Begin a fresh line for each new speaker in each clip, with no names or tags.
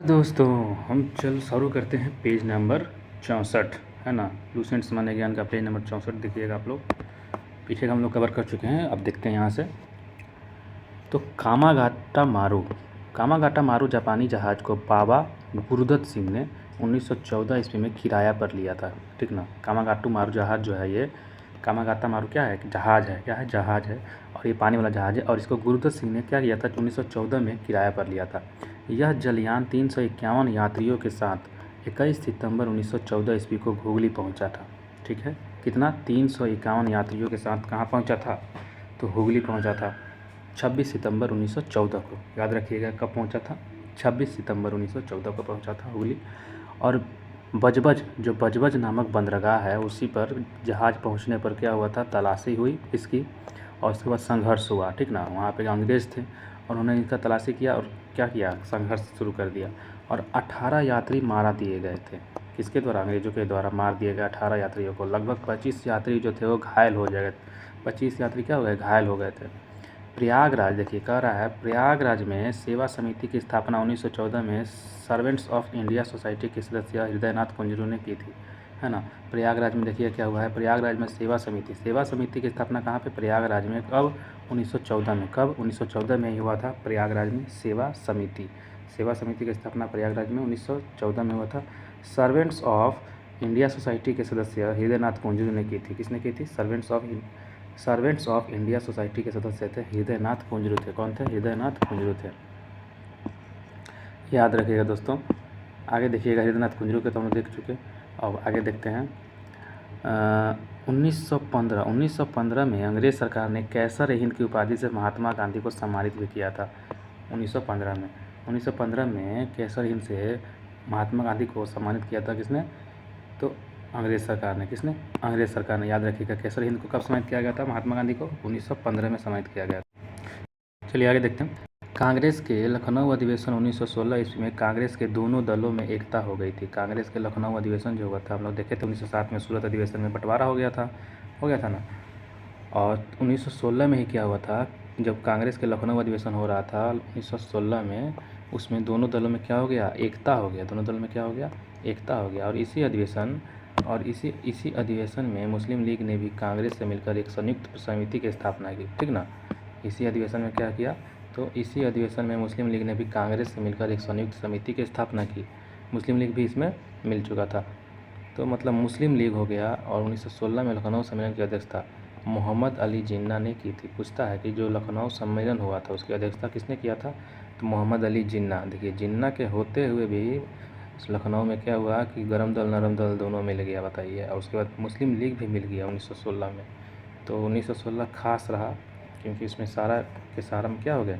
दोस्तों हम चल शुरू करते हैं पेज नंबर 64 है ना। लूसेंट सामान्य ज्ञान का पेज नंबर 64 देखिएगा आप लोग। पीछे का हम लोग कवर कर चुके हैं, अब देखते हैं यहाँ से। तो कामागाटा मारू जापानी जहाज़ को बाबा गुरुदत्त सिंह ने 1914 ईस्वी में किराया पर लिया था, ठीक ना। कामागाटू मारू जहाज़ जो है ये, कामागाटा मारू क्या है, जहाज़ है, क्या है, जहाज़ है, और ये पानी वाला जहाज़ है। और इसको गुरुदत्त सिंह ने क्या किया था, 1914 में किराया पर लिया था। यह जलयान 351 यात्रियों के साथ 21 सितंबर 1914 ईस्वी को हुगली पहुंचा था, ठीक है। कितना, 351 यात्रियों के साथ कहाँ पहुंचा था, तो हुगली पहुंचा था 26 सितंबर 1914 को। याद रखिएगा कब पहुंचा था, 26 सितंबर 1914 को पहुंचा था हुगली। और बजबज नामक बंदरगाह है, उसी पर जहाज़ पहुंचने पर क्या हुआ था, तलाशी हुई इसकी, और उसके बाद संघर्ष हुआ, ठीक ना। वहाँ पे अंग्रेज़ थे और उन्होंने इनका तलाशी किया और क्या किया, संघर्ष शुरू कर दिया। और 18 यात्री मारा दिए गए थे। किसके द्वारा, अंग्रेज़ों के द्वारा मार दिए गए 18 यात्रियों को। लगभग 25 यात्री जो थे वो घायल हो गए। 25 यात्री क्या हो गए, घायल हो गए थे। प्रयागराज देखिए, कह रहा है प्रयागराज में सेवा समिति की स्थापना 1914 में सर्वेंट्स ऑफ इंडिया सोसाइटी के सदस्य हृदयनाथ कुंजरू ने की थी, है ना। प्रयागराज में देखिए क्या हुआ है, प्रयागराज में सेवा समिति की स्थापना कहाँ पे, प्रयागराज में। कब, 1914 में। कब, 1914 में ही हुआ था प्रयागराज में सेवा समिति की स्थापना प्रयागराज में 1914 में हुआ था। सर्वेंट्स ऑफ इंडिया सोसाइटी के सदस्य हृदयनाथ कुंजरू ने की थी। किसने की थी, सर्वेंट्स ऑफ इंडिया सोसाइटी के सदस्य थे हृदयनाथ कुंजरू थे। कौन थे, हृदयनाथ कुंजरू थे, याद रखिएगा दोस्तों। आगे देखिएगा, हृदयनाथ कुंजरू के तो हम लोग देख चुके। अब आगे देखते हैं। 1915 में अंग्रेज़ सरकार ने कैसर हिंद की उपाधि से महात्मा गांधी को सम्मानित भी किया था। 1915 में कैसर हिंद से महात्मा गांधी को सम्मानित किया था। किसने, तो अंग्रेज़ सरकार ने। किसने, अंग्रेज़ सरकार ने। याद रखिएगा कैसर हिंद को कब सम्मानित किया गया था, महात्मा गांधी को 1915 में सम्मानित किया गया था। चलिए आगे देखते हैं। कांग्रेस के लखनऊ अधिवेशन 1916 ईस्वी में कांग्रेस के दोनों दलों में एकता हो गई थी। कांग्रेस के लखनऊ अधिवेशन जो हुआ था, हम लोग देखे थे 1907 में सूरत अधिवेशन में बंटवारा हो गया था ना। और 1916 में ही क्या हुआ था, जब कांग्रेस के लखनऊ अधिवेशन हो रहा था 1916 में, उसमें दोनों दलों में क्या हो गया, एकता हो गया। दोनों दलों में क्या हो गया, एकता हो गया। और इसी अधिवेशन में मुस्लिम लीग ने भी कांग्रेस से मिलकर एक संयुक्त समिति की स्थापना की, ठीक ना। इसी अधिवेशन में क्या किया, तो इसी अधिवेशन में मुस्लिम लीग ने भी कांग्रेस से मिलकर एक संयुक्त समिति की स्थापना की। मुस्लिम लीग भी इसमें मिल चुका था, तो मतलब मुस्लिम लीग हो गया। और 1916 में लखनऊ सम्मेलन की अध्यक्षता मोहम्मद अली जिन्ना ने की थी। पूछता है कि जो लखनऊ सम्मेलन हुआ था उसकी अध्यक्षता किसने किया था, तो मोहम्मद अली जिन्ना। देखिए, जिन्ना के होते हुए भी लखनऊ में क्या हुआ कि गरम दल नरम दल दोनों मिल गया, बताइए। और उसके बाद मुस्लिम लीग भी मिल गया 1916 में। तो 1916 खास रहा क्योंकि इसमें सारा के सारा में क्या हो गए,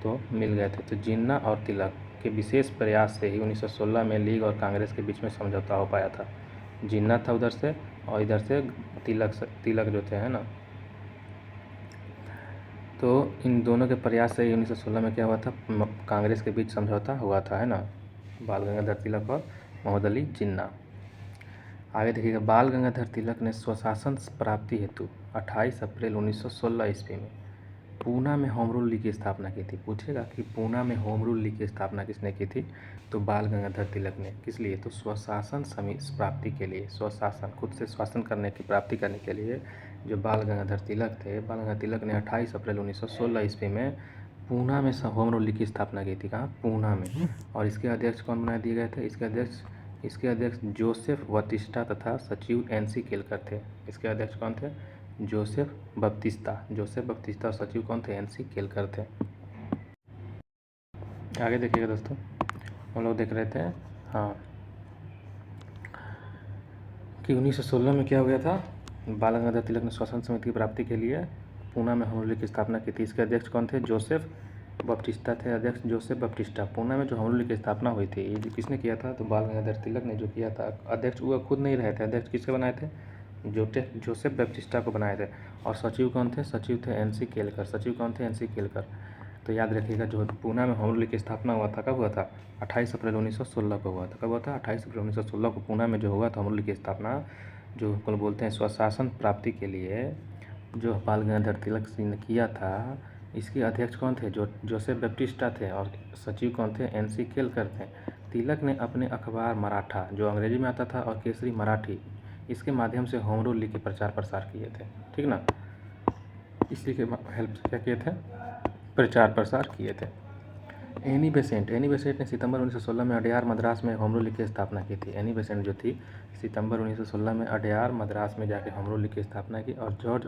तो मिल गए थे। तो जिन्ना और तिलक के विशेष प्रयास से ही 1916 में लीग और कांग्रेस के बीच में समझौता हो पाया था। जिन्ना था उधर से और इधर से तिलक जो थे, है ना। तो इन दोनों के प्रयास से ही 1916 में क्या हुआ था, कांग्रेस के बीच समझौता हुआ था, है ना। बाल गंगाधर तिलक और मोहम्मद अली जिन्ना। आगे देखिएगा, बाल गंगाधर तिलक ने स्वशासन प्राप्ति हेतु 28 अप्रैल 1916 ईस्वी में पूना में होम रूल लीग की स्थापना की थी। पूछेगा कि पूना में होम रूल लीग की स्थापना किसने की थी, तो बाल गंगाधर तिलक ने। किस लिए, तो स्वशासन प्राप्ति के लिए, स्वशासन, खुद से शासन करने की प्राप्ति करने के लिए जो बाल गंगाधर तिलक थे, बाल गंगाधर तिलक ने 28 अप्रैल 1916 ईस्वी में पूना में होम रूल लीग की स्थापना की थी। कहाँ, पूना में। और इसके अध्यक्ष कौन बना दिए गए थे, इसके अध्यक्ष जोसेफ बप्तिस्ता तथा सचिव एनसी केलकर थे। इसके अध्यक्ष कौन थे, जोसेफ बप्तिस्ता और सचिव कौन थे, एनसी केलकर थे। आगे देखिएगा दोस्तों, हम लोग देख रहे थे हाँ कि 1916 में क्या हो गया था, बाल गंगाधर तिलक ने शासन समिति की प्राप्ति के लिए पूना में होम रूल लीग की स्थापना की थी। इसके अध्यक्ष कौन थे, जोसेफ बप्तिस्ता थे। अध्यक्ष जोसेफ बप्तिस्ता। पूना में जो होम रूल लीग की स्थापना हुई थी, ये किसने किया था, तो बाल गंगाधर तिलक ने जो किया था। अध्यक्ष वो खुद नहीं रहे थे, अध्यक्ष किसके बनाए थे, जोसेफ बप्तिस्ता को बनाए थे। और सचिव कौन थे, सचिव थे एनसी केलकर। सचिव कौन थे, एनसी केलकर। तो याद रखिएगा, जो पूना में होम रूल लीग की स्थापना हुआ था, कब हुआ था, 28 अप्रैल 1916 को हुआ था। कब हुआ था, 28 अप्रैल 1916 को पूना में जो हुआ था होम रूल लीग की स्थापना, जो बोलते हैं स्वशासन प्राप्ति के लिए, जो बाल गंगाधर तिलक सिंह ने किया था। इसके अध्यक्ष कौन थे? जोसेफ बैप्टिस्टा थे। और सचिव कौन थे? NC केलकर थे। तिलक ने अपने अखबार मराठा, जो अंग्रेजी में आता था, और केसरी मराठी, इसके माध्यम से होम रूल लीग के प्रचार प्रसार किए थे। ठीक ना, इसी के हेल्प से क्या किए थे? प्रचार प्रसार किए थे। एनी बेसेंट ने सितंबर 1916 में अडयार मद्रास में होम रूल लीग की स्थापना की थी। एनी बेसेंट जो थी, सितंबर 1916 में अडयार मद्रास में जाके होम रूल लीग की स्थापना की। और जॉर्ज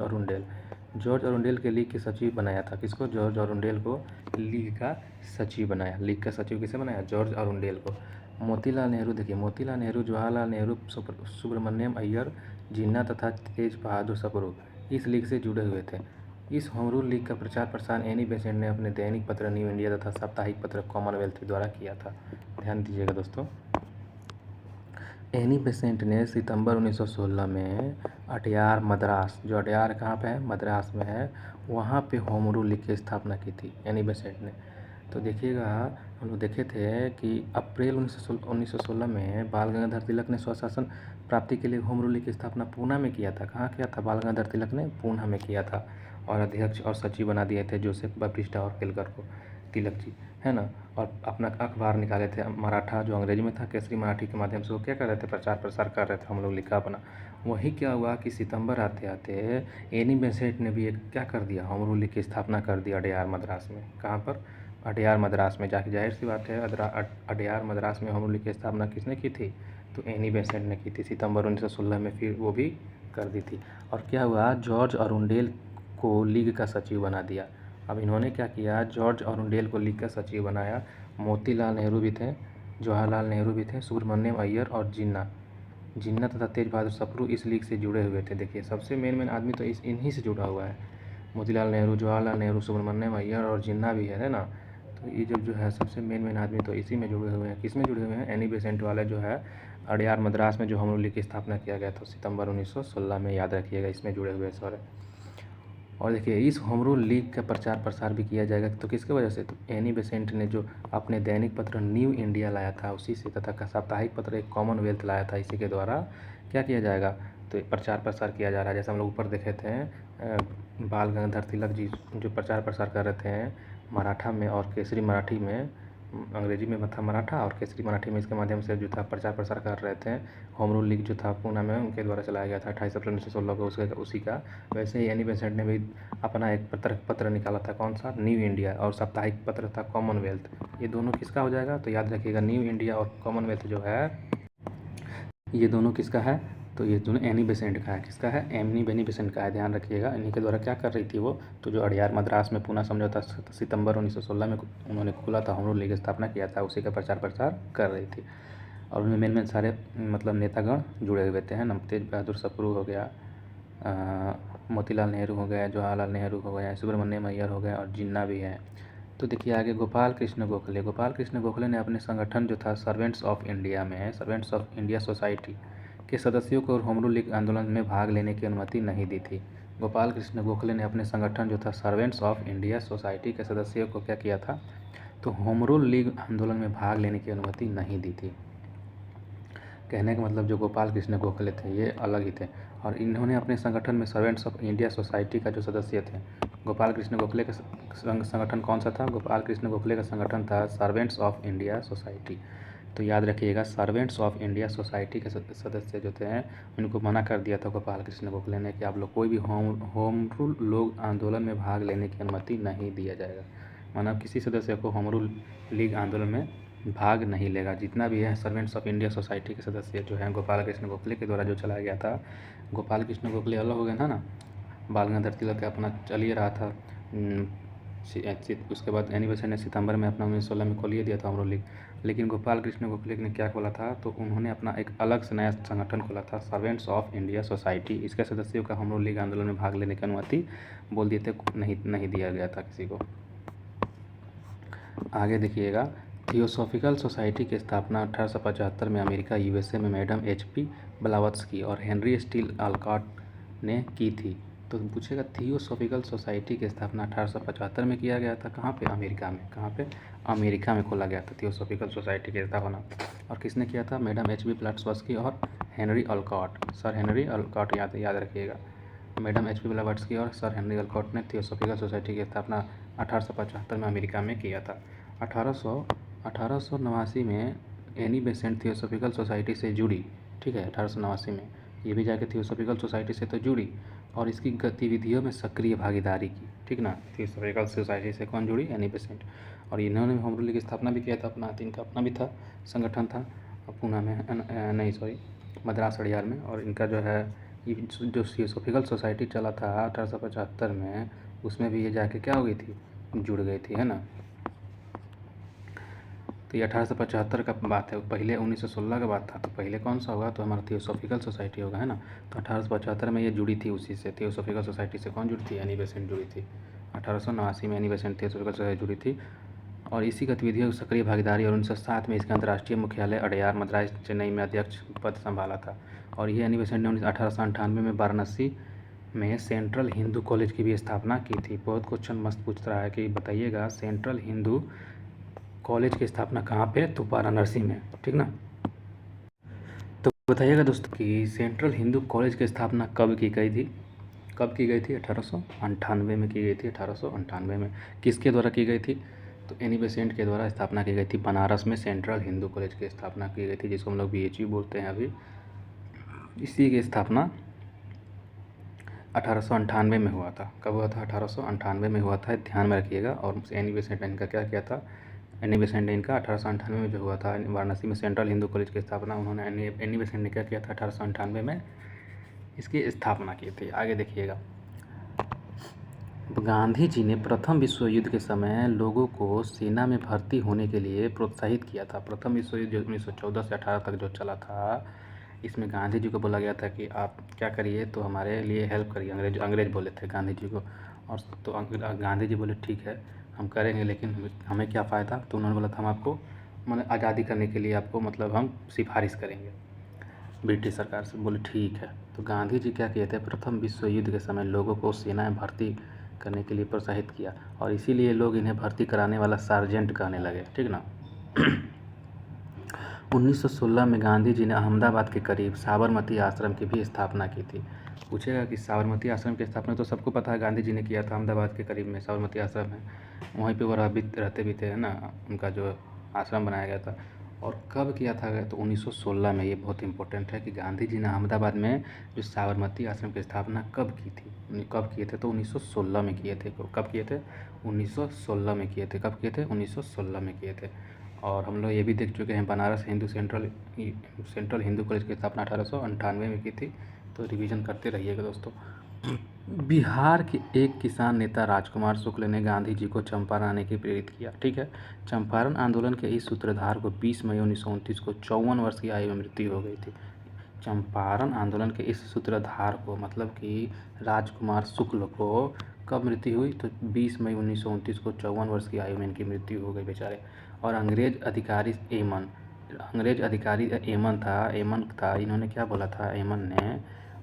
अरुंडेल के लीग के सचिव बनाया था। किसको? जॉर्ज अरुंडेल को लीग का सचिव बनाया। लीग का सचिव किसे बनाया? जॉर्ज अरुंडेल को। मोतीलाल नेहरू, देखिए मोतीलाल नेहरू, जवाहरलाल नेहरू, सुब्रमण्यम अय्यर, जिन्ना तथा तेज बहादुर सप्रू इस लीग से जुड़े हुए थे। इस होम रूल लीग का प्रचार प्रसार एनी बेसेंट ने अपने दैनिक पत्र न्यू इंडिया तथा साप्ताहिक पत्र कॉमनवेल्थ द्वारा किया था। ध्यान दीजिएगा दोस्तों, एनी बेसेंट ने सितंबर 1916 में अडयार मद्रास, जो अडयार कहाँ पे है? मद्रास में है, वहाँ पे होम रूल लीग की स्थापना की थी एनी बेसेंट ने। तो देखिएगा, हम लोग देखे थे कि अप्रैल 1916 में बाल गंगाधर तिलक ने स्वशासन प्राप्ति के लिए होम रूल लीग की स्थापना पूना में किया था। कहाँ किया था? बाल गंगाधर तिलक ने पूना में किया था। और अध्यक्ष और सचिव बना दिए थे जोसेफ बैप्टिस्टा और केलकर को, तिलक जी, है ना। और अपना अखबार निकाले थे मराठा, जो अंग्रेजी में था, केसरी मराठी के माध्यम से वो क्या कर रहे थे? प्रचार प्रसार कर रहे थे हम लोग लिखा अपना। वही क्या हुआ कि सितंबर आते आते एनी बेसेंट ने भी एक क्या कर दिया? होम रूल लीग की स्थापना कर दी अडयार मद्रास में। कहाँ पर? अडयार मद्रास में जाके। जाहिर सी बात है, अडयार मद्रास में होम रूल लीग की स्थापना किसने की थी? तो एनी बेसेंट ने की थी। सितंबर 1916 में फिर वो भी कर दी थी। और क्या हुआ? जॉर्ज अरुंडेल को लीग का सचिव बना दिया। अब इन्होंने क्या किया? जॉर्ज अरुंडेल को लीग का सचिव बनाया। मोतीलाल नेहरू भी थे, जवाहरलाल नेहरू भी थे, सुब्रमण्यम अय्यर और जिन्ना तथा तेज बहादुर सप्रू इस लीग से जुड़े हुए थे। देखिए, सबसे मेन आदमी तो इन्हीं से जुड़ा हुआ है। मोतीलाल नेहरू, जवाहरलाल नेहरू, सुब्रमण्यम अय्यर और जिन्ना भी है ना। तो ये जो है सबसे मेन आदमी तो इसी में जुड़े हुए हैं। किस में जुड़े हुए हैं? एनी बेसेंट वाले जो है अडयार मद्रास में जो होम रूल लीग की स्थापना किया गया था सितंबर 1916 में, याद रखिएगा, इसमें जुड़े हुए सारे। और देखिए, इस होम रूल लीग का प्रचार प्रसार भी किया जाएगा। तो किसके वजह से? तो एनी बेसेंट ने जो अपने दैनिक पत्र न्यू इंडिया लाया था उसी से, तथा साप्ताहिक पत्र एक कॉमनवेल्थ लाया था, इसी के द्वारा क्या किया जाएगा? तो प्रचार प्रसार किया जा रहा है। जैसे हम लोग ऊपर देखे थे, बाल गंगाधर तिलक जी जो प्रचार प्रसार कर रहे थे मराठा में और केसरी मराठी में, अंग्रेजी में था मराठा और केसरी मराठी में, इसके माध्यम से जो था प्रचार प्रसार कर रहे थे। होम रूल लीग जो था पूना में उनके द्वारा चलाया गया था 28 अप्रैल 1916 को, उसी का। वैसे ही एनी बेसेंट ने भी अपना एक पत्र निकाला था। कौन सा? New India. और साप्ताहिक पत्र था कॉमनवेल्थ। ये दोनों किसका हो जाएगा? तो याद रखिएगा, न्यू इंडिया और कॉमनवेल्थ जो है, ये दोनों किसका है? तो ये दोनों एनी बेसेंट का है। किसका है? एनी बेसेंट का है। ध्यान रखिएगा, इन्हीं के द्वारा क्या कर रही थी वो? तो जो अडयार मद्रास में पूना समझौता सितंबर 1916 में उन्होंने खोला था, होम रूल लीग स्थापना किया था, उसी का प्रचार प्रसार कर रही थी। और उनमें मेन सारे मतलब नेतागण जुड़े हुए थे, हैं ना। तेज बहादुर सप्रू हो गया, मोतीलाल नेहरू हो गया, जवाहरलाल नेहरू हो गया, सुब्रमण्यम अय्यर हो गया और जिन्ना भी है। तो देखिए आगे, गोपाल कृष्ण गोखले ने अपने संगठन जो था सर्वेंट्स ऑफ इंडिया सोसाइटी के सदस्यों को होम रूल लीग आंदोलन में भाग लेने की अनुमति नहीं दी थी। गोपाल कृष्ण गोखले ने अपने संगठन जो था सर्वेंट्स ऑफ इंडिया सोसाइटी के सदस्यों को क्या किया था? तो होम रूल लीग आंदोलन में भाग लेने की अनुमति नहीं दी थी। कहने का मतलब जो गोपाल कृष्ण गोखले थे ये अलग ही थे। और इन्होंने अपने संगठन में सर्वेंट्स ऑफ इंडिया सोसाइटी का जो सदस्य थे, गोपाल कृष्ण गोखले का संगठन कौन सा था? गोपाल कृष्ण गोखले का संगठन था सर्वेंट्स ऑफ इंडिया सोसाइटी। तो याद रखिएगा, सर्वेंट्स ऑफ इंडिया सोसाइटी के सदस्य जो थे उनको मना कर दिया था गोपाल कृष्ण गोखले ने कि आप लोग कोई भी होम रूल लोग आंदोलन में भाग लेने की अनुमति नहीं दिया जाएगा। माना किसी सदस्य को होम रूल लीग आंदोलन में भाग नहीं लेगा। जितना भी है सर्वेंट्स ऑफ इंडिया सोसाइटी के सदस्य जो हैं गोपाल कृष्ण गोखले के द्वारा जो चलाया गया था। गोपाल कृष्ण गोखले अलग हो गए था ना, बाल गंगाधर तिलक अपना चल ही रहा था। उसके बाद एनी बेसेंट ने सितंबर में अपना 1916 में खोल दिया था होम रूल लीग। लेकिन गोपाल कृष्ण गोखले ने क्या खोला था? तो उन्होंने अपना एक अलग से नया संगठन खोला था, सर्वेंट्स ऑफ इंडिया सोसाइटी। इसके सदस्यों का होम रूल लीग आंदोलन में भाग लेने की अनुमति बोल दिए थे, नहीं दिया गया था किसी को। आगे देखिएगा, थियोसॉफिकल सोसाइटी की स्थापना 1875 में अमेरिका USA में मैडम HP ब्लावत्स्की और हेनरी स्टील ऑलकॉट ने की थी। तो पूछेगा, थियोसॉफिकल सोसाइटी की स्थापना 1875 में किया गया था। कहाँ पे? अमेरिका में। कहाँ पे? अमेरिका में खोला गया था थियोसॉफिकल सोसाइटी की स्थापना। और किसने किया था? मैडम HP ब्लावत्स्की और Henry Olcott, sir Henry Olcott, याद रखिएगा। मैडम HP ब्लावत्स्की और सर हेनरी ऑलकॉट ने थियोसॉफिकल सोसाइटी की स्थापना 1875 में अमेरिका में किया था। 1889 में एनी बेसेंट थियोसॉफिकल सोसाइटी से जुड़ी, ठीक है, 1889 में ये भी जाके थियोसॉफिकल सोसाइटी से तो जुड़ी और इसकी गतिविधियों में सक्रिय भागीदारी की, ठीक ना। थियोसॉफिकल सोसाइटी से कौन जुड़ी? Annie Besant. और इन्होंने होम रूल की स्थापना भी किया था अपना, इनका अपना भी था संगठन था पूना में, नहीं सॉरी मद्रास अड़ियार में। और इनका जो है ये जो थियोसॉफिकल सोसाइटी चला था 1875 में, उसमें भी ये जाके क्या हो गई थी? जुड़ गई थी, है ना। तो ये 1875 का बात है, पहले 1916 का बात था। तो पहले कौन सा होगा? तो हमारा थियोसॉफिकल सोसाइटी होगा, है ना। तो 1875 में ये जुड़ी थी उसी से, थियोसॉफिकल सोसाइटी से कौन जुड़ी थी? एनी बेसेंट जुड़ी थी। 1889 में एनी बेसेंट थियोसॉफिकल सोसाइटी जुड़ी थी और इसी गतिविधियों की सक्रिय भागीदारी और 1907 में इसका अंतर्राष्ट्रीय मुख्यालय अड़यार मद्रास चेन्नई में अध्यक्ष पद संभाला था। और ये एनी बेसेंट ने 1898 में वाराणसी में सेंट्रल हिंदू कॉलेज की भी स्थापना की थी। बहुत क्वेश्चन मस्त पूछ रहा है कि बताइएगा सेंट्रल हिंदू कॉलेज की स्थापना कहाँ पे? तो वाराणसी में, ठीक ना। तो बताइएगा दोस्तों कि सेंट्रल हिंदू कॉलेज की स्थापना कब की गई थी? कब की गई थी? 1898 में की गई थी। 1898 में किसके द्वारा की गई थी? तो एनी बेसेंट के द्वारा स्थापना की गई थी। बनारस में सेंट्रल हिंदू कॉलेज की स्थापना की गई थी, जिसको हम लोग BHU बोलते हैं अभी। इसी की स्थापना 1898 में हुआ था। कब हुआ था? 1898 में हुआ था, ध्यान में रखिएगा। और एनी बेसेंट ने इनका क्या किया था? एनी बेसेंट ने इनका 1898 में जो हुआ था वाराणसी में सेंट्रल हिंदू कॉलेज की स्थापना, उन्होंने एनी बेसेंट ने क्या किया था? 1898 में इसकी स्थापना की थी। आगे देखिएगा, गांधी जी ने प्रथम विश्व युद्ध के समय लोगों को सेना में भर्ती होने के लिए प्रोत्साहित किया था। प्रथम विश्व युद्ध जो 1914 से 18 तक जो चला था, इसमें गांधी जी को बोला गया था कि आप क्या करिए, तो हमारे लिए हेल्प करिए। अंग्रेज बोले थे गांधी जी को, और तो गांधी जी बोले ठीक है हम करेंगे, लेकिन हमें क्या फ़ायदा? तो उन्होंने बोला था हम आपको मतलब आज़ादी करने के लिए आपको मतलब हम सिफारिश करेंगे ब्रिटिश सरकार से। बोले ठीक है। तो गांधी जी क्या किए थे? प्रथम विश्व युद्ध के समय लोगों को सेना में भर्ती करने के लिए प्रोत्साहित किया और इसीलिए लोग इन्हें भर्ती कराने वाला सार्जेंट कहने लगे, ठीक ना। 1916 में गांधी जी ने अहमदाबाद के करीब साबरमती आश्रम की भी स्थापना की थी। पूछेगा कि साबरमती आश्रम की स्थापना तो सबको पता है, गांधी जी ने किया था। अहमदाबाद के करीब में साबरमती आश्रम है, वहीं पे वो रहते भी थे, है ना। उनका जो आश्रम बनाया गया था। और कब किया था? तो 1916 में। ये बहुत इंपॉर्टेंट है कि गांधी जी ने अहमदाबाद में जो साबरमती आश्रम की स्थापना कब की थी? कब किए थे? तो 1916 में किए थे। कब किए थे? 1916 में किए थे। कब किए थे? 1916 में किए थे। और हम लोग ये भी देख चुके हैं बनारस हिंदू सेंट्रल हिंदू कॉलेज की स्थापना 1898 में की थी। तो रिवीजन करते रहिएगा दोस्तों। बिहार के एक किसान नेता राजकुमार शुक्ल ने गांधी जी को चंपारण आने के प्रेरित किया, ठीक है। चंपारण आंदोलन के इस सूत्रधार को 20 मई 1929 को 54 वर्ष की आयु में मृत्यु हो गई थी। चंपारण आंदोलन के इस सूत्रधार को मतलब कि राजकुमार शुक्ल को कब मृत्यु हुई? तो 20 मई 1929 को 54 वर्ष की आयु में इनकी मृत्यु हो गई बेचारे। और अंग्रेज अधिकारी एमन था, इन्होंने क्या बोला था?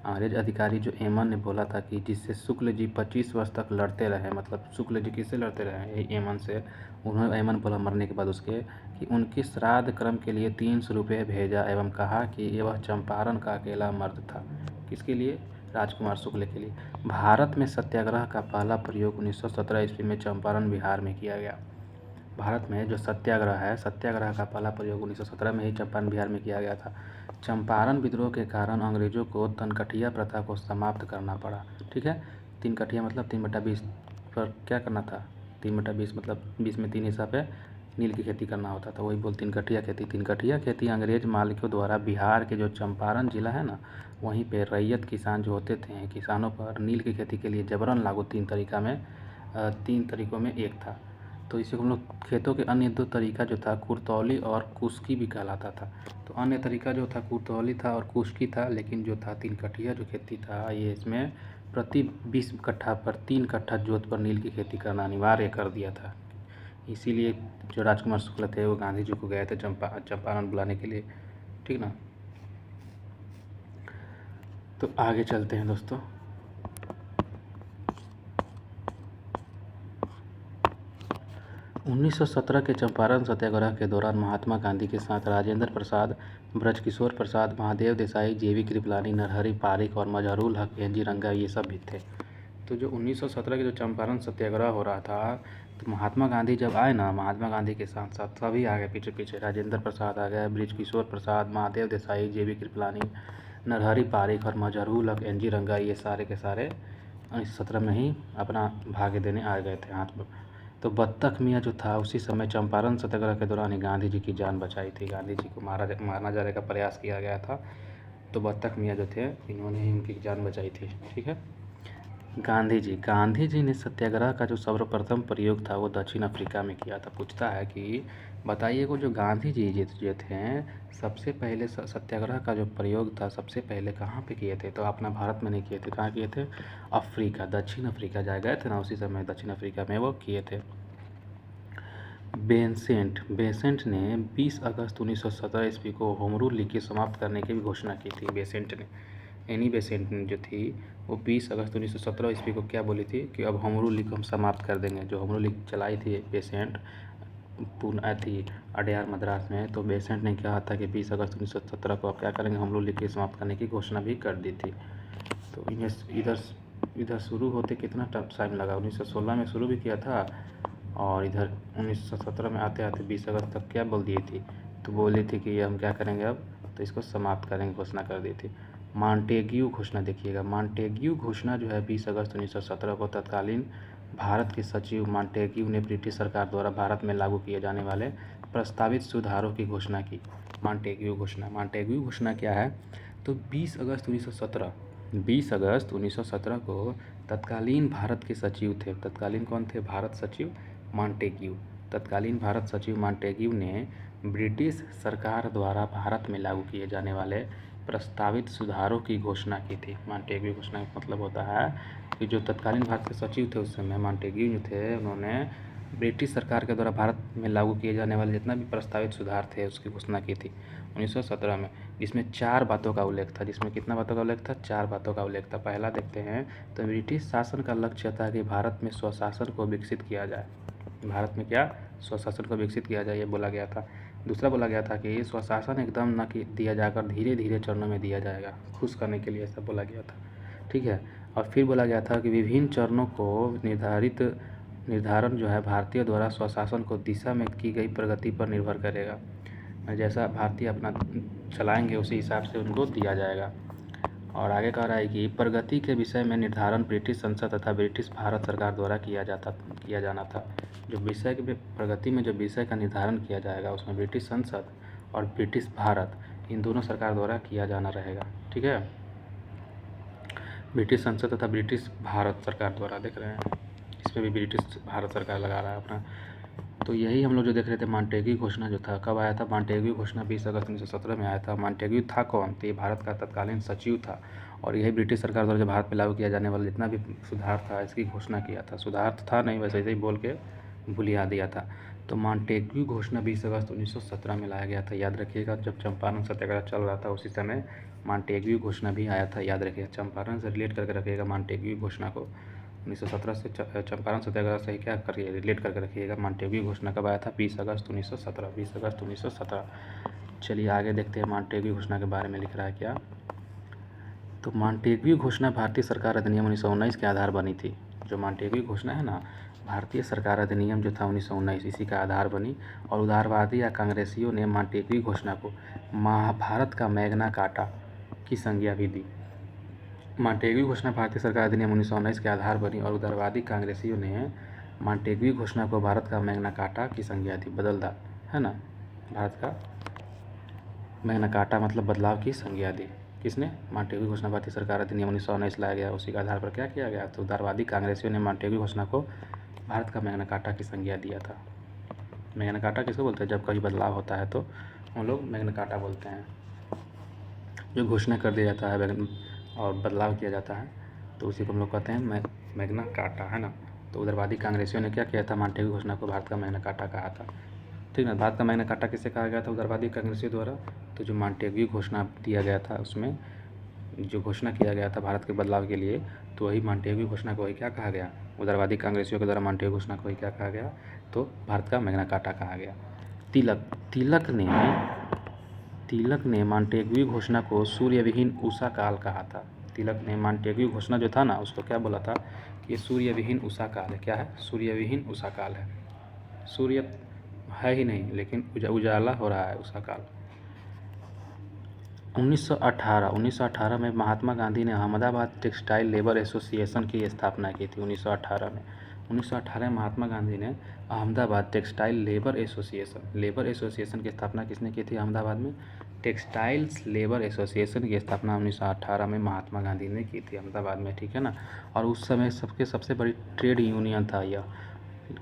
अंग्रेज अधिकारी जो एमन ने बोला था कि जिससे शुक्ल जी 25 वर्ष तक लड़ते रहे, मतलब शुक्ल जी किससे लड़ते रहे? एमन से। उन्होंने एमन बोला मरने के बाद उसके कि उनके श्राद्ध क्रम के लिए 300 रुपये भेजा एवं कहा कि वह चंपारण का अकेला मर्द था। किसके लिए? राजकुमार शुक्ल के लिए। भारत में सत्याग्रह का पहला प्रयोग 1917 ईस्वी में चंपारण बिहार में किया गया। भारत में जो सत्याग्रह है, सत्याग्रह का पहला प्रयोग 1917 में ही चंपारण बिहार में किया गया था। चंपारण विद्रोह के कारण अंग्रेजों को तनकठिया प्रथा को समाप्त करना पड़ा, ठीक है। तिनकठिया मतलब 3/20 पर क्या करना था? 3/20 मतलब 20 में 3 हिस्सा पे नील की खेती करना होता था, वही बोल तिनकठिया खेती। तिनकठिया खेती अंग्रेज मालिकों द्वारा बिहार के जो चंपारण जिला है ना, वहीं पे रैयत किसान जो होते थे, किसानों पर नील की खेती के लिए जबरन लागू 3 तरीकों में एक था। तो इसे हम लोग खेतों के अन्य 2 तरीका जो था कुरतौली और कुश्की भी कहलाता था। तो अन्य तरीका जो था कुरतौली था और कुश्की था, लेकिन जो था तिनकठिया जो खेती था, ये इसमें प्रति 20 कट्ठा पर 3 कट्ठा जोत पर नील की खेती करना अनिवार्य कर दिया था। इसीलिए जो राजकुमार शुक्ल थे वो गांधी जी को गए थे चंपारण बुलाने के लिए, ठीक ना। तो आगे चलते हैं दोस्तों। 1917 के चंपारण सत्याग्रह के दौरान महात्मा गांधी के साथ राजेंद्र प्रसाद, ब्रजकिशोर प्रसाद, महादेव देसाई, जेवी कृपलानी, नरहरि पारिक और मजहरूल हक, एनजी रंगा, ये सब भी थे। तो जो 1917 के जो चंपारण सत्याग्रह हो रहा था, तो महात्मा गांधी जब आए ना, महात्मा गांधी के साथ साथ सभी आ गए पीछे पीछे। राजेंद्र प्रसाद आ गए, बृजकिशोर प्रसाद, महादेव देसाई, JB कृपलानी, नरहरि पारिक और मजहरूल हक, NG रंगा, ये सारे के सारे 1917 में ही अपना भाग्य देने आ गए थे हाथ में। तो बत्तख मियाँ जो था उसी समय चंपारण सत्याग्रह के दौरान ही गांधी जी की जान बचाई थी। गांधी जी को मारना जाने का प्रयास किया गया था, तो बत्तख मियाँ जो थे इन्होंने ही उनकी जान बचाई थी। ठीक है। गांधी जी ने सत्याग्रह का जो सर्वप्रथम प्रयोग था वो दक्षिण अफ्रीका में किया था। पूछता है कि बताइए वो जो गांधी जी जो थे सबसे पहले सत्याग्रह का जो प्रयोग था सबसे पहले कहाँ पे किए थे? तो अपना भारत में नहीं किए थे, कहाँ किए थे? अफ्रीका, दक्षिण अफ्रीका जा गए थे ना, उसी समय दक्षिण अफ्रीका में वो किए थे। बेसेंट ने 20 अगस्त 1917 ईस्वी को होम रूल लीग की समाप्त करने की भी घोषणा की थी। बेसेंट ने, एनी बेसेंट जो थी वो 20 अगस्त 1917 ईस्वी को क्या बोली थी कि अब होम रूल लीग को हम समाप्त कर देंगे। जो होम रूल लीग चलाई थी बेसेंट पूर्ण थी अडयार मद्रास में, तो बेसेंट ने कहा था कि 20 अगस्त 1917 को अब क्या करेंगे, होम रूल लीग की समाप्त करने की घोषणा भी कर दी थी। तो इधर शुरू होते कितना टाइम लगा? 1916 में शुरू भी किया था और इधर 1917 में आते आते 20 अगस्त तक क्या बोल दी थी? तो बोली थी कि हम क्या करेंगे अब, तो इसको समाप्त करेंगे, घोषणा कर दी थी। मॉन्टेग्यू घोषणा देखिएगा, मॉन्टेग्यू घोषणा जो है 20 अगस्त 1917 को तत्कालीन भारत के सचिव मॉन्टेग्यू ने ब्रिटिश सरकार द्वारा भारत में लागू किए जाने वाले प्रस्तावित सुधारों की घोषणा की। मॉन्टेग्यू घोषणा क्या है? तो 20 अगस्त 1917 को तत्कालीन भारत के सचिव थे, तत्कालीन कौन थे? भारत सचिव मॉन्टेग्यू। तत्कालीन भारत सचिव मॉन्टेग्यू ने ब्रिटिश सरकार द्वारा भारत में लागू किए जाने वाले प्रस्तावित सुधारों की घोषणा की थी। मॉन्टेग्यू घोषणा का मतलब होता है कि जो तत्कालीन भारत के सचिव थे उस समय मॉन्टेग्यू जो थे, उन्होंने ब्रिटिश सरकार के द्वारा भारत में लागू किए जाने वाले जितना भी प्रस्तावित सुधार थे उसकी घोषणा की थी 1917 में, जिसमें 4 बातों का उल्लेख था। जिसमें कितना बातों का उल्लेख था? 4 बातों का उल्लेख था। पहला देखते हैं, तो ब्रिटिश शासन का लक्ष्य था कि भारत में स्वशासन को विकसित किया जाए। भारत में क्या? स्वशासन को विकसित किया जाए, ये बोला गया था। दूसरा बोला गया था कि स्वशासन एकदम न कि दिया जाकर धीरे धीरे चरणों में दिया जाएगा, खुश करने के लिए ऐसा बोला गया था। ठीक है। और फिर बोला गया था कि विभिन्न चरणों को निर्धारण जो है भारतीय द्वारा स्वशासन को दिशा में की गई प्रगति पर निर्भर करेगा। जैसा भारतीय अपना चलाएंगे उसी हिसाब से उनको दिया जाएगा। और आगे कह रहा है कि प्रगति के विषय में निर्धारण ब्रिटिश संसद तथा ब्रिटिश भारत सरकार द्वारा किया जाना था। जो विषय के प्रगति में जो विषय का निर्धारण किया जाएगा उसमें ब्रिटिश संसद और ब्रिटिश भारत इन दोनों सरकार द्वारा किया जाना रहेगा। ठीक है। ब्रिटिश संसद तथा ब्रिटिश भारत सरकार द्वारा, देख रहे हैं इसमें भी ब्रिटिश भारत सरकार लगा रहा है अपना। तो यही हम लोग जो देख रहे थे मॉन्टेग्यू घोषणा जो था, कब आया था? मॉन्टेग्यू घोषणा 20 अगस्त 1917 में आया था। मॉन्टेग्यू था कौन? तो ये भारत का तत्कालीन सचिव था और यही ब्रिटिश सरकार द्वारा जो भारत में लागू किया जाने वाला जितना भी सुधार था इसकी घोषणा किया था। सुधार तो था नहीं, वैसे ही बोल के भुलिया दिया था। तो मॉन्टेग्यू घोषणा 20 अगस्त 1917 में लाया गया था। याद रखिएगा, जब चंपारण सत्याग्रह चल रहा था उसी समय मॉन्टेग्यू घोषणा भी आया था। याद रखिएगा, चंपारण से रिलेट करके रखिएगा मॉन्टेग्यू घोषणा को। 1917 से चंपारण सत्याग्रह से क्या करिए, रिलेट करके रखिएगा। मॉन्टेग्यू घोषणा कब आया था? 20 अगस्त 1917। 20 अगस्त 1917। चलिए आगे देखते हैं मॉन्टेग्यू घोषणा के बारे में लिख रहा है क्या। तो मॉन्टेग्यू घोषणा भारतीय सरकार अधिनियम 1919 के आधार बनी थी। जो मॉन्टेग्यू घोषणा है ना, भारतीय सरकार अधिनियम जो था 1919 इसी का आधार बनी। और उदारवादी या कांग्रेसियों ने मॉन्टेग्यू घोषणा को महाभारत का मैग्ना कार्टा की संज्ञा भी दी। मॉन्टेग्यू घोषणा भारतीय सरकार अधिनियम 1919 के आधार बनी और उदारवादी कांग्रेसियों ने मॉन्टेग्यू घोषणा को भारत का मैग्ना कार्टा की संज्ञा दी। बदलदा है ना, भारत का मैग्ना कार्टा मतलब बदलाव की संज्ञा दी। किसने? मॉन्टेग्यू घोषणा भारतीय सरकार अधिनियम 1919 लाया गया, उसी के आधार पर क्या किया गया? तो उदारवादी कांग्रेसियों ने मॉन्टेग्यू घोषणा को भारत का मैग्ना कार्टा की संज्ञा दिया था। मैग्ना कार्टा किसको बोलते हैं? जब कहीं बदलाव होता है तो हम लोग मैग्ना कार्टा बोलते हैं। जो घोषणा कर दिया जाता है और बदलाव किया जाता है तो उसी को हम लोग कहते हैं मैग्ना कार्टा, है ना। तो उदारवादी कांग्रेसियों ने क्या किया था? मॉन्टेग्यू घोषणा को भारत का मैग्ना कार्टा कहा था। ठीक ना। भारत का मैग्ना कार्टा किससे कहा गया था? उदारवादी कांग्रेसियों द्वारा। तो जो मॉन्टेग्यू घोषणा दिया गया था उसमें जो घोषणा किया गया था भारत के बदलाव के लिए, तो वही मॉन्टेग्यू घोषणा को वही क्या कहा गया? उदारवादी कांग्रेसियों के द्वारा मॉन्टेग्यू घोषणा को वही क्या कहा गया? तो भारत का मैग्ना कार्टा कहा गया। तिलक ने मॉन्टेग्यू घोषणा को सूर्यविहीन उषा काल कहा था। तिलक ने मॉन्टेग्यू घोषणा जो था ना उसको क्या बोला था ये सूर्यविहीन उषा काल है। क्या है? सूर्यविहीन उषा काल है। सूर्य है ही नहीं, लेकिन उजाला हो रहा है उषा काल। 1918 में महात्मा गांधी ने अहमदाबाद टेक्सटाइल लेबर एसोसिएशन की स्थापना की थी। 1918 में महात्मा गांधी ने अहमदाबाद टेक्सटाइल लेबर एसोसिएशन की स्थापना किसने की थी? अहमदाबाद में टेक्सटाइल्स लेबर एसोसिएशन की स्थापना 1918 में महात्मा गांधी ने की थी अहमदाबाद में, ठीक है ना। और उस समय सबसे बड़ी ट्रेड यूनियन था यह,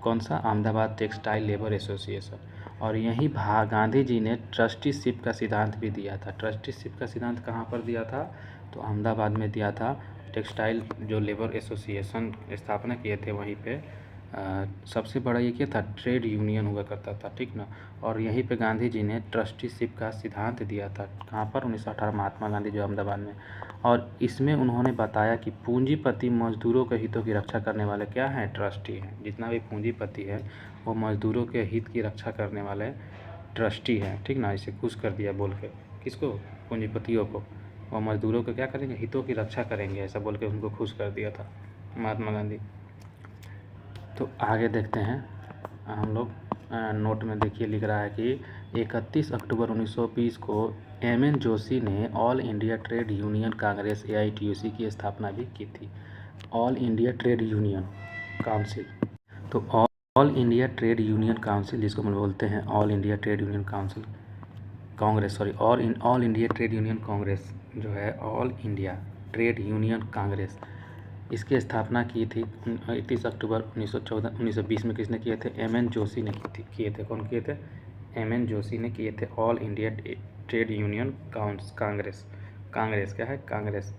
कौन सा? Ahmedabad textile labour association. और यहीं गांधी जी ने ट्रस्टीशिप का सिद्धांत भी दिया था। ट्रस्टीशिप का सिद्धांत कहाँ पर दिया था? तो अहमदाबाद में दिया था। टेक्सटाइल जो लेबर एसोसिएशन स्थापना किए थे वहीं पे सबसे बड़ा ये क्या था? ट्रेड यूनियन हुआ करता था, ठीक ना। और यहीं पे गांधी जी ने ट्रस्टीशिप का सिद्धांत दिया था। कहाँ पर? 1918 महात्मा गांधी जो अहमदाबाद में। और इसमें उन्होंने बताया कि पूंजीपति मजदूरों के हितों की रक्षा करने वाले क्या हैं? ट्रस्टी हैं। जितना भी पूंजीपति है वो मजदूरों के हित की रक्षा करने वाले ट्रस्टी हैं, ठीक ना। इसे खुश कर दिया बोल के। किसको? पूंजीपतियों को। और मजदूरों को क्या करेंगे? हितों की रक्षा करेंगे, ऐसा बोल के उनको खुश कर दिया था महात्मा गांधी। तो आगे देखते हैं हम लोग। नोट में देखिए लिख रहा है कि 31 अक्टूबर 1920 को एम.एन. जोशी ने All India Trade Union Congress AITUC की स्थापना भी की थी। All India Trade Union Council. तो All India Trade Union Council जिसको हम बोलते हैं All India Trade Union Council Congress, sorry All India Trade Union Congress जो है All India Trade Union Congress, इसकी स्थापना की थी 31 अक्टूबर 1920 में। किसने किए थे? एम.एन. जोशी ने किए थे। कौन किए थे? एम.एन. जोशी ने किए थे। All India Trade Union Congress. Congress क्या है? कांग्रेस।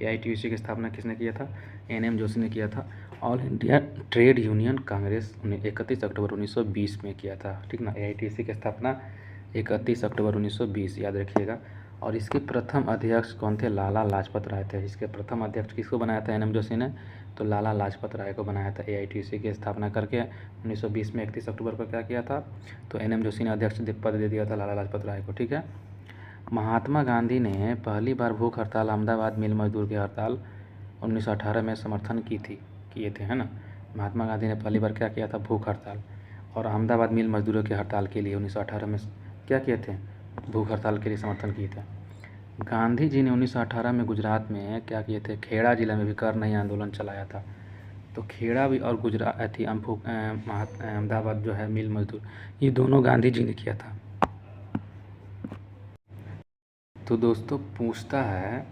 AITUC की स्थापना किसने किया था? एन.एम. जोशी ने किया था। All India Trade Union Congress 31 अक्टूबर 1920 में किया था, ठीक ना। AITUC की स्थापना 31 अक्टूबर 1920, याद रखिएगा। और इसके प्रथम अध्यक्ष कौन थे? लाला लाजपत राय थे। इसके प्रथम अध्यक्ष किसको बनाया था एन.एम. जोशी ने? तो लाला लाजपत राय को बनाया था। AITUC की स्थापना करके 1920 में 31 अक्टूबर को क्या किया था? तो एन.एम. जोशी ने अध्यक्ष पद दे दिया था लाला लाजपत राय को, ठीक है। महात्मा गांधी ने पहली बार भूख हड़ताल, अहमदाबाद मिल मजदूर की हड़ताल 1918 में समर्थन किए थे, है ना। महात्मा गांधी ने पहली बार क्या किया था? भूख हड़ताल। और अहमदाबाद मिल मजदूरों की हड़ताल के लिए 1918 में क्या किए थे? भूख हड़ताल के लिए समर्थन किए थे। गांधी जी ने 1918 में गुजरात में क्या किए थे? खेड़ा जिला में भी कर नहीं आंदोलन चलाया था। तो खेड़ा भी और गुजरात थी अहमदाबाद जो है मिल मजदूर, ये दोनों गांधी जी ने किया था। तो दोस्तों पूछता है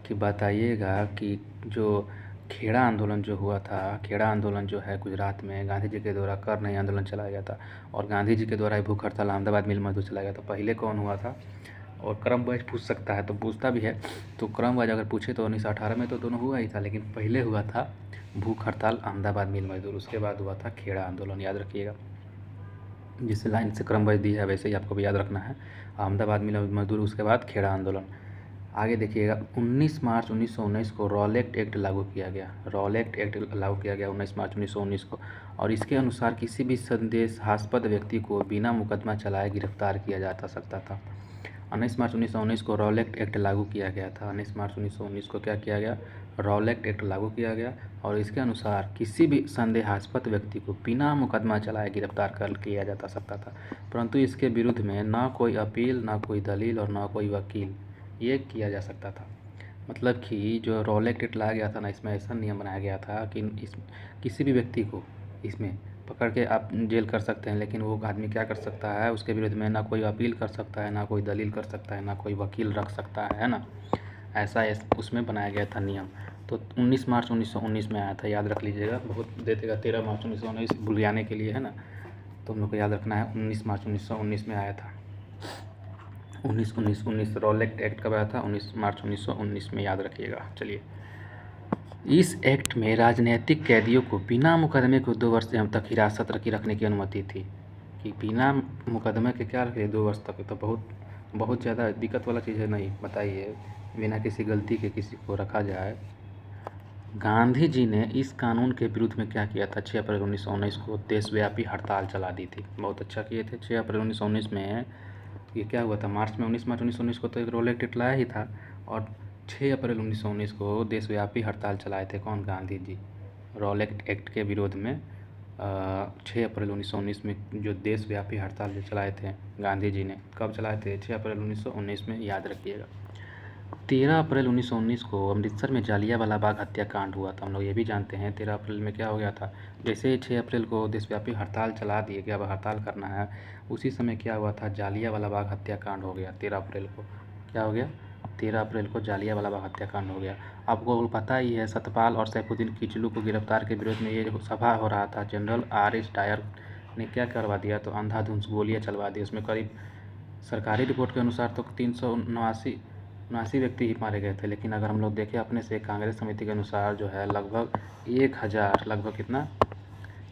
कि बताइएगा कि जो खेड़ा आंदोलन जो हुआ था, खेड़ा आंदोलन जो है गुजरात में गांधी जी के द्वारा कर नहीं आंदोलन चलाया गया था और गांधी जी के द्वारा भूख हड़ताल अहमदाबाद मिल मजदूर चलाया गया था, पहले कौन हुआ था? और क्रम वाइज पूछ सकता है, तो पूछता भी है। तो क्रम वाइज अगर पूछे तो 1918 में तो दोनों हुआ ही था, लेकिन पहले हुआ था भूख हड़ताल अहमदाबाद मिल मजदूर, उसके बाद हुआ था खेड़ा आंदोलन, याद रखिएगा। जिस लाइन से क्रम वाइज दी है वैसे ही आपको भी याद रखना है। अहमदाबाद मिल मजदूर, उसके बाद खेड़ा आंदोलन। आगे देखिएगा 19 मार्च 1919 को रॉलेट एक्ट लागू किया गया। रॉलेट एक्ट लागू किया गया 19 मार्च 1919 को, और इसके अनुसार किसी भी संदेहास्पद व्यक्ति को बिना मुकदमा चलाए गिरफ्तार किया जा सकता था। 19 मार्च 1919 को रॉलेट एक्ट लागू किया गया था। 19 मार्च 1919 को क्या किया गया? रॉलेट एक्ट लागू किया गया, और इसके अनुसार किसी भी संदेहास्पद व्यक्ति को बिना मुकदमा चलाए गिरफ्तार कर किया जा सकता था, परंतु इसके विरुद्ध में ना कोई अपील, ना कोई दलील और ना कोई वकील ये किया जा सकता था। मतलब कि जो रॉलेट एक्ट लाया गया था ना, इसमें ऐसा नियम बनाया गया था कि किसी भी व्यक्ति को इसमें पकड़ के आप जेल कर सकते हैं, लेकिन वो आदमी क्या कर सकता है? उसके विरुद्ध में ना कोई अपील कर सकता है, ना कोई दलील कर सकता है, ना कोई वकील रख सकता है ना। ऐसा उसमें बनाया गया था नियम। तो 19 मार्च 1919 में आया था, याद रख लीजिएगा। बहुत दे देगा 13 मार्च 1919 भूलियाने के लिए, है ना। तो हम लोग को याद रखना है 19 मार्च 1919 में आया था। 19 रॉलेट एक्ट कब आया था? 19 मार्च 1919 में, याद रखिएगा। चलिए, इस एक्ट में राजनीतिक कैदियों को बिना मुकदमे को 2 वर्ष से तक हिरासत रखने की अनुमति थी। कि बिना मुकदमे के क्या रखे? 2 वर्ष तक। तो बहुत ज़्यादा दिक्कत वाला चीज़ है नहीं, बताइए। बिना किसी गलती के किसी को रखा जाए। गांधी जी ने इस कानून के विरुद्ध में क्या किया था? 6 अप्रैल 1919 को देशव्यापी हड़ताल चला दी थी। बहुत अच्छा किए थे। 6 अप्रैल 1919 में ये क्या हुआ था? 19 मार्च 1919 को तो एक रॉलेट एक्ट लाया ही था, और 6 अप्रैल 1919 को देशव्यापी हड़ताल चलाए थे कौन? गांधी जी। रॉलेट एक्ट के विरोध में 6 अप्रैल 1919 में जो देशव्यापी हड़ताल जो चलाए थे गांधी जी ने, कब चलाए थे? 6 अप्रैल 1919 में, याद रखिएगा। 13 अप्रैल 1919 को अमृतसर में जालियांवाला बाग हत्याकांड हुआ था। हम लोग ये भी जानते हैं 13 अप्रैल में क्या हो गया था। जैसे ही 6 अप्रैल को देशव्यापी हड़ताल चला दिए कि अब हड़ताल करना है, उसी समय क्या हुआ था, जालियांवाला बाग हत्याकांड हो गया 13 अप्रैल को। क्या हो गया? 13 अप्रैल को जालियांवाला बाग हत्याकांड हो गया। आपको पता ही है, सतपाल और सैफुद्दीन किचलू को गिरफ्तार के विरोध में ये जो सभा हो रहा था, जनरल आर.एस. डायर ने क्या करवा दिया, तो अंधाधुंध गोलियाँ चलवा दी। उसमें करीब सरकारी रिपोर्ट के अनुसार तो 379 व्यक्ति ही मारे गए थे, लेकिन अगर हम लोग देखें अपने से, कांग्रेस समिति के अनुसार जो है लगभग 1000, लगभग कितना,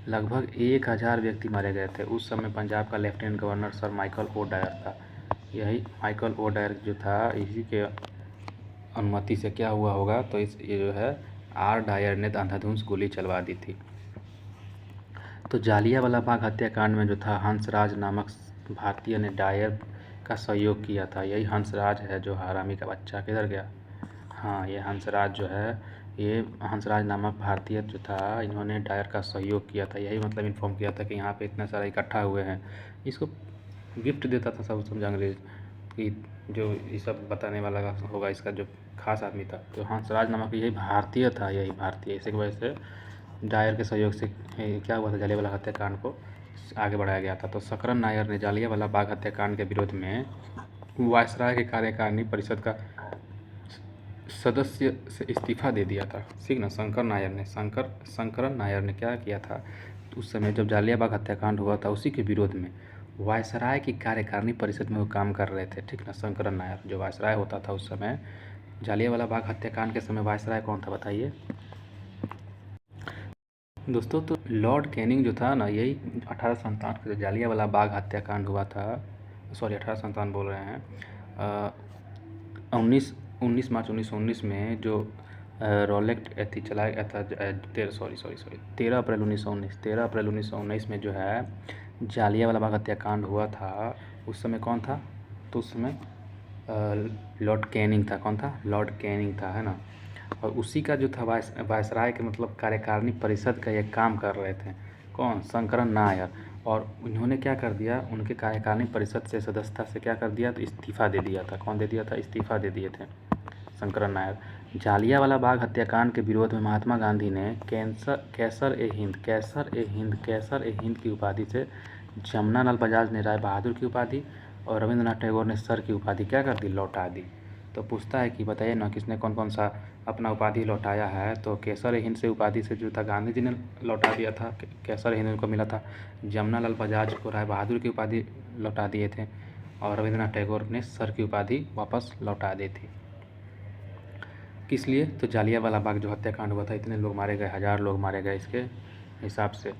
लगभग 1000 व्यक्ति मारे गए थे। उस समय पंजाब का lieutenant governor sir Michael O Dyer था। यही माइकल ओ डायर जो था, इसी के अनुमति से क्या हुआ होगा, तो ये जो है आर डायर ने अंधाधुंध गोली चलवा दी थी। तो जालियांवाला बाग हत्याकांड में जो था, हंसराज नामक भारतीय ने डायर का सहयोग किया था। यही हंसराज है जो हरामी का बच्चा, किधर गया? हाँ, ये हंसराज जो है, ये हंसराज नामक भारतीय जो था, इन्होंने डायर का सहयोग किया था। यही मतलब इन्फॉर्म किया था कि यहाँ पे इतना सारा इकट्ठा हुए हैं। इसको गिफ्ट देता था सब समझ अंग्रेज कि जो ये सब बताने वाला होगा, इसका जो खास आदमी था। तो हंसराज नामक यही भारतीय था, यही भारतीय। इसी की वजह से डायर के सहयोग से क्या हुआ था, जालियांवाला हत्याकांड को आगे बढ़ाया गया था। तो सकरन नायर ने जालियांवाला बाग हत्याकांड के विरोध में वायसराय के कार्यकारिणी परिषद का सदस्य से इस्तीफा दे दिया था। ठीक ना, शंकरन नायर ने क्या किया था, उस समय जब जालियांवाला बाग हत्याकांड हुआ था, उसी के विरोध में वायसराय की कार्यकारिणी परिषद में वो काम कर रहे थे। ठीक ना, शंकरन नायर जो वायसराय होता था उस समय, जालियांवाला बाग हत्याकांड के समय वायसराय कौन था बताइए दोस्तों? तो लॉर्ड कैनिंग जो था ना, यही 1857 को जालियांवाला बाग हत्याकांड हुआ था, सॉरी 1857 बोल रहे हैं, 19 मार्च 1919 में जो रॉलेट एथी चलाया गया था, 13 अप्रैल 1919 में जो है जालियांवाला बाग हत्याकांड हुआ था। उस समय कौन था? तो उस समय लॉर्ड कैनिंग था। कौन था? लॉर्ड कैनिंग था, है ना। और उसी का जो था वायसराय के मतलब कार्यकारिणी परिषद का ये काम कर रहे थे। कौन? शंकरन नायर। और उन्होंने क्या कर दिया, उनके कार्यकारिणी परिषद से सदस्यता से क्या कर दिया, तो इस्तीफा दे दिया था। कौन दे दिया था? इस्तीफा दे दिए थे शंकरन नायर। जालियांवाला बाग हत्याकांड के विरोध में महात्मा गांधी ने कैसर ए हिंद की उपाधि से, जमुनालाल बजाज ने राय बहादुर की उपाधि और रविंद्रनाथ टैगोर ने सर की उपाधि क्या कर दी, लौटा दी। तो पूछता है कि बताइए ना, किसने कौन कौन सा अपना उपाधि लौटाया है? तो कैसर हिंद से उपाधि से जो था गांधी जी ने लौटा दिया था, कैसर हिंद उनको मिला था। जमुनालाल बजाज को राय बहादुर की उपाधि लौटा दिए थे, और रविंद्रनाथ टैगोर ने सर की उपाधि वापस लौटा दी थी। किस लिए? तो जालियांवाला बाग जो हत्याकांड हुआ था, इतने लोग मारे गए, 1000 लोग मारे गए इसके हिसाब से।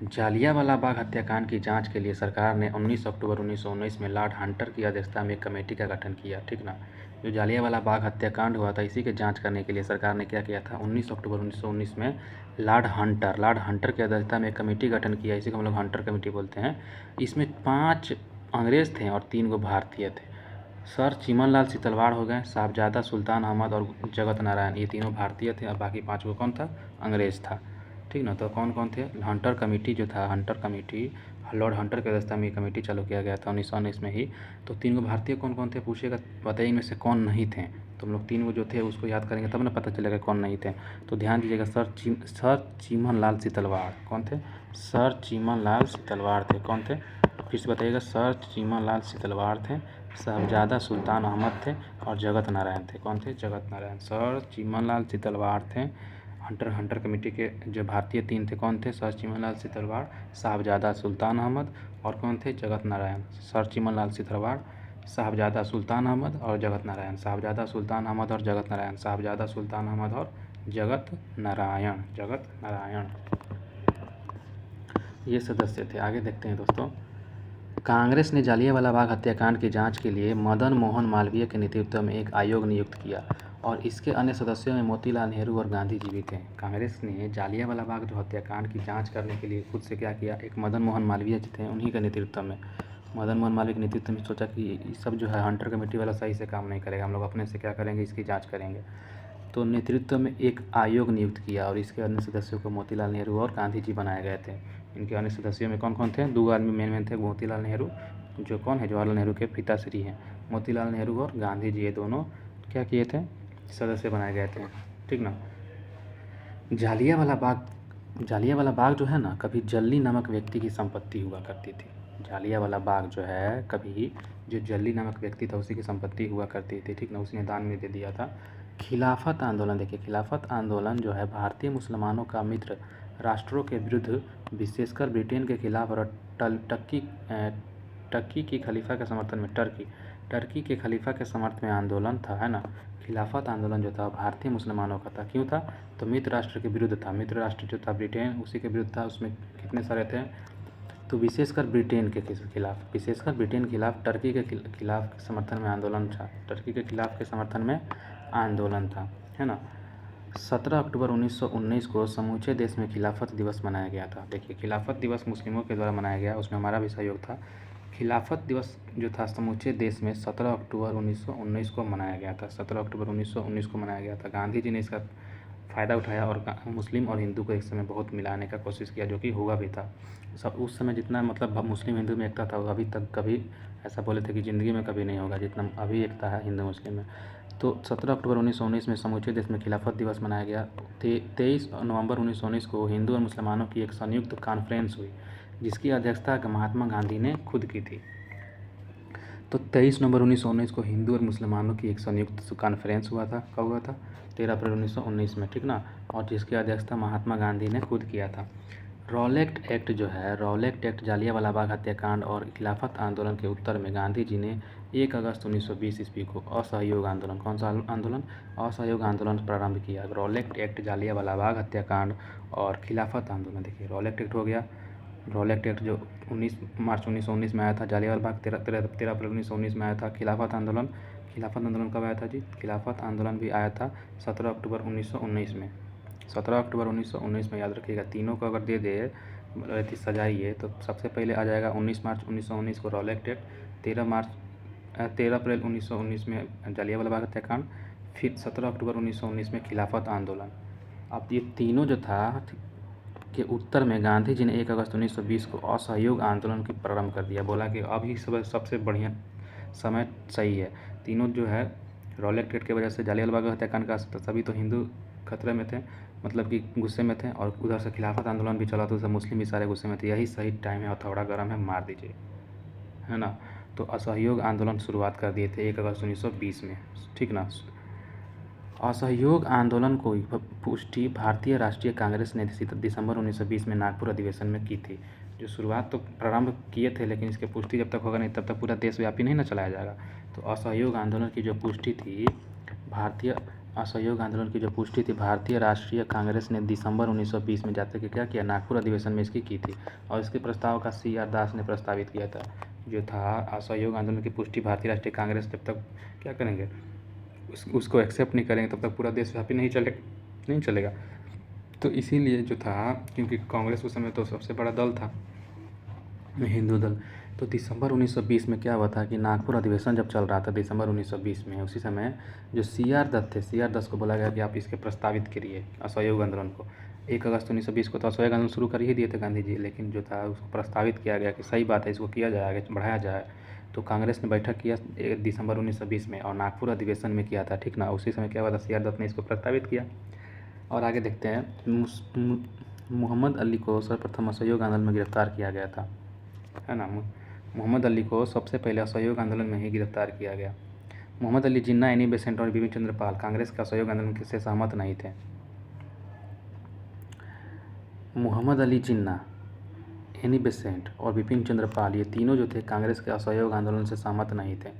जालियांवाला बाग हत्याकांड की जांच के लिए सरकार ने 19 अक्टूबर 1919 में लॉर्ड हंटर की अध्यक्षता में एक कमेटी का गठन किया। ठीक ना, जो जालियांवाला बाग हत्याकांड हुआ था, इसी के जांच करने के लिए सरकार ने क्या किया था, 19 अक्टूबर 1919 में लॉर्ड हंटर की अध्यक्षता में एक कमेटी गठन किया। इसी को हम लोग हंटर कमेटी बोलते हैं। इसमें 5 अंग्रेज़ थे और 3 भारतीय थे। सर चिमनलाल सीतलवाड़ हो गए, साहबजादा सुल्तान अहमद और जगत नारायण, ये तीनों भारतीय थे, और बाकी 5 को कौन था, अंग्रेज़ था। ठीक ना, तो कौन कौन थे? हंटर कमेटी जो था, हंटर कमेटी, लॉर्ड हंटर की अध्यक्षता में ये कमेटी चालू किया गया था 1919 में ही। तो 3 भारतीय कौन कौन थे पूछिएगा, बताइए इनमें से कौन नहीं थे। तो हम लोग 3 जो थे उसको याद करेंगे तब ना पता चलेगा कौन नहीं थे। तो ध्यान दीजिएगा, सर चिमनलाल सीतलवाड़ कौन थे? सर चिमनलाल सीतलवाड़ थे। कौन थे? फिर से बताइएगा, सर चिमनलाल सीतलवाड़ थे, साहबजादा सुल्तान अहमद थे और जगत नारायण थे। कौन थे? जगत नारायण। सर चिमनलाल सीतलवाड़ थे। हंटर कमेटी के जो भारतीय 3 थे, कौन थे? सर चिमनलाल सीतलवाड़, साहबजादा सुल्तान अहमद और कौन थे? जगत नारायण। सर चिमनलाल सीतलवाड़, साहबजादा सुल्तान अहमद और जगत नारायण। साहबजादा सुल्तान अहमद और जगत नारायण। साहबजादा सुल्तान अहमद और जगत नारायण। जगत नारायण ये सदस्य थे। आगे देखते हैं दोस्तों। कांग्रेस ने जालियांवाला बाग हत्याकांड की जांच के लिए मदन मोहन मालवीय के नेतृत्व में एक आयोग नियुक्त किया, और इसके अन्य सदस्यों में मोतीलाल नेहरू और गांधी जी भी थे। कांग्रेस ने जालियांवाला बाग जो हत्याकांड की जांच करने के लिए खुद से क्या किया, एक मदन मोहन मालवीय जी थे, उन्हीं के नेतृत्व में, मदन मोहन मालवीय के नेतृत्व में सोचा कि ये सब जो है हंटर कमेटी वाला सही से काम नहीं करेगा, हम लोग अपने से क्या करेंगे, इसकी जाँच करेंगे। तो नेतृत्व में एक आयोग नियुक्त किया और इसके अन्य सदस्यों को मोतीलाल नेहरू और गांधी जी बनाए गए थे। इनके अन्य सदस्यों में कौन कौन थे? 2 आदमी मेन थे, मोतीलाल नेहरू जो कौन है, जवाहरलाल नेहरू के पिताश्री हैं। मोतीलाल नेहरू और गांधी जी ये दोनों क्या किए थे? सदस्य बनाए गए थे, ठीक ना। जालियांवाला बाग जो है ना, कभी जल्ली नामक व्यक्ति की संपत्ति हुआ करती थी। जालियांवाला बाग जो है कभी जो जल्ली नामक व्यक्ति था उसी की संपत्ति हुआ करती थी, ठीक ना, उसी ने दान में दे दिया था। खिलाफत आंदोलन, देखिए खिलाफत आंदोलन जो है भारतीय मुसलमानों का मित्र राष्ट्रों के विरुद्ध विशेषकर ब्रिटेन के खिलाफ और टर्की के खलीफा के समर्थन में आंदोलन था, है ना। खिलाफत आंदोलन जो था भारतीय मुसलमानों का था। क्यों था? तो मित्र राष्ट्र के विरुद्ध था। मित्र राष्ट्र जो था ब्रिटेन, उसी के विरुद्ध था। उसमें कितने सारे थे? तो विशेषकर ब्रिटेन के खिलाफ टर्की के खिलाफ समर्थन में आंदोलन था। टर्की के खिलाफ के समर्थन में आंदोलन था, है ना। 17 अक्टूबर 1919 को समूचे देश में खिलाफत दिवस मनाया गया था। देखिए खिलाफत दिवस मुस्लिमों के द्वारा मनाया गया, उसमें हमारा भी सहयोग था। खिलाफत दिवस जो था समूचे देश में 17 अक्टूबर 1919 को मनाया गया था। 17 अक्टूबर 1919 को मनाया गया था। गांधी जी ने इसका फ़ायदा उठाया और मुस्लिम और हिंदू को एक समय बहुत मिलाने का कोशिश किया, जो कि हुआ भी था। सब उस समय जितना मतलब मुस्लिम हिंदू में एकता था, अभी तक कभी ऐसा बोले थे कि ज़िंदगी में कभी नहीं होगा जितना अभी एकता है हिंदू मुस्लिम में। तो 17 अक्टूबर 1919 में समूचे देश में खिलाफत दिवस मनाया गया। 23 नवंबर 1919 को हिंदू और मुसलमानों की एक संयुक्त कॉन्फ्रेंस हुई, जिसकी अध्यक्षता महात्मा गांधी ने खुद की थी। तो 23 नवंबर 1919 को हिंदू और मुसलमानों की एक संयुक्त कॉन्फ्रेंस हुआ था। कब हुआ था? 13 अप्रैल 1919 में, ठीक ना, और जिसकी अध्यक्षता महात्मा गांधी ने खुद किया था। रॉलेट एक्ट जो है, रॉलेट एक्ट जालियांवाला बाग हत्याकांड और खिलाफत आंदोलन के उत्तर में गांधी जी ने 1 अगस्त 1920 ईस्वी को असहयोग आंदोलन, कौन सा आंदोलन? असहयोग आंदोलन प्रारंभ किया। रॉलेट एक्ट जालियांवाला बाग हत्याकांड और खिलाफत आंदोलन, देखिए रॉलेट एक्ट हो गया। रॉलेट एक्ट जो 19 मार्च 1919 में आया था। जालियांवाला बाग 13 अप्रैल 1919 में आया था। खिलाफत आंदोलन कब आया था जी? खिलाफत आंदोलन भी आया था 17 अक्टूबर 1919 में। 17 अक्टूबर 1919 में, याद रखिएगा। तीनों को अगर दे दे सजाइए तो सबसे पहले आ जाएगा 19 मार्च 1919 को रॉलेट एक्ट, 13 अप्रैल 1919 में जालियांवाला बाग हत्याकांड, फिर 17 अक्टूबर 1919 में खिलाफत आंदोलन। अब ये तीनों जो था के उत्तर में गांधी जी ने 1 अगस्त 1920 को असहयोग आंदोलन की प्रारंभ कर दिया। बोला कि अभी सबसे बढ़िया समय सही है। तीनों जो है रॉलेट एक्ट की वजह से, जालियांवाला बाग हत्याकांड का सभी तो हिंदू खतरे में थे, मतलब कि गुस्से में थे, और उधर से खिलाफत आंदोलन भी चला तो उधर मुस्लिम भी सारे गुस्से में थे। यही सही टाइम है, हथौड़ा गर्म है, मार दीजिए, है ना। तो असहयोग आंदोलन शुरुआत कर दिए थे 1 अगस्त 1920 में, ठीक ना। असहयोग आंदोलन को पुष्टि भारतीय राष्ट्रीय कांग्रेस ने दिसंबर 1920 में नागपुर अधिवेशन में की थी। जो शुरुआत तो प्रारंभ किए थे, लेकिन इसकी पुष्टि जब तक होगा नहीं तब तक पूरा देशव्यापी नहीं ना चलाया जाएगा। तो असहयोग आंदोलन की जो पुष्टि थी भारतीय राष्ट्रीय कांग्रेस ने दिसंबर 1920 में जाकर के क्या किया? नागपुर अधिवेशन में इसकी की थी, और इसके प्रस्ताव का CR दास ने प्रस्तावित किया था। जो था असहयोग आंदोलन की पुष्टि भारतीय राष्ट्रीय कांग्रेस जब तक क्या करेंगे, उसको एक्सेप्ट नहीं करेंगे तब तक पूरा देशव्यापी नहीं चलेगा। तो इसीलिए जो था, क्योंकि कांग्रेस उस समय तो सबसे बड़ा दल था, हिंदू दल, तो दिसंबर 1920 में क्या हुआ था कि नागपुर अधिवेशन जब चल रहा था दिसंबर 1920 में, उसी समय जो CR दत्त थे, CR दत्त को बोला गया कि आप इसके प्रस्तावित करिए असहयोग आंदोलन को। 1 अगस्त 1920 को तो असहयोग आंदोलन शुरू कर ही दिए थे गांधी जी, लेकिन जो था उसको प्रस्तावित किया गया कि सही बात है, इसको किया जाए, आगे बढ़ाया जाए। तो कांग्रेस ने बैठक किया दिसंबर 1920 में और नागपुर अधिवेशन में किया था, ठीक ना। उसी समय क्या हुआ था, CR दत्त ने इसको प्रस्तावित किया। और आगे देखते हैं, मोहम्मद अली को सर्वप्रथम असहयोग आंदोलन में गिरफ्तार किया गया था, है ना। मोहम्मद अली को सबसे पहले असहयोग आंदोलन में ही गिरफ्तार किया गया। मोहम्मद अली जिन्ना, एनी बेसेंट और बिपिन चंद्र पाल कांग्रेस के असहयोग आंदोलन से सहमत नहीं थे। मोहम्मद अली जिन्ना, एनी बेसेंट और बिपिन चंद्र पाल, ये तीनों जो थे कांग्रेस के असहयोग आंदोलन से सहमत नहीं थे।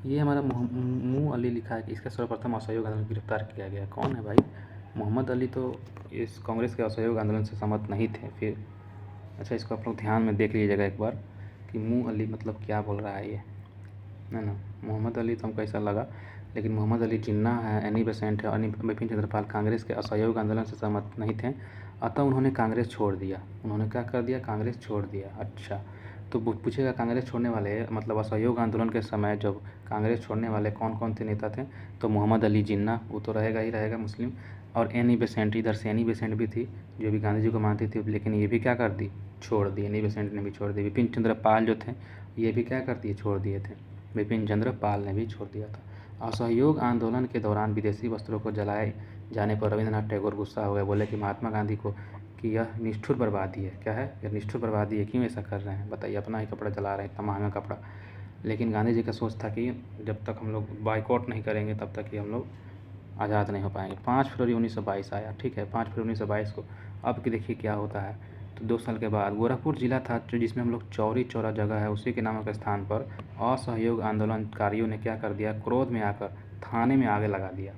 ये हमारा मुँह अली लिखा है कि इसका सर्वप्रथम असहयोग आंदोलन गिरफ्तार किया गया। कौन है भाई? मोहम्मद अली तो इस कांग्रेस के असहयोग आंदोलन से सहमत नहीं थे। फिर अच्छा, इसको आप लोग ध्यान में देख लीजिएगा एक बार कि मुँह अली मतलब क्या बोल रहा है ये, है ना। मोहम्मद अली तो हमको ऐसा लगा, लेकिन मोहम्मद अली जिन्ना है, एनी बेसेंट है और बिपिन चंद्र पाल कांग्रेस के असहयोग आंदोलन से सहमत नहीं थे, अतः उन्होंने कांग्रेस छोड़ दिया। उन्होंने क्या कर दिया? कांग्रेस छोड़ दिया। अच्छा, तो पूछेगा कांग्रेस छोड़ने वाले मतलब असहयोग आंदोलन के समय जब कांग्रेस छोड़ने वाले कौन कौन से नेता थे, तो मोहम्मद अली जिन्ना, वो तो रहेगा ही रहेगा मुस्लिम, और एनी बेसेंट, इधर से एनी बेसेंट भी थी जो भी गांधी जी को मानती थी, लेकिन ये भी क्या कर दी, छोड़ दी, एनी बेसेंट ने भी छोड़ दी। विपिन चंद्र पाल जो थे ये भी क्या कर दिए, छोड़ दिए थे, विपिन चंद्र पाल ने भी छोड़ दिया था। असहयोग आंदोलन के दौरान विदेशी वस्त्रों को जलाए जाने पर रविंद्रनाथ टैगोर गुस्सा हो गए, बोले कि महात्मा गांधी को कि यह निष्ठुर बर्बादी है। क्या है, यह निष्ठुर बर्बादी है, क्यों ऐसा कर रहे हैं बताइए, अपना ही कपड़ा जला रहे हैं, इतना महंगा कपड़ा। लेकिन गांधी जी का सोच था कि जब तक हम लोग बाइकआउट नहीं करेंगे तब तक ही हम लोग आज़ाद नहीं हो पाएंगे। 5 फरवरी 1922 आया, ठीक है, 5 फरवरी 1922 को। अब कि देखिए क्या होता है, तो 2 साल के बाद गोरखपुर जिला था जो जिसमें हम लोग चौरी चौरा जगह है उसी के नामक स्थान पर असहयोग आंदोलनकारियों ने क्या कर दिया, क्रोध में आकर थाने में आग लगा दिया,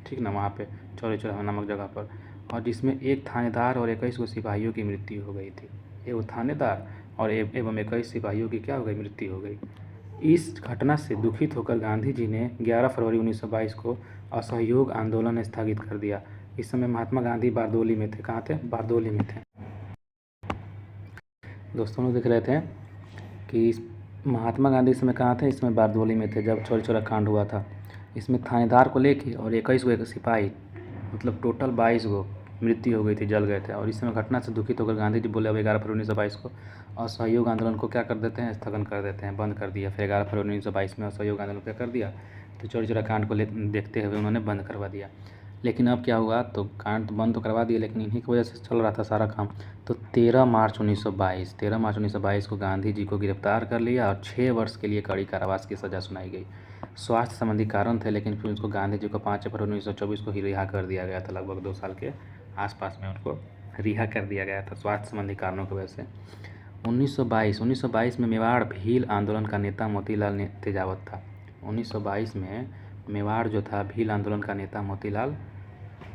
ठीक ना, वहाँ पे चौरी चौरा नामक जगह पर, और जिसमें एक थानेदार और 21 को सिपाहियों की मृत्यु हो गई थी। एक थानेदार और एवं 21 सिपाहियों की क्या हो गई, मृत्यु हो गई। इस घटना से दुखित होकर गांधी जी ने 11 फरवरी 1922 को असहयोग आंदोलन स्थगित कर दिया। इस समय महात्मा गांधी बारदोली में थे, कहाँ थे, बारदोली में थे। दोस्तों लोग देख रहे थे कि महात्मा गांधी इस समय कहाँ थे, इसमें बारदोली में थे जब चौरी चौरा कांड हुआ था। इसमें थानेदार को लेके और 21 को एक सिपाही, मतलब टोटल 22 को मृत्यु हो गई थी, जल गए थे। और इस समय घटना से दुखित होकर गांधी जी बोले अब 11 फरवरी 1922 को असहयोग आंदोलन को क्या कर देते हैं, स्थगन कर देते हैं, बंद कर दिया। फिर 11 फरवरी 1922 में असहयोग आंदोलन क्या कर दिया, तो चौरी चौरा कांड को देखते हुए उन्होंने बंद करवा दिया। लेकिन अब क्या हुआ, तो कांड तो बंद तो करवा दिया, लेकिन इन्हीं की वजह से चल रहा था सारा काम। तो 13 मार्च 1922 को गांधी जी को गिरफ्तार कर लिया और 6 वर्ष के लिए कड़ी कारावास की सज़ा सुनाई गई। स्वास्थ्य संबंधी कारण थे, लेकिन फिर उसको गांधी जी को 5 फरवरी 1924 को ही रिहा कर दिया गया था। लगभग 2 साल के आसपास में उनको रिहा कर दिया गया था स्वास्थ्य संबंधी कारणों की वजह से। 1922 में मेवाड़ भील आंदोलन का नेता मोतीलाल तेजावत था। 1922 में मेवाड़ जो था भील आंदोलन का नेता मोतीलाल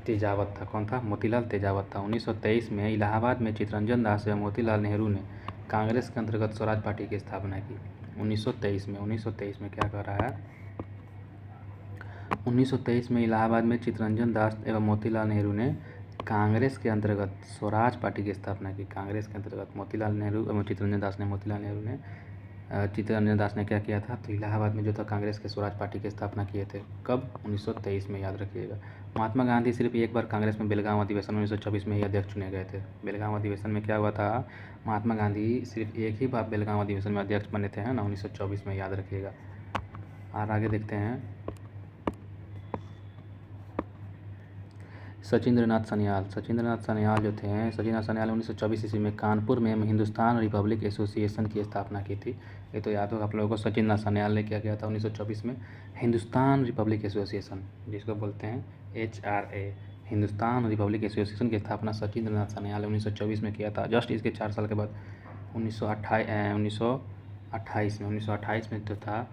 तेजावत था। कौन था, मोतीलाल तेजावत था। 1923 में इलाहाबाद में चित्तरंजन दास एवं मोतीलाल नेहरू ने कांग्रेस के अंतर्गत स्वराज पार्टी की स्थापना की। 1923 में क्या कर रहा है, 1923 में इलाहाबाद में चित्तरंजन दास एवं मोतीलाल नेहरू ने कांग्रेस के अंतर्गत स्वराज पार्टी की स्थापना की। कांग्रेस के अंतर्गत मोतीलाल नेहरू एवं चित्तरंजन दास ने क्या किया था, तो इलाहाबाद में जो था कांग्रेस के स्वराज पार्टी की स्थापना किए थे। कब, 1923 में, याद रखिएगा। महात्मा गांधी सिर्फ एक बार कांग्रेस में बेलगाम अधिवेशन 1924 में ही अध्यक्ष चुने गए थे। बेलगाम अधिवेशन में क्या हुआ था, महात्मा गांधी सिर्फ एक ही बार बेलगाम अधिवेशन में अध्यक्ष बने थे, है ना, 1924 में, याद रखिएगा। और आगे देखते हैं, सचिंद्रनाथ सान्याल जो थे, सचिंद्रनाथ सान्याल 1924 ईस्वी में कानपुर में हिंदुस्तान रिपब्लिक एसोसिएशन की स्थापना की थी। ये तो याद होगा आप लोगों को, सचिंद्रनाथ सान्याल ने क्या किया था 1924 में, हिंदुस्तान रिपब्लिक एसोसिएशन, जिसको बोलते हैं HRA, हिंदुस्तान रिपब्लिक एसोसिएशन की स्थापना सचिंद्रनाथ सान्याल ने 1924 में किया था। जस्ट इसके 4 साल के बाद 1928 में जो था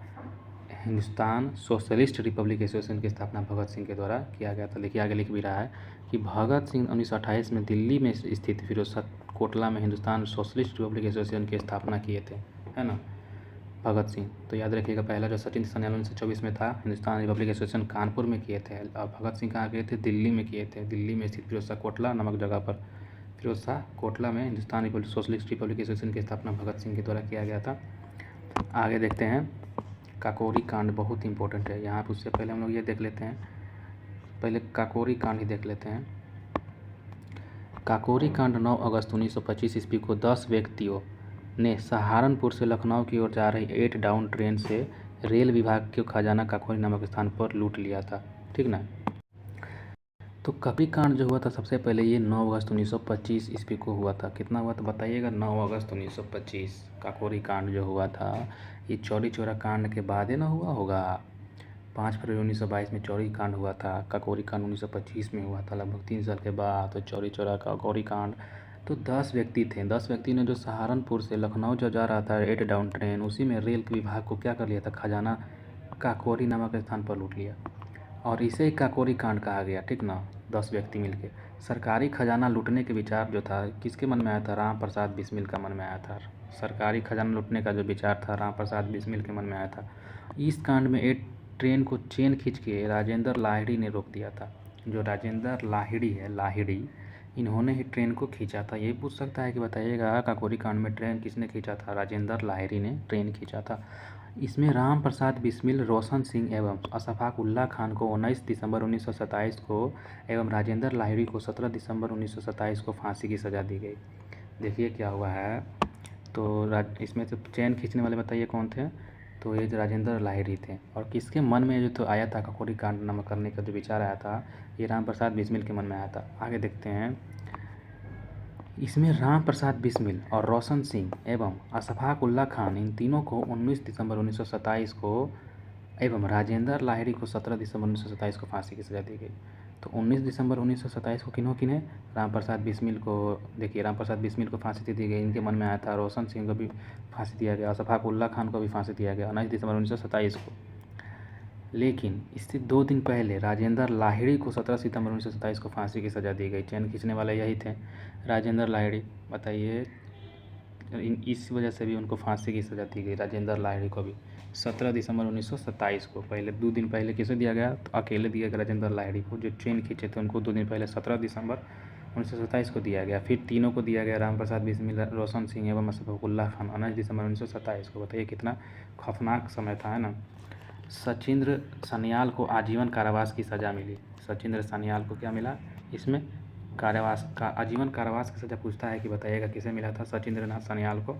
हिंदुस्तान सोशलिस्ट रिपब्लिक एसोसिएशन की स्थापना भगत सिंह के द्वारा किया गया था। देखिए आगे लिख भी रहा है कि भगत सिंह 1928 में दिल्ली में स्थित फिरोजशाह कोटला में हिंदुस्तान सोशलिस्ट रिपब्लिक एसोसिएशन की स्थापना किए थे, है ना, भगत सिंह। तो याद रखिएगा, पहला जो सचिन सान्याल 1924 में था, हिंदुस्तान रिपब्लिक एसोसिएशन कानपुर में किए थे, और भगत सिंह कहाँ किए थे, दिल्ली में किए थे। दिल्ली में स्थित फिरोजशाह कोटला नामक जगह पर, फिरोजशाह कोटला में हिंदुस्तान सोशलिस्ट रिपब्लिक एसोसिएशन की स्थापना भगत सिंह के द्वारा किया गया था। आगे देखते हैं, काकोरी कांड बहुत इंपॉर्टेंट है यहाँ पर। उससे पहले हम लोग ये देख लेते हैं, पहले काकोरी कांड ही देख लेते हैं। काकोरी कांड 9 अगस्त 1925 ईस्वी को 10 व्यक्तियों ने सहारनपुर से लखनऊ की ओर जा रही 8 डाउन ट्रेन से रेल विभाग के खजाना काकोरी नामक स्थान पर लूट लिया था, ठीक ना। तो कपी कांड जो हुआ था सबसे पहले ये 9 अगस्त 1925 ईस्वी को हुआ था। कितना हुआ था बताइएगा, 9 अगस्त 1925। काकोरी कांड जो हुआ था ये चौरी चौरा कांड के बाद ही ना हुआ होगा। 5 फरवरी 1922 में चौरी कांड हुआ था, काकोरी कांड 1925 में हुआ था, लगभग 3 साल के बाद। तो चौरी चौरा काकोरी कांड, तो 10 व्यक्ति थे। 10 व्यक्ति ने जो सहारनपुर से लखनऊ जो जा रहा था 8 डाउन ट्रेन, उसी में रेल विभाग को क्या कर लिया था, खजाना काकोरी नामक स्थान पर लूट लिया, और इसे ही काकोरी कांड कहा गया, ठीक ना। 10 व्यक्ति मिलके सरकारी खजाना लूटने के विचार जो था किसके मन में आया था, राम प्रसाद बिस्मिल का मन में आया था। सरकारी खजाना लूटने का जो विचार था राम प्रसाद बिस्मिल के मन में आया था। इस कांड में एक ट्रेन को चेन खींच के राजेंद्र लाहिड़ी ने रोक दिया था। जो राजेंद्र लाहिड़ी है, लाहिड़ी, इन्होंने ही ट्रेन को खींचा था। ये पूछ सकता है कि बताइएगा काकोरी कांड में ट्रेन किसने खींचा था? राजेंद्र लाहिड़ी ने ट्रेन खींचा था। इसमें राम प्रसाद बिस्मिल, रोशन सिंह एवं अशफाक उल्लाह खान को 19 दिसंबर 1927 को एवं राजेंद्र लाहिड़ी को 17 दिसंबर 1927 को फांसी की सज़ा दी गई। देखिए क्या हुआ है। तो इसमें से चैन खींचने वाले बताइए कौन थे? तो ये राजेंद्र लाहिड़ी थे। और किसके मन में जो तो आया था काकोरी कांड नामक करने का जो विचार आया था, ये राम प्रसाद बिस्मिल के मन में आया था। आगे देखते हैं। इसमें राम प्रसाद बिस्मिल और रोशन सिंह एवं अशफाक उल्लाह खान, इन तीनों को 19 दिसंबर 1927 को एवं राजेंद्र लाहिड़ी को 17 दिसंबर 1927 को फांसी की सज़ा दी गई। तो 19 दिसंबर 1927 को किन्हें? राम प्रसाद बिस्मिल को। देखिए, राम प्रसाद बिस्मिल को फांसी दी गई, इनके मन में आया था। रोशन सिंह को भी फांसी दिया गया, अशफाक उल्लाह खान को भी फांसी दिया गया 19 दिसंबर 1927 को। लेकिन इससे 2 दिन पहले राजेंद्र लाहिड़ी को 17 सितंबर 1927 को फांसी की सज़ा दी गई। चैन खींचने वाले यही थे, राजेंद्र लाहिड़ी। बताइए, इस वजह से भी उनको फांसी की सज़ा दी गई, राजेंद्र लाहिड़ी को भी 17 दिसंबर 1927 को। पहले 2 दिन पहले किसे दिया गया? तो अकेले दिया गया राजेंद्र लाहिड़ी को। जो चेन खींचे थे उनको 2 दिन पहले 17 दिसंबर 1927 को दिया गया। फिर तीनों को दिया गया, राम प्रसाद बिस्मिल, रोशन सिंह एवं अशफाक उल्लाह खान, 19 दिसंबर 1927 को। बताइए कितना खौफनाक समय था, है ना। सचिंद्र सन्याल को आजीवन कारावास की सज़ा मिली। सचिंद्र सन्याल को क्या मिला? इसमें कारावास का आजीवन कारावास की सज़ा पूछता है कि बताइएगा किसे मिला था? सचिंद्र नाथ सन्याल को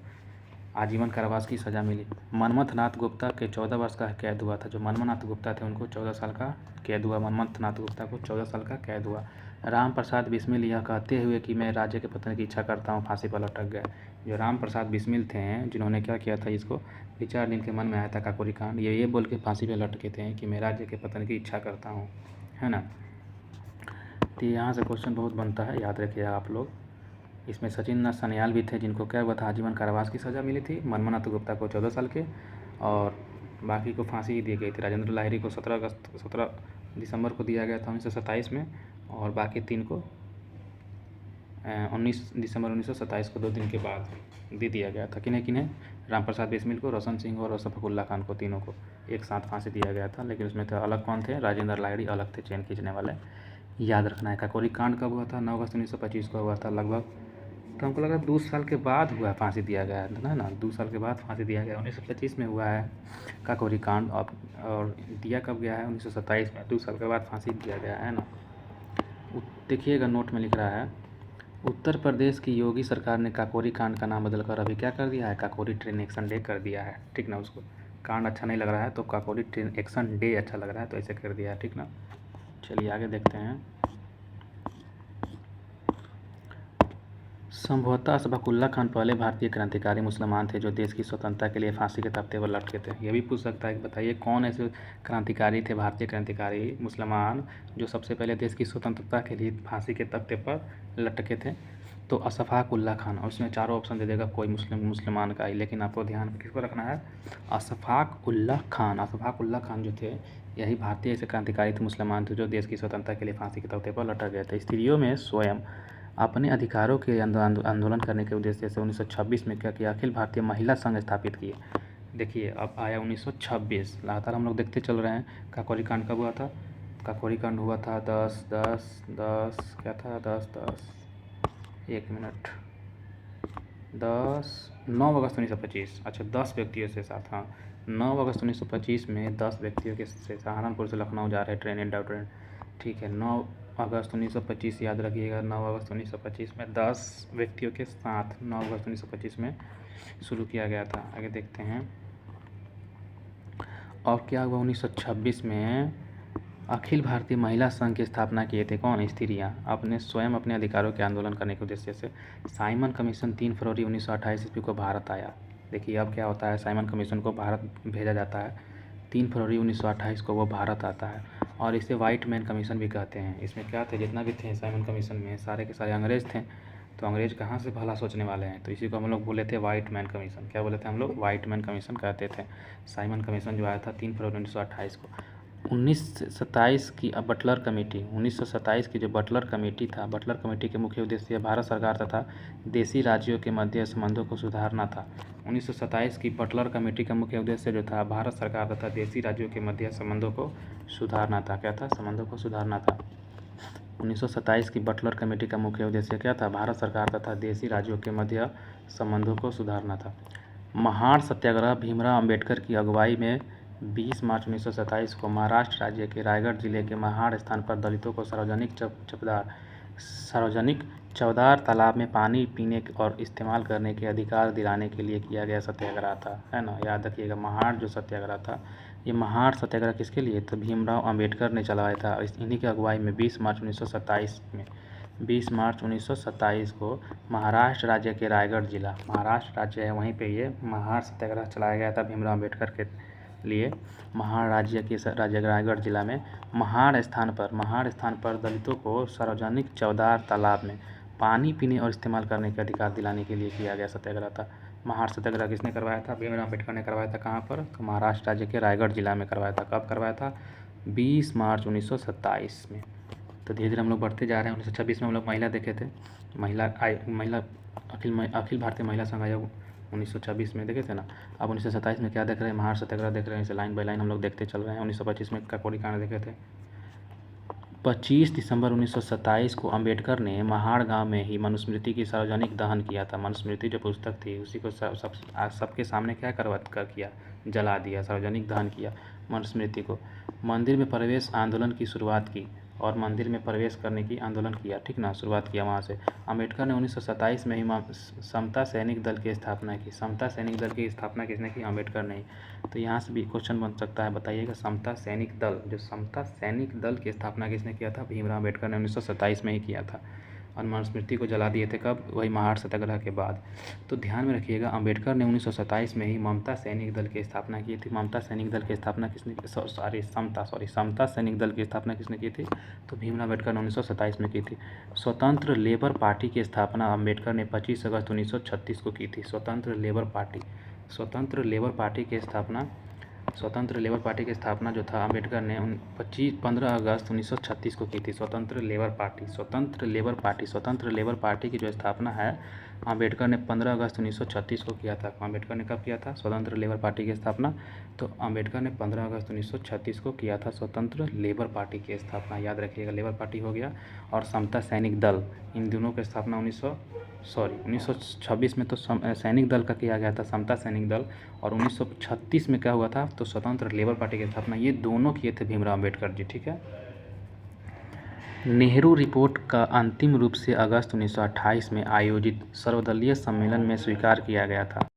आजीवन कारावास की सज़ा मिली। मनमथ नाथ गुप्ता के 14 वर्ष का कैद हुआ था। जो मनमथ गुप्ता थे उनको 14 साल का कैद हुआ। मनमथ नाथ गुप्ता को 14 साल का कैद हुआ। राम प्रसाद बिस्मिल यह कहते हुए कि मैं राज्य के पतन की इच्छा करता हूँ, फांसी पर लटक गए। जो राम प्रसाद बिस्मिल थे, जिन्होंने क्या किया था, इसको विचार जिनके मन में आया था काकोरी कांड, ये बोल के फांसी पर लटके थे कि मैं राज्य के पतन की इच्छा करता हूँ, है ना। तो यहाँ से क्वेश्चन बहुत बनता है, याद रखिएगा आप लोग। इसमें सचिंद्र नाथ सन्याल भी थे, जिनको क्या हुआ था? आजीवन कारावास की सज़ा मिली थी। मनमथ गुप्ता को 14 साल के, और बाकी को फांसी दी गई थी। राजेंद्र लाहिड़ी को 17 दिसंबर को दिया गया था 1927 में, और बाकी 3 को 19 दिसंबर 1927 को 2 दिन के बाद दे दिया गया था। किन्हें? राम प्रसाद बिस्मिल को, रोशन सिंह और अशफाक उल्लाह खान को, तीनों को एक साथ फांसी दिया गया था। लेकिन उसमें थे अलग कौन थे? राजेंद्र लाहिड़ी अलग थे, चेन खींचने वाले। याद रखना है। काकोरी कांड कब हुआ था? 9 अगस्त 1925 को हुआ था लगभग। तो हमको लगा 2 साल के बाद हुआ, फांसी दिया गया है ना। 2 साल के बाद फांसी दिया गया, 1925 में हुआ है काकोरी कांड। और दिया कब गया है? 1927 में। 2 साल के बाद फांसी दिया गया है ना। देखिएगा, नोट में लिख रहा है, उत्तर प्रदेश की योगी सरकार ने काकोरी कांड का नाम बदलकर अभी क्या कर दिया है? काकोरी ट्रेन एक्शन डे कर दिया है, ठीक ना। उसको कांड अच्छा नहीं लग रहा है तो काकोरी ट्रेन एक्शन डे अच्छा लग रहा है, तो ऐसे कर दिया है, ठीक ना। चलिए आगे देखते हैं। संभवतः अशफाक उल्लाह खान पहले भारतीय क्रांतिकारी मुसलमान थे जो देश की स्वतंत्रता के लिए फांसी के तख्ते पर लटके थे। ये भी पूछ सकता है कि बताइए कौन ऐसे क्रांतिकारी थे, भारतीय क्रांतिकारी मुसलमान, जो सबसे पहले देश की स्वतंत्रता के लिए फांसी के तख्ते पर लटके थे? तो अशफाक उल्लाह खान। और उसमें चारों ऑप्शन दे देगा कोई मुसलमान का ही, लेकिन आपको ध्यान किसको रखना है? अशफाक उल्लाह खान। अशफाक उल्लाह खान जो थे, यही भारतीय ऐसे क्रांतिकारी थे, मुसलमान थे, जो देश की स्वतंत्रता के लिए फांसी के तख्ते पर लटक गए थे। स्त्रियों में स्वयं अपने अधिकारों के आंदोलन करने के उद्देश्य से 1926 में क्या किया? अखिल भारतीय महिला संघ स्थापित किए। देखिए, अब आया 1926, लगातार हम लोग देखते चल रहे हैं। काकोरी कांड कब हुआ था? काकोरी कांड हुआ था 10 क्या था? 1 मिनट, 9 अगस्त 1925। अच्छा, 10 व्यक्तियों से साथ, हाँ, 9 अगस्त 1925 में 10 व्यक्तियों के से सहारनपुर से लखनऊ जा रहे ट्रेन, इंडा ट्रेन, ठीक है। 9 अगस्त 1925 याद रखिएगा। 9 अगस्त 1925 में 10 व्यक्तियों के साथ 9 अगस्त 1925 में शुरू किया गया था। आगे देखते हैं। और क्या हुआ? 1926 में अखिल भारतीय महिला संघ की स्थापना किए थे कौन? स्त्रियाँ, अपने स्वयं अपने अधिकारों के आंदोलन करने के उद्देश्य से। साइमन कमीशन 3 फरवरी 1928 ईस्वी को भारत आया। देखिए अब क्या होता है, साइमन कमीशन को भारत भेजा जाता है। 3 फरवरी 1928 को वो भारत आता है, और इसे वाइट मैन कमीशन भी कहते हैं। इसमें क्या थे, जितना भी थे साइमन कमीशन में, सारे के सारे अंग्रेज़ थे। तो अंग्रेज़ कहाँ से भला सोचने वाले हैं, तो इसी को हम लोग बोले थे वाइट मैन कमीशन। क्या बोले थे हम लोग? वाइट मैन कमीशन कहते थे। साइमन कमीशन जो आया था 3 फरवरी 1928 को। 1927 की बटलर कमेटी, 1927 की जो बटलर कमेटी था, बटलर कमेटी के मुख्य उद्देश्य भारत सरकार तथा देशी राज्यों के मध्य संबंधों को सुधारना था। 1927 की बटलर कमेटी का मुख्य उद्देश्य जो था, भारत सरकार तथा देशी राज्यों के मध्य संबंधों को सुधारना था। क्या था? संबंधों को सुधारना था। 1927 की बटलर कमेटी का मुख्य उद्देश्य क्या था? भारत सरकार तथा देशी राज्यों के मध्य संबंधों को सुधारना था। महाड़ सत्याग्रह भीमराव अंबेडकर की अगुवाई में 20 मार्च 1927 को महाराष्ट्र राज्य के रायगढ़ जिले के महाड़ स्थान पर दलितों को सार्वजनिक चवदार तालाब में पानी पीने और इस्तेमाल करने के अधिकार दिलाने के लिए किया गया सत्याग्रह था, है ना। याद रखिएगा, महाड़ जो सत्याग्रह था, ये महाड़ सत्याग्रह किसके लिए? तो भीमराव अंबेडकर ने चलाया था। इन्हीं की अगुवाई में 20 मार्च 1927 को महाराष्ट्र राज्य के रायगढ़ जिला, महाराष्ट्र राज्य है वहीं पे ये महाड़ सत्याग्रह चलाया गया था भीमराव अंबेडकर के लिए। महाड़ राज्य रायगढ़ जिला में महाड़ स्थान पर दलितों को सार्वजनिक चवदार तालाब में पानी पीने और इस्तेमाल करने के अधिकार दिलाने के लिए किया गया सत्याग्रह था। महाड़ सत्याग्रह किसने करवाया था? भीमराव अम्बेडकर ने करवाया था। कहाँ पर? तो महाराष्ट्र राज्य के रायगढ़ जिला में करवाया था। कब करवाया था? 20 मार्च 1927 में। तो धीरे धीरे हम लोग बढ़ते जा रहे हैं। 1926 में हम लोग महिला देखे थे, अखिल भारतीय महिला संघ आयोग 1926 में देखे थे ना। अब 1927 में क्या देख रहे हैं? महाड़ सत्याग्रह देख रहे हैं। इसे लाइन बाय लाइन हम लोग देखते चल रहे हैं। 1925 में काकोरी कांड देखे थे। 25 दिसंबर 1927 को अंबेडकर ने महाड़ गांव में ही मनुस्मृति की सार्वजनिक दहन किया था। मनुस्मृति जो पुस्तक थी उसी को सबके सामने क्या किया, जला दिया, सार्वजनिक दहन किया मनुस्मृति को। मंदिर में प्रवेश आंदोलन की शुरुआत की और मंदिर में प्रवेश करने की आंदोलन किया, ठीक ना, शुरुआत किया वहाँ से। अंबेडकर ने 1927 में ही समता सैनिक दल की स्थापना की। समता सैनिक दल की स्थापना किसने की? अंबेडकर ने। तो यहाँ से भी क्वेश्चन बन सकता है, बताइएगा समता सैनिक दल की स्थापना किसने किया था? भीमराव अम्बेडकर ने 1927 में ही किया था। और मनुस्मृति को जला दिए थे कब? वही महाड़ सत्याग्रह के बाद। तो ध्यान में रखिएगा, अंबेडकर ने 1927 में ही समता सैनिक दल की स्थापना की थी। समता सैनिक दल की स्थापना किसने की? समता सैनिक दल की स्थापना किसने की थी? तो भीमराव अम्बेडकर ने 1927 में की थी। स्वतंत्र लेबर पार्टी की स्थापना अंबेडकर ने 25 अगस्त 1936 को की थी। स्वतंत्र लेबर पार्टी की स्थापना जो था अंबेडकर ने 15 अगस्त 1936 को की थी। स्वतंत्र लेबर पार्टी की जो स्थापना है अंबेडकर ने 15 अगस्त 1936 को किया था। अंबेडकर ने कब किया था स्वतंत्र लेबर पार्टी की स्थापना? तो अंबेडकर ने 15 अगस्त 1936 को किया था स्वतंत्र लेबर पार्टी की स्थापना। याद रखिएगा, लेबर पार्टी हो गया और समता सैनिक दल, इन दोनों की स्थापना 1926 में तो सैनिक दल का किया गया था, समता सैनिक दल, और 1936 में क्या हुआ था? तो स्वतंत्र लेबर पार्टी की स्थापना। ये दोनों किए थे भीमराव अम्बेडकर जी, ठीक है। नेहरू रिपोर्ट का अंतिम रूप से अगस्त 1928 में आयोजित सर्वदलीय सम्मेलन में स्वीकार किया गया था।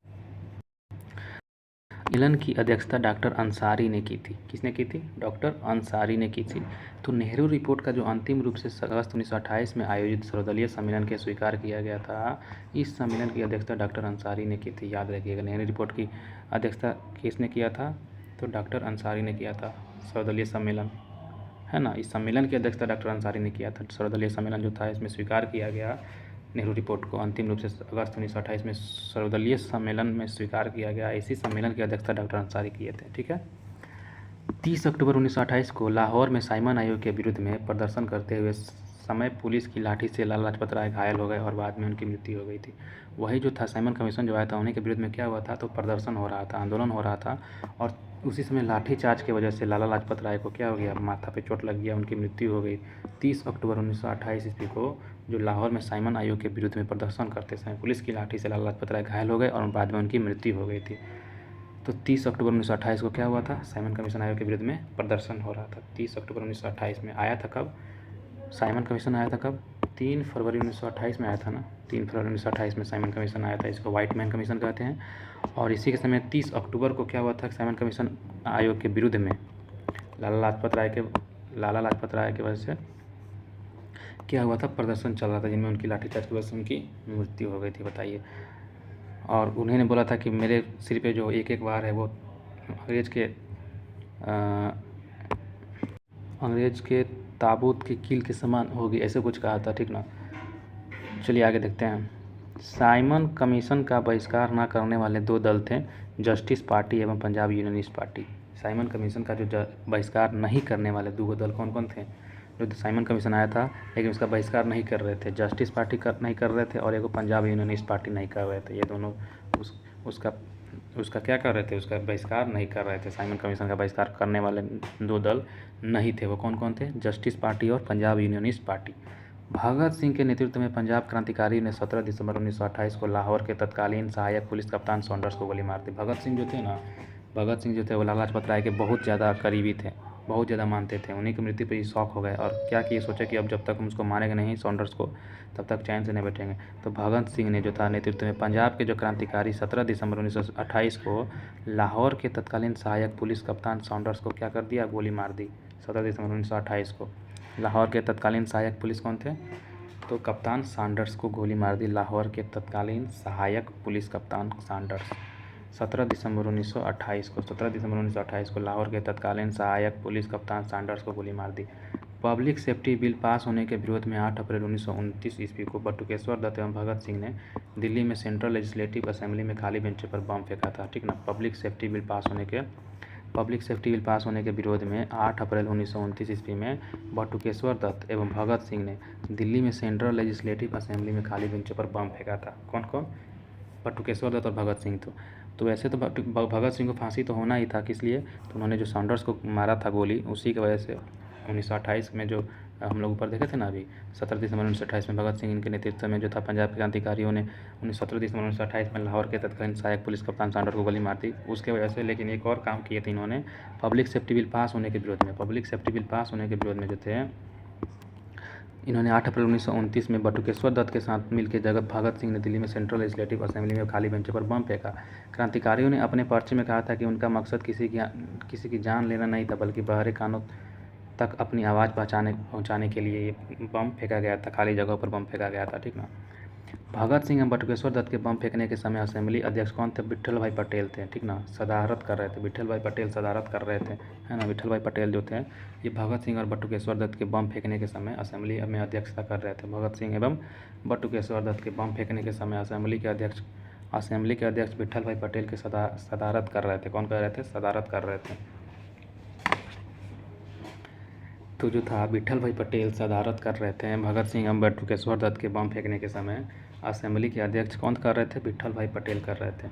सम्मेलन की अध्यक्षता डॉक्टर अंसारी ने की थी। किसने की थी? डॉक्टर अंसारी ने की थी। तो नेहरू रिपोर्ट का जो अंतिम रूप से अगस्त 1928 में आयोजित सर्वदलीय सम्मेलन के स्वीकार किया गया था, इस सम्मेलन की अध्यक्षता डॉक्टर अंसारी ने की थी। याद रखिएगा, नेहरू रिपोर्ट की अध्यक्षता किसने किया था? तो डॉक्टर अंसारी ने किया था। सर्वदलीय सम्मेलन है ना, इस सम्मेलन की अध्यक्षता डॉक्टर अंसारी ने किया था। सर्वदलीय सम्मेलन जो था इसमें स्वीकार किया गया नेहरू रिपोर्ट को अंतिम रूप से अगस्त 1928 में सर्वदलीय सम्मेलन में स्वीकार किया गया। इसी सम्मेलन की अध्यक्षता डॉक्टर अंसारी किए थे, ठीक है। 30 अक्टूबर 1928 को लाहौर में साइमन आयोग के विरुद्ध में प्रदर्शन करते हुए समय पुलिस की लाठी से लाला लाजपत राय घायल हो गए और बाद में उनकी मृत्यु हो गई थी। वही जो था साइमन कमीशन जो आया था, उन्हीं के विरुद्ध में क्या हुआ था? तो प्रदर्शन हो रहा था, आंदोलन हो रहा था, और उसी समय लाठीचार्ज की वजह से लाला लाजपत राय को क्या हो गया? माथा पे चोट लग गया, उनकी मृत्यु हो गई। 30 अक्टूबर 1928 ईस्वी को जो लाहौर में साइमन आयोग के विरुद्ध में प्रदर्शन करते समय पुलिस की लाठी से लाला लाजपत राय घायल हो गए और बाद में उनकी मृत्यु हो गई थी। तो 30 अक्टूबर 1928 को क्या हुआ था? साइमन कमीशन आयोग के विरुद्ध में प्रदर्शन हो रहा था। 30 अक्टूबर 1928 में आया था। कब साइमन कमीशन आया था? कब? 3 फरवरी 1928 में आया था ना। 3 फरवरी 1928 में साइमन कमीशन आया था। इसको व्हाइट मैन कमीशन कहते हैं। और इसी के समय 30 अक्टूबर को क्या हुआ था? साइमन कमीशन आयोग के विरुद्ध में लाला लाजपत राय की वजह से क्या हुआ था? प्रदर्शन चल रहा था, जिनमें उनकी लाठीचार्ज की वजह से उनकी मृत्यु हो गई थी, बताइए। और उन्होंने बोला था कि मेरे सिर पे जो एक वार है वो अंग्रेज के ताबूत की कील के समान होगी, ऐसे कुछ कहा था, ठीक ना। चलिए आगे देखते हैं। साइमन कमीशन का बहिष्कार न करने वाले दो दल थे, जस्टिस पार्टी एवं Punjab unionist party. Simon commission का जो बहिष्कार नहीं करने वाले दो दल कौन कौन थे? जो साइमन कमीशन आया था लेकिन उसका बहिष्कार नहीं कर रहे थे, जस्टिस पार्टी नहीं कर रहे थे, और एक पंजाब यूनियनिस्ट पार्टी नहीं कर रहे थे। ये दोनों उसका उसका क्या कर रहे थे, उसका बहिष्कार नहीं कर रहे थे। साइमन कमीशन का बहिष्कार करने वाले 2 दल नहीं थे। वो कौन कौन थे? जस्टिस पार्टी और पंजाब यूनियनिस्ट पार्टी। भगत सिंह के नेतृत्व में पंजाब क्रांतिकारी ने 17 दिसंबर 1928 को लाहौर के तत्कालीन सहायक पुलिस कप्तान सॉन्डर्स को गोली मार दी। भगत सिंह जो थे वो लाला लाजपत राय के बहुत ज़्यादा करीबी थे, बहुत ज़्यादा मानते थे। उन्हीं की मृत्यु पर ही शौक हो गए और क्या किए, सोचे कि अब जब तक हम उसको मारेंगे नहीं सॉन्डर्स को, तब तक चैन से नहीं बैठेंगे। तो भगत सिंह ने जो था नेतृत्व में पंजाब के जो क्रांतिकारी 17 दिसंबर 1928 को लाहौर के तत्कालीन सहायक पुलिस कप्तान सॉन्डर्स को क्या कर दिया, गोली मार दी। 17 दिसंबर 1928 को लाहौर के तत्कालीन सहायक पुलिस कौन थे? तो कप्तान सॉन्डर्स को गोली मार दी। लाहौर के तत्कालीन सहायक पुलिस कप्तान सॉन्डर्स 17 दिसंबर 1928 को लाहौर के तत्कालीन सहायक पुलिस कप्तान सॉन्डर्स को गोली मार दी। पब्लिक सेफ्टी बिल पास होने के विरोध में 8 अप्रैल 1929 ईस्वी को बटुकेश्वर दत्त एवं भगत सिंह ने दिल्ली में सेंट्रल लेजिस्लेटिव असेंबली में खाली बेंच पर बम फेंका था। ठीक ना। पब्लिक सेफ्टी बिल पास होने के विरोध में 8 अप्रैल 1929 ईस्वी में बटुकेश्वर दत्त एवं भगत सिंह ने दिल्ली में सेंट्रल लेजिस्लेटिव असेंबली में खाली बेंच पर बम फेंका था। कौन कौन? बटुकेश्वर दत्त और भगत सिंह। तो वैसे तो भगत सिंह को फांसी तो होना ही था, किस लिए? तो उन्होंने जो सॉन्डर्स को मारा था गोली, उसी की वजह से 1928 में जो हम लोग ऊपर देखे थे ना, अभी 17 दिसंबर 1928 में भगत सिंह के नेतृत्व में जो था पंजाब के क्रांतिकारियों ने 17 दिसंबर 1928 में लाहौर के तत्कालीन सहायक पुलिस कप्तान सॉन्डर्स को गोली मार दी, उसके वजह से। लेकिन एक और काम किए थे इन्होंने, पब्लिक सेफ्टी बिल पास होने के विरोध में जो थे, इन्होंने 8 अप्रैल 1929 में बटुकेश्वर दत्त के साथ मिलकर जगत भगत सिंह ने दिल्ली में सेंट्रल लेजिस्लेटिव असेंबली में खाली बेंच पर बम फेंका। क्रांतिकारियों ने अपने पर्चे में कहा था कि उनका मकसद किसी की जान लेना नहीं था, बल्कि बहरे कानों तक अपनी आवाज़ पहुँचाने के लिए ये बम फेंका गया था, खाली जगहों पर बम फेंका गया था। ठीक ना। भगत सिंह एवं बटुकेश्वर दत्त के बम फेंकने के समय असेंबली अध्यक्ष कौन थे? विट्ठल भाई पटेल थे। ठीक ना। सदारत कर रहे थे, विट्ठल भाई पटेल सदारत कर रहे थे, है ना। विट्ठल भाई पटेल जो थे, ये भगत सिंह और बटुकेश्वर दत्त के बम फेंकने के समय असेंबली में अध्यक्षता कर रहे थे। भगत सिंह एवं बटुकेश्वर दत्त के बम फेंकने के समय असेंबली के अध्यक्ष विट्ठल भाई पटेल के सदारत कर रहे थे। कौन कर रहे थे? सदारत कर रहे थे। तो जो था विट्ठल भाई पटेल सदारत कर रहे थे भगत सिंह एवं बटुकेश्वर दत्त के बम फेंकने के समय। असेंबली के अध्यक्ष कौन कर रहे थे? विट्ठल भाई पटेल कर रहे थे।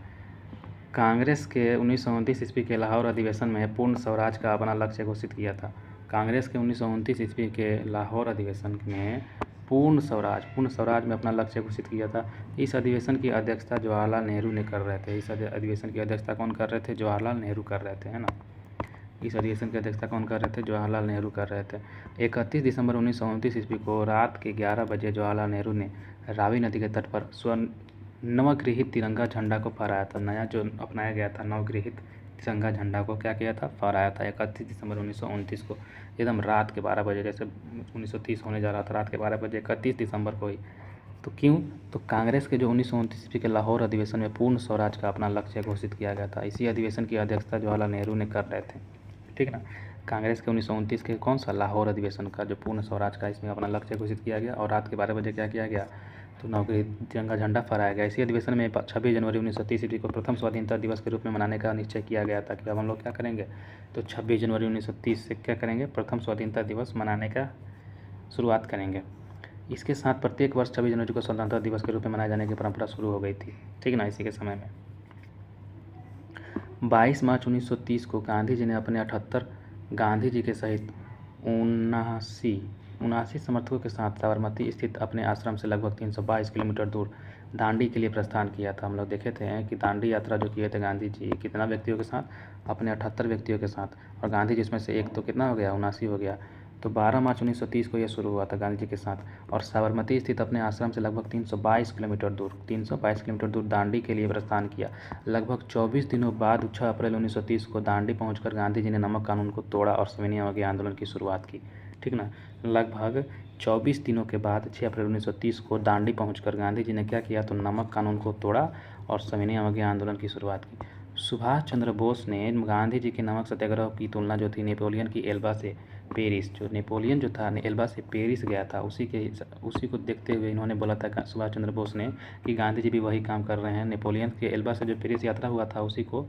कांग्रेस के 1929 ईस्वी के लाहौर अधिवेशन में पूर्ण स्वराज का अपना लक्ष्य घोषित किया था। कांग्रेस के 1929 ईस्वी के लाहौर अधिवेशन में पूर्ण स्वराज में अपना लक्ष्य घोषित किया था। इस अधिवेशन की अध्यक्षता जवाहरलाल नेहरू ने कर रहे थे। इस अधिवेशन की अध्यक्षता कौन कर रहे थे? जवाहरलाल नेहरू कर रहे थे, है ना। इस अधिवेशन की अध्यक्षता कौन कर रहे थे? जवाहरलाल नेहरू कर रहे थे। 31 दिसंबर 1929 ईस्वी को रात के 11 बजे जवाहरलाल नेहरू ने रावी नदी के तट पर नवगृहित तिरंगा झंडा को फहराया था। नया जो अपनाया गया था नवगृहित तिरंगा झंडा को क्या किया था? फहराया था 31 दिसंबर 1929 को, एकदम रात के 12 बजे, जैसे 1930 होने जा रहा था, रात के 12 बजे 31 दिसंबर को ही। तो क्यों? तो कांग्रेस के जो 1929 ईस्वी के लाहौर अधिवेशन में पूर्ण स्वराज का अपना लक्ष्य घोषित किया गया था। इसी अधिवेशन की अध्यक्षता जवाहरलाल नेहरू ने कर रहे थे। ठीक ना। कांग्रेस के 1929 के कौन सा लाहौर अधिवेशन का जो पूर्ण स्वराज का इसमें अपना लक्ष्य घोषित किया गया, और रात के 12 बजे क्या किया गया? तो नवगृहित तिरंगा झंडा फहराया गया। इसी अधिवेशन में 26 जनवरी 1930 ईस्वी को प्रथम स्वाधीनता दिवस के रूप में मनाने का निश्चय किया गया था कि अब हम लोग क्या करेंगे, तो 26 जनवरी 1930 से क्या करेंगे? प्रथम स्वाधीनता दिवस मनाने का शुरुआत करेंगे। इसके साथ प्रत्येक वर्ष 26 जनवरी को स्वतंत्रता दिवस के रूप में मनाए जाने की परंपरा शुरू हो गई थी। ठीक ना। इसी के समय में 22 मार्च 1930 को गांधी जी ने अपने 78 गांधी जी के सहित 79 समर्थकों के साथ साबरमती स्थित अपने आश्रम से लगभग 322 किलोमीटर दूर दांडी के लिए प्रस्थान किया था। हम लोग देखे थे कि दांडी यात्रा जो किए थे गांधी जी, कितना व्यक्तियों के साथ? अपने 78 व्यक्तियों के साथ। और गांधी जी इसमें से एक तो कितना हो गया? 79 हो गया। तो 12 मार्च 1930 को यह शुरू हुआ था गांधी जी के साथ, और साबरमती स्थित अपने आश्रम से लगभग 322 किलोमीटर दूर दांडी के लिए प्रस्थान किया। लगभग 24 दिनों बाद 6 अप्रैल 1930 को दांडी पहुंचकर गांधी जी ने नमक कानून को तोड़ा और सविनय अवज्ञा आंदोलन की शुरुआत की। ठीक ना। लगभग 24 दिनों के बाद 6 अप्रैल 1930 को दांडी पहुंचकर गांधी जी ने क्या किया? तो नमक कानून को तोड़ा और सविनय अवज्ञा आंदोलन की शुरुआत की। सुभाष चंद्र बोस ने गांधी जी के नमक सत्याग्रह की तुलना जो थी नेपोलियन की एल्बा से पेरिस, जो नेपोलियन जो था एल्बा से पेरिस गया था, उसी को देखते हुए इन्होंने बोला था सुभाष चंद्र बोस ने कि गांधी जी भी वही काम कर रहे हैं। नेपोलियन के एल्बा से जो पेरिस यात्रा हुआ था उसी को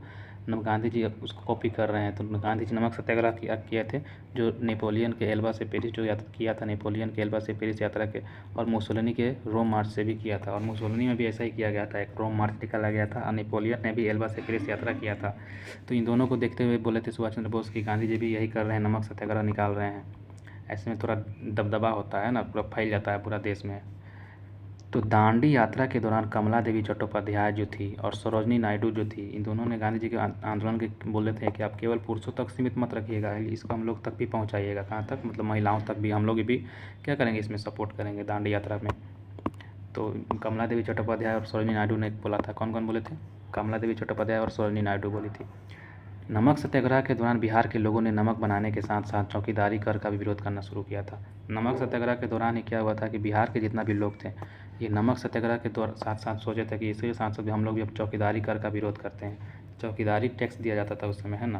गांधी जी अब उसको कॉपी कर रहे हैं। तो गांधी जी नमक सत्याग्रह किए थे, जो नेपोलियन के एल्बा से पेरिस जो यात्रा किया था, नेपोलियन के एल्बा से पेरिस यात्रा के, और मुसोलिनी के रोम मार्च से भी किया था। और मुसोलिनी में भी ऐसा ही किया गया था, एक रोम मार्च निकाला गया था, और नेपोलियन ने भी एल्बा से पेरिस यात्रा किया था। तो इन दोनों को देखते हुए बोले थे सुभाष चंद्र बोस की गांधी जी भी यही कर रहे हैं, नमक सत्याग्रह निकाल रहे हैं। ऐसे में थोड़ा दबदबा होता है ना, पूरा फैल जाता है पूरा देश में। तो दांडी यात्रा के दौरान कमला देवी चट्टोपाध्याय जो थी और सरोजनी नायडू जो थी, इन दोनों ने गांधी जी के आंदोलन के बोले थे कि आप केवल पुरुषों तक सीमित मत रखिएगा, इसको हम लोग तक भी पहुंचाइएगा। कहाँ तक? मतलब महिलाओं तक भी, हम लोग भी क्या करेंगे, इसमें सपोर्ट करेंगे दांडी यात्रा में। तो कमला देवी चट्टोपाध्याय और सरोजनी नायडू ने बोला था। कौन कौन बोले थे? कमला देवी चट्टोपाध्याय और सरोजनी नायडू बोली थी। नमक सत्याग्रह के दौरान बिहार के लोगों ने नमक बनाने के साथ साथ चौकीदारी कर का भी विरोध करना शुरू किया था। नमक सत्याग्रह के दौरान ही क्या हुआ था कि बिहार के जितना भी लोग थे, ये नमक सत्याग्रह के साथ साथ सोचे थे कि इसके साथ साथ भी हम लोग भी अब चौकीदारी कर का विरोध करते हैं। चौकीदारी टैक्स दिया जाता था उस समय, है ना।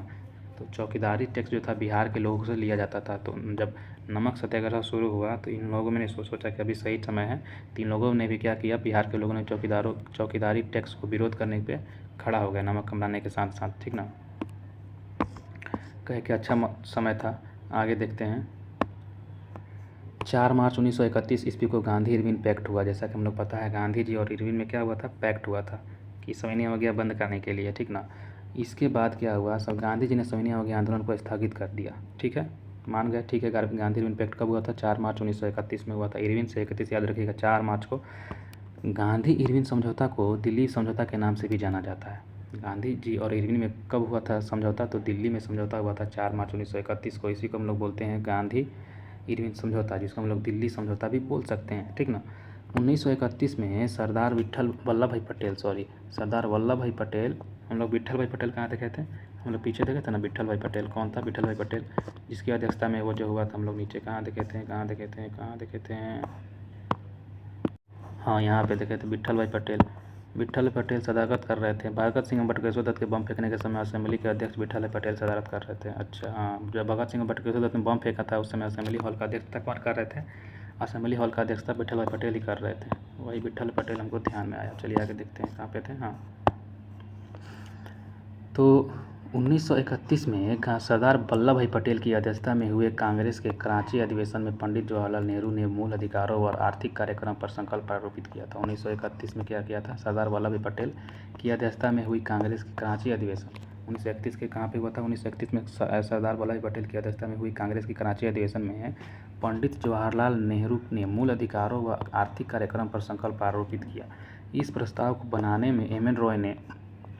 तो चौकीदारी टैक्स जो था बिहार के लोगों से लिया जाता था। तो जब नमक सत्याग्रह शुरू हुआ तो इन लोगों ने सोचा कि अभी सही समय है। तो इन लोगों ने भी क्या किया, बिहार के लोगों ने चौकीदारी टैक्स को विरोध करने पे खड़ा हो गया, नमक बनाने के साथ साथ, ठीक ना। कहे कि अच्छा समय था। आगे देखते हैं। 4 मार्च 1931 ईस्वी को गांधी इरविन पैक्ट हुआ। जैसा कि हम लोग पता है, गांधी जी और इरविन में क्या हुआ था, पैक्ट हुआ था कि सविनय अवज्ञा बंद करने के लिए, ठीक ना। इसके बाद क्या हुआ, सब गांधी जी ने सविनय अवज्ञा आंदोलन को स्थगित कर दिया, ठीक है, मान गए, ठीक है। गांधी इरविन पैक्ट कब हुआ था? 4 मार्च 1931 में हुआ था। इरविन से 31 याद रखिएगा, 4 मार्च को। गांधी इरविन समझौता को दिल्ली समझौता के नाम से भी जाना जाता है। गांधी जी और इरविन में कब हुआ था समझौता? तो दिल्ली में समझौता हुआ था 4 मार्च 1931 को। इसी को हम लोग बोलते हैं गांधी इरविन समझौता, जिसको हम लोग दिल्ली समझौता भी बोल सकते हैं, ठीक ना। 1931 में सरदार वल्लभ भाई पटेल, हम लोग विट्ठल भाई पटेल कहाँ देखे थे? हम लोग पीछे देखे थे ना, विट्ठल भाई पटेल। कौन था विट्ठल भाई पटेल? जिसकी अध्यक्षता में वो जो हुआ था, हम लोग नीचे कहाँ देखे थे? हाँ, यहाँ पे देखे थे विट्ठल भाई पटेल। विट्ठल पटेल सदारत कर रहे थे। भगत सिंह और बटुकेश्वर दत्त के बम फेंकने के समय असेंबली के अध्यक्ष विट्ठल भाई पटेल सदारत कर रहे थे। अच्छा हाँ, जब भगत सिंह और बटुकेश्वर दत्त ने बम फेंका था उस समय असेंबली हॉल का अध्यक्षता कौन कर रहे थे? असेंबली हॉल का अध्यक्षता विट्ठल भाई पटेल ही कर रहे थे। वही विट्ठल पटेल हमको ध्यान में आया। चलिए आगे देखते हैं कहाँ पे थे। हाँ, तो 1931 में सरदार वल्लभ भाई पटेल की अध्यक्षता में हुए कांग्रेस के कराची अधिवेशन में पंडित जवाहरलाल नेहरू ने मूल अधिकारों और आर्थिक कार्यक्रम पर संकल्प आरोपित किया था। 1931 में क्या किया था? सरदार वल्लभ भाई पटेल की अध्यक्षता में हुई कांग्रेस के कराची अधिवेशन 1931 के कहाँ पे हुआ था? 1931 में सरदार वल्लभ भाई पटेल की अध्यक्षता में हुई कांग्रेस की कराची अधिवेशन में पंडित जवाहरलाल नेहरू ने मूल अधिकारों व आर्थिक कार्यक्रम पर संकल्प आरोपित किया। इस प्रस्ताव को बनाने में एम.एन. रॉय ने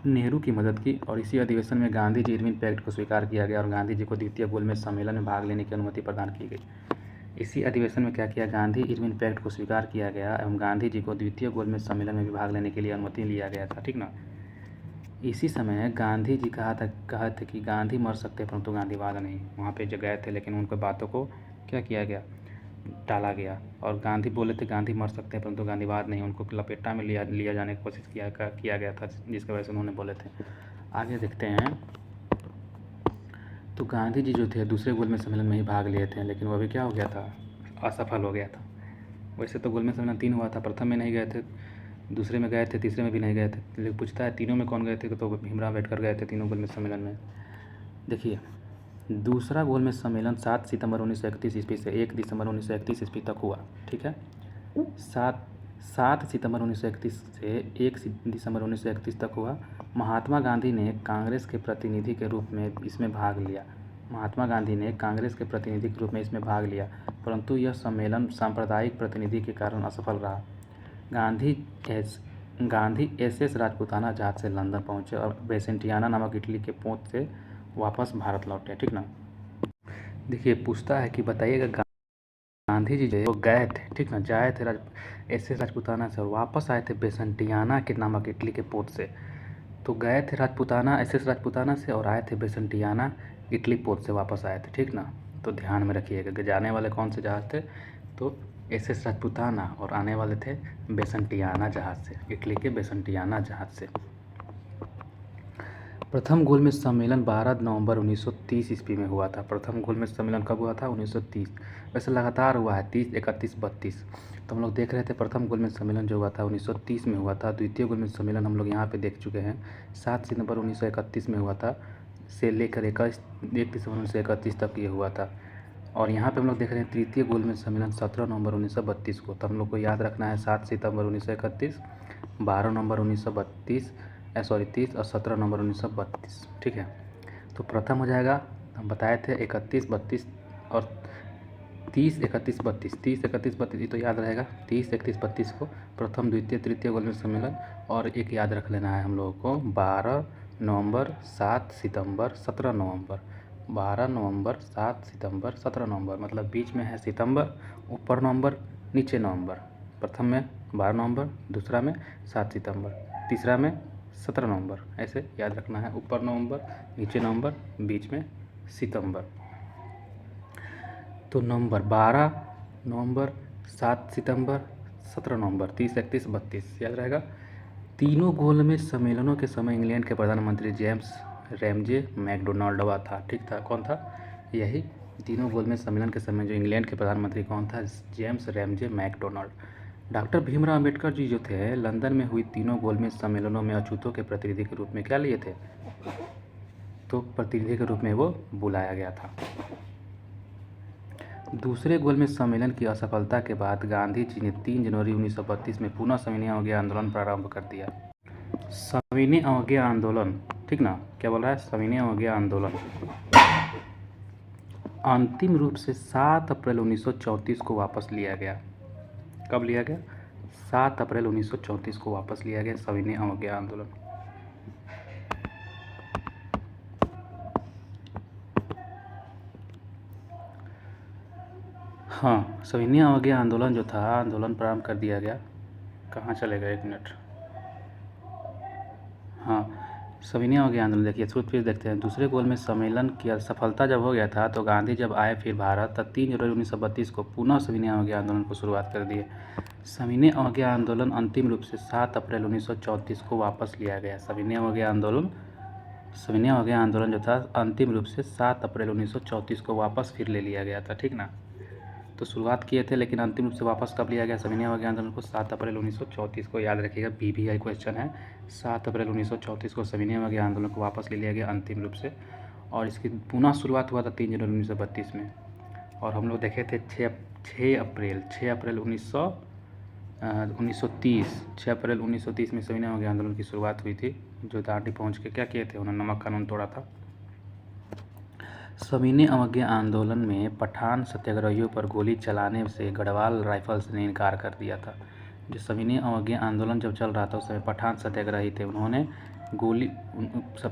नेहरू की मदद की और इसी अधिवेशन में गांधी जी इरविन पैक्ट को स्वीकार किया गया और गांधी जी को द्वितीय गोलमेज सम्मेलन में भाग लेने की अनुमति प्रदान की गई। इसी अधिवेशन में क्या किया? गांधी इरविन पैक्ट को स्वीकार किया गया एवं गांधी जी को द्वितीय गोलमेज सम्मेलन में भी भाग लेने के लिए अनुमति लिया गया था, ठीक ना। इसी समय गांधी जी कहा था कि गांधी मर सकते हैं परंतु गांधीवाद नहीं। वहाँ पे जो गए थे लेकिन उनके बातों को क्या किया गया? टाला गया। और गांधी बोले थे गांधी मर सकते हैं परंतु गांधीवाद नहीं, उनको लपेटा में लिया जाने की कोशिश किया गया था, जिसकी वजह से उन्होंने बोले थे। आगे देखते हैं। तो गांधी जी जो थे दूसरे गोलमेज सम्मेलन में ही भाग लिए थे, लेकिन वो भी क्या हो गया था? असफल हो गया था। वैसे तो गोलमेज सम्मेलन 3 हुआ था, प्रथम में नहीं गए थे, दूसरे में गए थे, तीसरे में भी नहीं गए थे। लेकिन पूछता है तीनों में कौन गए थे? तो भीमराव अम्बेडकर गए थे तीनों गोलमेज सम्मेलन में। देखिए, दूसरा गोलमेज सम्मेलन 7 सितंबर 1931 ईस्वी से 1 दिसंबर 1931 ईस्वी तक हुआ, ठीक है। 7 सितंबर 1931 से 1 दिसंबर 1931 तक हुआ। महात्मा गांधी ने कांग्रेस के प्रतिनिधि के रूप में इसमें भाग लिया। परंतु यह सम्मेलन सांप्रदायिक प्रतिनिधि के कारण असफल रहा। गांधी एस राजपूताना जहाज से लंदन पहुंचे और बेसेंटियाना नामक इटली के पोत से वापस भारत लौटे, ठीक ना। देखिए, पूछता है कि बताइएगा गांधी जी जो गए थे, ठीक ना, जाए थे एस राजपूताना से और वापस आए थे बेसेंटियाना के नामक इटली के पोत से। तो गए थे एस राजपूताना से और आए थे बेसेंटियाना इटली पोत से वापस आए थे, ठीक ना। तो ध्यान में रखिएगा कि जाने वाले कौन से जहाज़ थे? तो एस राजपूताना, और आने वाले थे बेसेंटियाना जहाज़ से, इटली के बेसेंटियाना जहाज़ से। प्रथम गोलमेज सम्मेलन 12 नवंबर 1930 ईस्वी में हुआ था। प्रथम गोलमेज सम्मेलन कब हुआ था? 1930। वैसे लगातार हुआ है 30, 31, 32। तो हम लोग देख रहे थे प्रथम गोलमेज सम्मेलन जो हुआ था 1930 में हुआ था। द्वितीय गोलमेज सम्मेलन हम लोग यहाँ पे देख चुके हैं 7 सितंबर 1931 में हुआ था, से लेकर 1 दिसंबर 1931 तक ये हुआ था। और यहाँ पे हम लोग देख रहे हैं तृतीय गोलमेज सम्मेलन 17 नवंबर 1932 को। तो हम लोग को याद रखना है 7 सितंबर 1931, 12 नवंबर 1932 30 और 17 नवंबर 1932। ठीक है, तो प्रथम हो जाएगा, हम बताए थे 31, 32 और 30, 31, 32, 30, 31, 32, ये तो याद रहेगा 30, 31, 32 को प्रथम, द्वितीय, तृतीय गोलमेज सम्मेलन। और एक याद रख लेना है हम लोगों को 12 नवंबर, 7 सितंबर, 17 नवंबर। 12 नवंबर, 7 सितंबर, 17 नवंबर, मतलब बीच में है सितंबर, ऊपर नवंबर, नीचे नवंबर। प्रथम में 12 नवंबर, दूसरा में 7 सितंबर, तीसरा में 17 नवंबर। ऐसे याद रखना है, ऊपर नवंबर, नीचे नवंबर, बीच में सितंबर। तो नवंबर 12 नवंबर, 7 सितंबर, 17 नवंबर, 30, 31, 32 याद रहेगा। तीनों गोलमेज सम्मेलनों के समय इंग्लैंड के प्रधानमंत्री जेम्स रैमजे मैकडोनाल्ड था। ठीक था, कौन था? यही तीनों गोलमेज सम्मेलन के समय जो इंग्लैंड के प्रधानमंत्री कौन था? James Ramsay MacDonald. Doctor Bhimrao Ambedkar ji जो थे लंदन में हुई तीनों गोलमेज सम्मेलनों में अछूतों के प्रतिनिधि के रूप में क्या लिए थे? तो प्रतिनिधि के रूप में वो बुलाया गया था। दूसरे गोलमेज सम्मेलन की असफलता के बाद गांधी जी ने 3 जनवरी 1932 में पुनः सविनय अवज्ञा आंदोलन प्रारंभ कर दिया। सविनय अवज्ञा आंदोलन, ठीक ना, क्या बोल रहा है? सविनय अवज्ञा आंदोलन अंतिम रूप से 7 अप्रैल 1934 को वापस लिया गया। कब लिया गया? 7 अप्रैल 1934 को वापस लिया गया सविनय अवज्ञा आंदोलन। हाँ, सविनय अवज्ञा आंदोलन जो था, आंदोलन प्रारंभ कर दिया गया। कहाँ चले गए? 1 मिनट। हाँ, सविनय अवज्ञा आंदोलन देखिए, शुरू फिर देखते हैं। दूसरे गोलमेज सम्मेलन की असफलता जब हो गया था तो गांधी जब आए फिर भारत, तब 3 जनवरी 1932 को पुनः सविनय अवज्ञा आंदोलन को शुरुआत कर दिए। सविनय अवज्ञा आंदोलन अंतिम रूप से 7 अप्रैल 1934 को वापस लिया गया। सविनय अवज्ञा आंदोलन जो था अंतिम रूप से 7 अप्रैल 1934 को वापस फिर ले लिया गया था। ठीक ना, तो शुरुआत किए थे लेकिन अंतिम रूप से वापस कब लिया गया सविनय अवज्ञा आंदोलन को? 7 अप्रैल 1934 को। याद रखिएगा, BVI क्वेश्चन है। 7 अप्रैल 1934 को सविनय अवज्ञा आंदोलन को वापस ले लिया गया अंतिम रूप से, और इसकी पुनः शुरुआत हुआ था 3 जनवरी 1932 में। और हम लोग देखे थे 6 अप्रैल 1930 6 अप्रैल 1930 में सविनय अवज्ञा आंदोलन की शुरुआत हुई थी। जो दांडी पहुँच के क्या किए थे? उन्होंने नमक कानून तोड़ा था। सविनय अवज्ञा आंदोलन में पठान सत्याग्रहियों पर गोली चलाने से गढ़वाल राइफल्स ने इनकार कर दिया था। जो सविनय अवज्ञा आंदोलन जब चल रहा था उस समय पठान सत्याग्रही थे, उन्होंने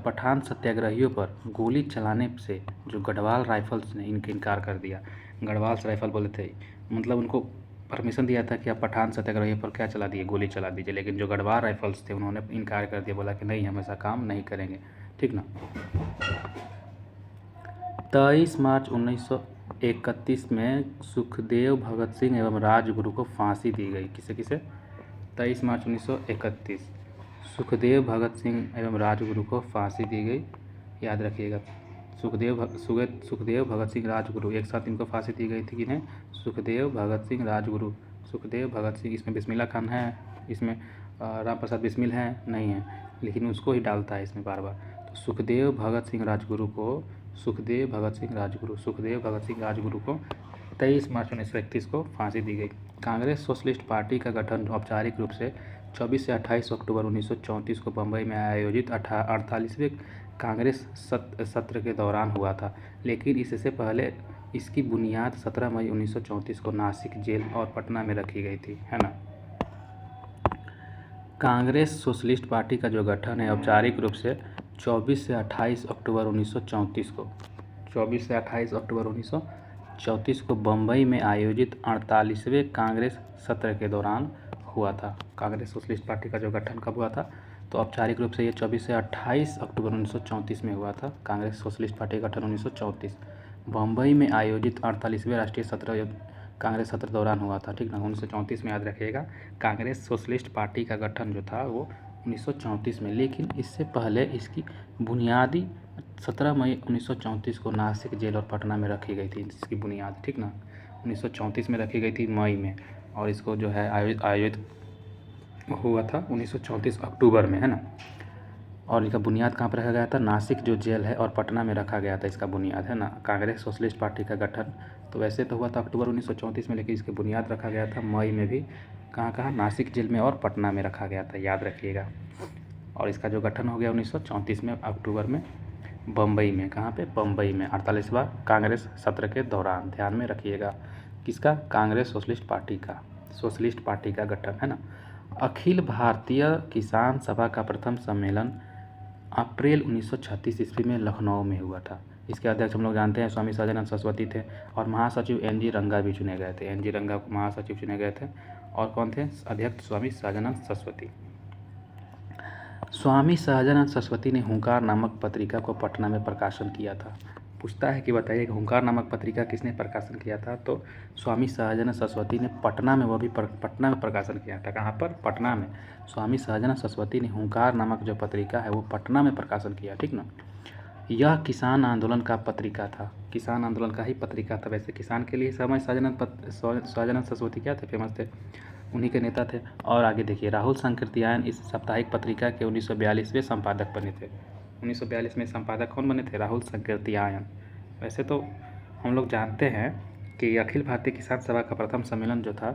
पठान सत्याग्रहियों पर गोली चलाने से जो गढ़वाल राइफल्स ने इनकार कर दिया। गढ़वाल राइफल बोले थे, मतलब उनको परमिशन दिया था कि आप पठान सत्याग्रहियों पर क्या चला दिए? गोली चला दीजिए। लेकिन जो गढ़वाल राइफल्स थे उन्होंने इनकार कर दिया, बोला कि नहीं, हम ऐसा काम नहीं करेंगे। ठीक ना। 23 मार्च 1931 में सुखदेव, भगत सिंह एवं राजगुरु को फांसी दी गई। किसे किसे? 23 मार्च 1931 सुखदेव, भगत सिंह एवं राजगुरु को फांसी दी गई। याद रखिएगा, सुखदेव, भगत सिंह, राजगुरु, एक साथ इनको फांसी दी गई थी। किन्हें? सुखदेव, भगत सिंह, राजगुरु। सुखदेव, भगत सिंह, इसमें बिस्मिल्लाह खान है, इसमें राम प्रसाद बिस्मिल है नहीं है, लेकिन उसको ही डालता है इसमें बार बार। तो सुखदेव, भगत सिंह, राजगुरु को 23 मार्च 1931 को फांसी दी गई। कांग्रेस सोशलिस्ट पार्टी का गठन औपचारिक रूप से 24 से 28 अक्टूबर 1934 को बम्बई में आयोजित 48वें कांग्रेस सत्र के दौरान हुआ था, लेकिन इससे पहले इसकी बुनियाद 17 मई 1934 को नासिक जेल और पटना में रखी गई थी, है ना। कांग्रेस सोशलिस्ट पार्टी का जो गठन है औपचारिक रूप से 24 से 28 अक्टूबर 1934 को 24 से 28 अक्टूबर 1934 को बम्बई में आयोजित 48वें कांग्रेस सत्र के दौरान हुआ था। कांग्रेस सोशलिस्ट पार्टी का जो गठन कब हुआ था? तो औपचारिक रूप से ये 24 से 28 अक्टूबर 1934 में हुआ था। कांग्रेस सोशलिस्ट पार्टी का गठन 1934 बम्बई में आयोजित 48वें राष्ट्रीय सत्र कांग्रेस सत्र दौरान हुआ था। ठीक ना, 1934 में याद रखिएगा। कांग्रेस सोशलिस्ट पार्टी का गठन जो था वो 1934 में, लेकिन इससे पहले इसकी बुनियादी 17 मई 1934 को नासिक जेल और पटना में रखी गई थी इसकी बुनियाद, ठीक ना। 1934 में रखी गई थी मई में, और इसको जो है आयोजित हुआ था 1934 अक्टूबर में, है ना। और इसका बुनियाद कहाँ पर रखा गया था? नासिक जो जेल है और पटना में रखा गया था इसका बुनियाद, है ना। कांग्रेस सोशलिस्ट पार्टी का गठन तो वैसे तो हुआ था अक्टूबर 1934 में, लेकिन इसकी बुनियाद रखा गया था मई में भी। कहाँ कहाँ? नासिक जेल में और पटना में रखा गया था, याद रखिएगा। और इसका जो गठन हो गया 1934 में अक्टूबर में बम्बई में। कहाँ पे? बम्बई में 48वां कांग्रेस सत्र के दौरान, ध्यान में रखिएगा। किसका? कांग्रेस सोशलिस्ट पार्टी का गठन, है ना। अखिल भारतीय किसान सभा का प्रथम सम्मेलन अप्रैल 1936 ईस्वी में लखनऊ में हुआ था। इसके अध्यक्ष हम लोग जानते हैं स्वामी सहजानंद सरस्वती थे, और महासचिव एन.जी. रंगा भी चुने गए थे। एन.जी. रंगा को महासचिव चुने गए थे, और कौन थे? अध्यक्ष स्वामी सहजानंद सरस्वती। स्वामी सहजानंद सरस्वती ने हुंकार नामक पत्रिका को पटना में प्रकाशन किया था। पूछता है कि बताइए हुंकार नामक पत्रिका किसने प्रकाशन किया था? तो स्वामी सहजानंद सरस्वती ने पटना में, वो भी पटना में प्रकाशन किया था। कहाँ पर? पटना में। स्वामी सहजानंद सरस्वती ने हुंकार नामक जो पत्रिका है वो पटना में प्रकाशन किया, ठीक ना। यह किसान आंदोलन का पत्रिका था, किसान आंदोलन का ही पत्रिका था। वैसे किसान के लिए स्वामी सहजानंद सरस्वती क्या थे? फेमस थे, उन्हीं के नेता थे। और आगे देखिए, राहुल संकीर्तियायन इस साप्ताहिक पत्रिका के 1942वें संपादक बने थे। 1942 में संपादक कौन बने थे? राहुल संकीर्तियायन। वैसे तो हम लोग जानते हैं कि अखिल भारतीय किसान सभा का प्रथम सम्मेलन जो था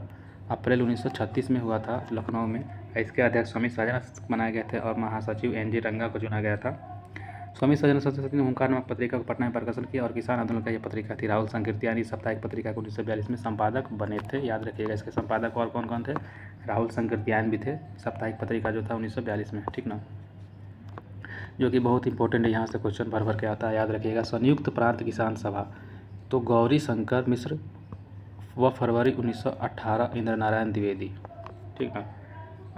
अप्रैल 1936 में हुआ था लखनऊ में। इसके अध्यक्ष स्वामी सहजानंद बनाए गए थे और महासचिव एन.जी. रंगा को चुना गया था। स्वामी सहजानंद सरस्वती ने हुंकार नामक पत्रिका को पटना में प्रकाशन किया, और किसान आंदोलन का यह पत्रिका थी। राहुल संकीर्तियायन इस साप्ताहिक पत्रिका को 1942 में संपादक बने थे, याद रखिएगा। इसके संपादक और कौन कौन थे? राहुल संकीर्तियायन भी थे। साप्ताहिक पत्रिका जो था 1942 में, ठीक ना, जो कि बहुत इंपॉर्टेंट है, यहाँ से क्वेश्चन भर के आता है, याद रखिएगा। संयुक्त प्रांत किसान सभा तो गौरी शंकर मिश्र व फरवरी 1918 इंद्र नारायण द्विवेदी, ठीक ना।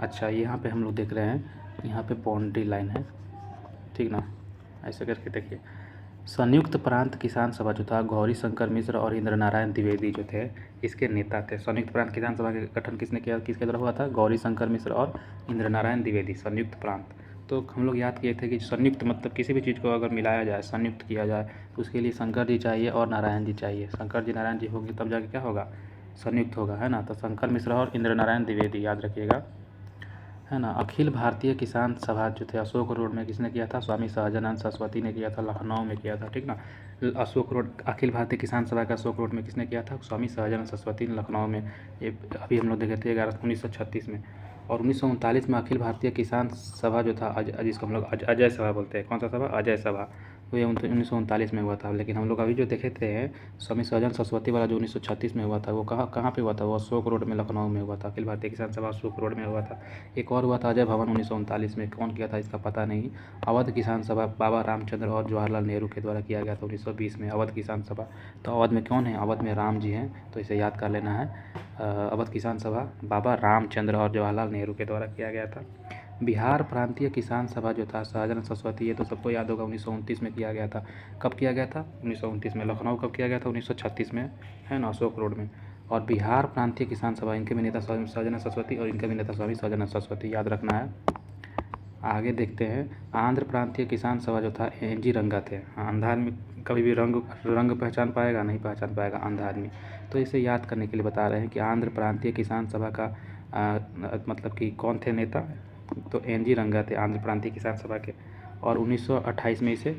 अच्छा, यहाँ पे हम लोग देख रहे हैं, यहाँ पे बाउंड्री लाइन है, ठीक ना। ऐसे करके देखिए, संयुक्त प्रांत किसान सभा जो था गौरी शंकर मिश्र और इंद्र नारायण द्विवेदी जो थे इसके नेता थे। संयुक्त प्रांत किसान सभा का गठन किसने किया? किसके द्वारा हुआ था? गौरी शंकर मिश्र और इंद्र नारायण द्विवेदी, संयुक्त प्रांत। तो हम लोग याद किए थे कि संयुक्त मतलब किसी भी चीज़ को अगर मिलाया जाए, संयुक्त किया जाए, तो उसके लिए शंकर जी चाहिए और नारायण जी चाहिए। शंकर जी नारायण जी होंगे तब जाके क्या होगा? संयुक्त होगा, है ना। तो शंकर मिश्र और इंद्र नारायण द्विवेदी, याद रखिएगा, है ना। अखिल भारतीय किसान सभा जो थे अशोक रोड में किसने किया था? स्वामी सहजानंद सरस्वती ने किया था, लखनऊ में किया था, ठीक ना। अशोक रोड, अखिल भारतीय किसान सभा का अशोक रोड में किसने किया था? स्वामी सहजानंद सरस्वती ने, लखनऊ में। ये अभी हम लोग देखे थे 1936 में। और 1939 में अखिल भारतीय किसान सभा जो था, जिसको हम लोग अजय सभा बोलते हैं, कौन सा सभा? अजय सभा। तो ये 1939 में हुआ था। लेकिन हम लोग अभी जो देखे थे स्वामी सहजानंद सरस्वती वाला जो 1936 में हुआ था, वो कहाँ पे हुआ था? वो अशोक रोड में, लखनऊ में हुआ था। अखिल भारतीय किसान सभा अशोक रोड में हुआ था। एक और हुआ था अजय भवन 1939 में, कौन किया था इसका पता नहीं। अवध किसान सभा बाबा रामचंद्र और जवाहरलाल नेहरू के द्वारा किया गया था 1920 में, अवध किसान सभा। तो अवध में कौन है? अवध में राम जी हैं, तो इसे याद कर लेना है। अवध किसान सभा बाबा रामचंद्र और जवाहरलाल नेहरू के द्वारा किया गया था। बिहार प्रांतीय किसान सभा जो था सहजानंद सरस्वती, ये तो सबको याद होगा, 1929 में किया गया था। कब किया गया था? 1929 में। लखनऊ कब किया गया था? 1936 में, है ना, अशोक रोड में। और बिहार प्रांतीय किसान सभा, इनके भी नेता स्वामी सहजानंद सरस्वती और इनके भी नेता स्वामी सहजानंद सरस्वती, याद रखना है। आगे देखते हैं, आंध्र प्रांतीय किसान सभा जो था एन.जी. रंगा थे। अंधा आदमी कभी भी रंग पहचान पाएगा? नहीं पहचान पाएगा अंधा आदमी। तो इसे याद करने के लिए बता रहे हैं कि आंध्र प्रांतीय किसान सभा का मतलब कि कौन थे नेता? तो एन.जी. रंगा थे आंध्र प्रांतीय किसान सभा के। और 1928 में इसे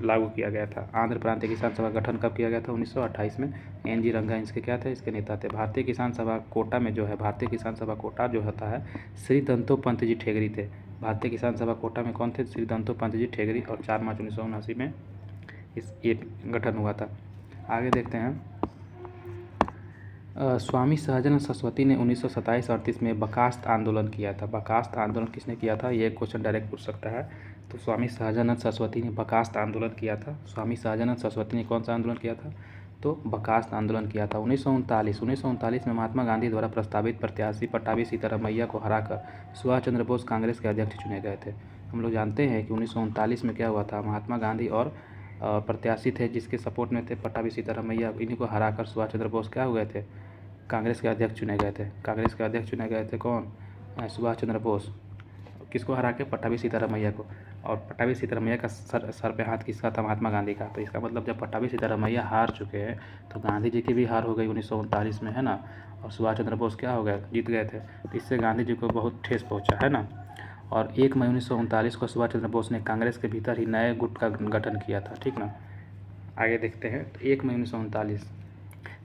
लागू किया गया था। आंध्र प्रांतीय किसान सभा गठन कब किया गया था? 1928 में। एन.जी. रंगा इसके क्या थे? इसके नेता थे। भारतीय किसान सभा कोटा में जो है, भारतीय किसान सभा कोटा जो होता है, श्री दंतोपंत जी ठेगरी थे। भारतीय किसान सभा कोटा में कौन थे? श्री दंतोपंत जी ठेगरी। और 4 मार्च 1979 में ये गठन हुआ था। आगे देखते हैं, स्वामी सहजानंद सरस्वती ने 1927-38 में बर्खास्त आंदोलन किया था। बर्खास्त आंदोलन किसने किया था? ये क्वेश्चन डायरेक्ट पूछ सकता है। तो स्वामी सहजानंद सरस्वती ने बर्खास्त आंदोलन किया था। स्वामी सहजानंद सरस्वती ने कौन सा आंदोलन किया था? तो बर्खास्त आंदोलन किया था। 1939 में महात्मा गांधी द्वारा प्रस्तावित प्रत्याशी पट्टाभी सीतारामैया को हराकर सुभाष चंद्र बोस कांग्रेस के अध्यक्ष चुने गए थे। हम लोग जानते हैं कि 1939 में क्या हुआ था, महात्मा गांधी और प्रत्याशी थे जिसके सपोर्ट में थे पट्टाभी सीतारामैया, इन्हीं को हराकर सुभाष चंद्र बोस क्या हुए थे? कांग्रेस के अध्यक्ष चुने गए थे। कांग्रेस के अध्यक्ष चुने गए थे कौन? सुभाष चंद्र बोस। किसको हरा के? पट्टाभी सीतारामैया को। और पट्टाभी सीतारामैया का सर पे हाथ किसका था? महात्मा गांधी का। तो इसका मतलब जब पट्टाभी सीतारामैया हार चुके हैं तो गांधी जी की भी हार हो गई 1939 में, है ना। और सुभाष चंद्र बोस क्या हो गए? जीत गए थे। तो इससे गांधी जी को बहुत ठेस पहुँचा, है ना। और 1 मई 1939 को सुभाष चंद्र बोस ने कांग्रेस के भीतर ही नए गुट का गठन किया था, ठीक ना। आगे देखते हैं। तो 1 मई 1939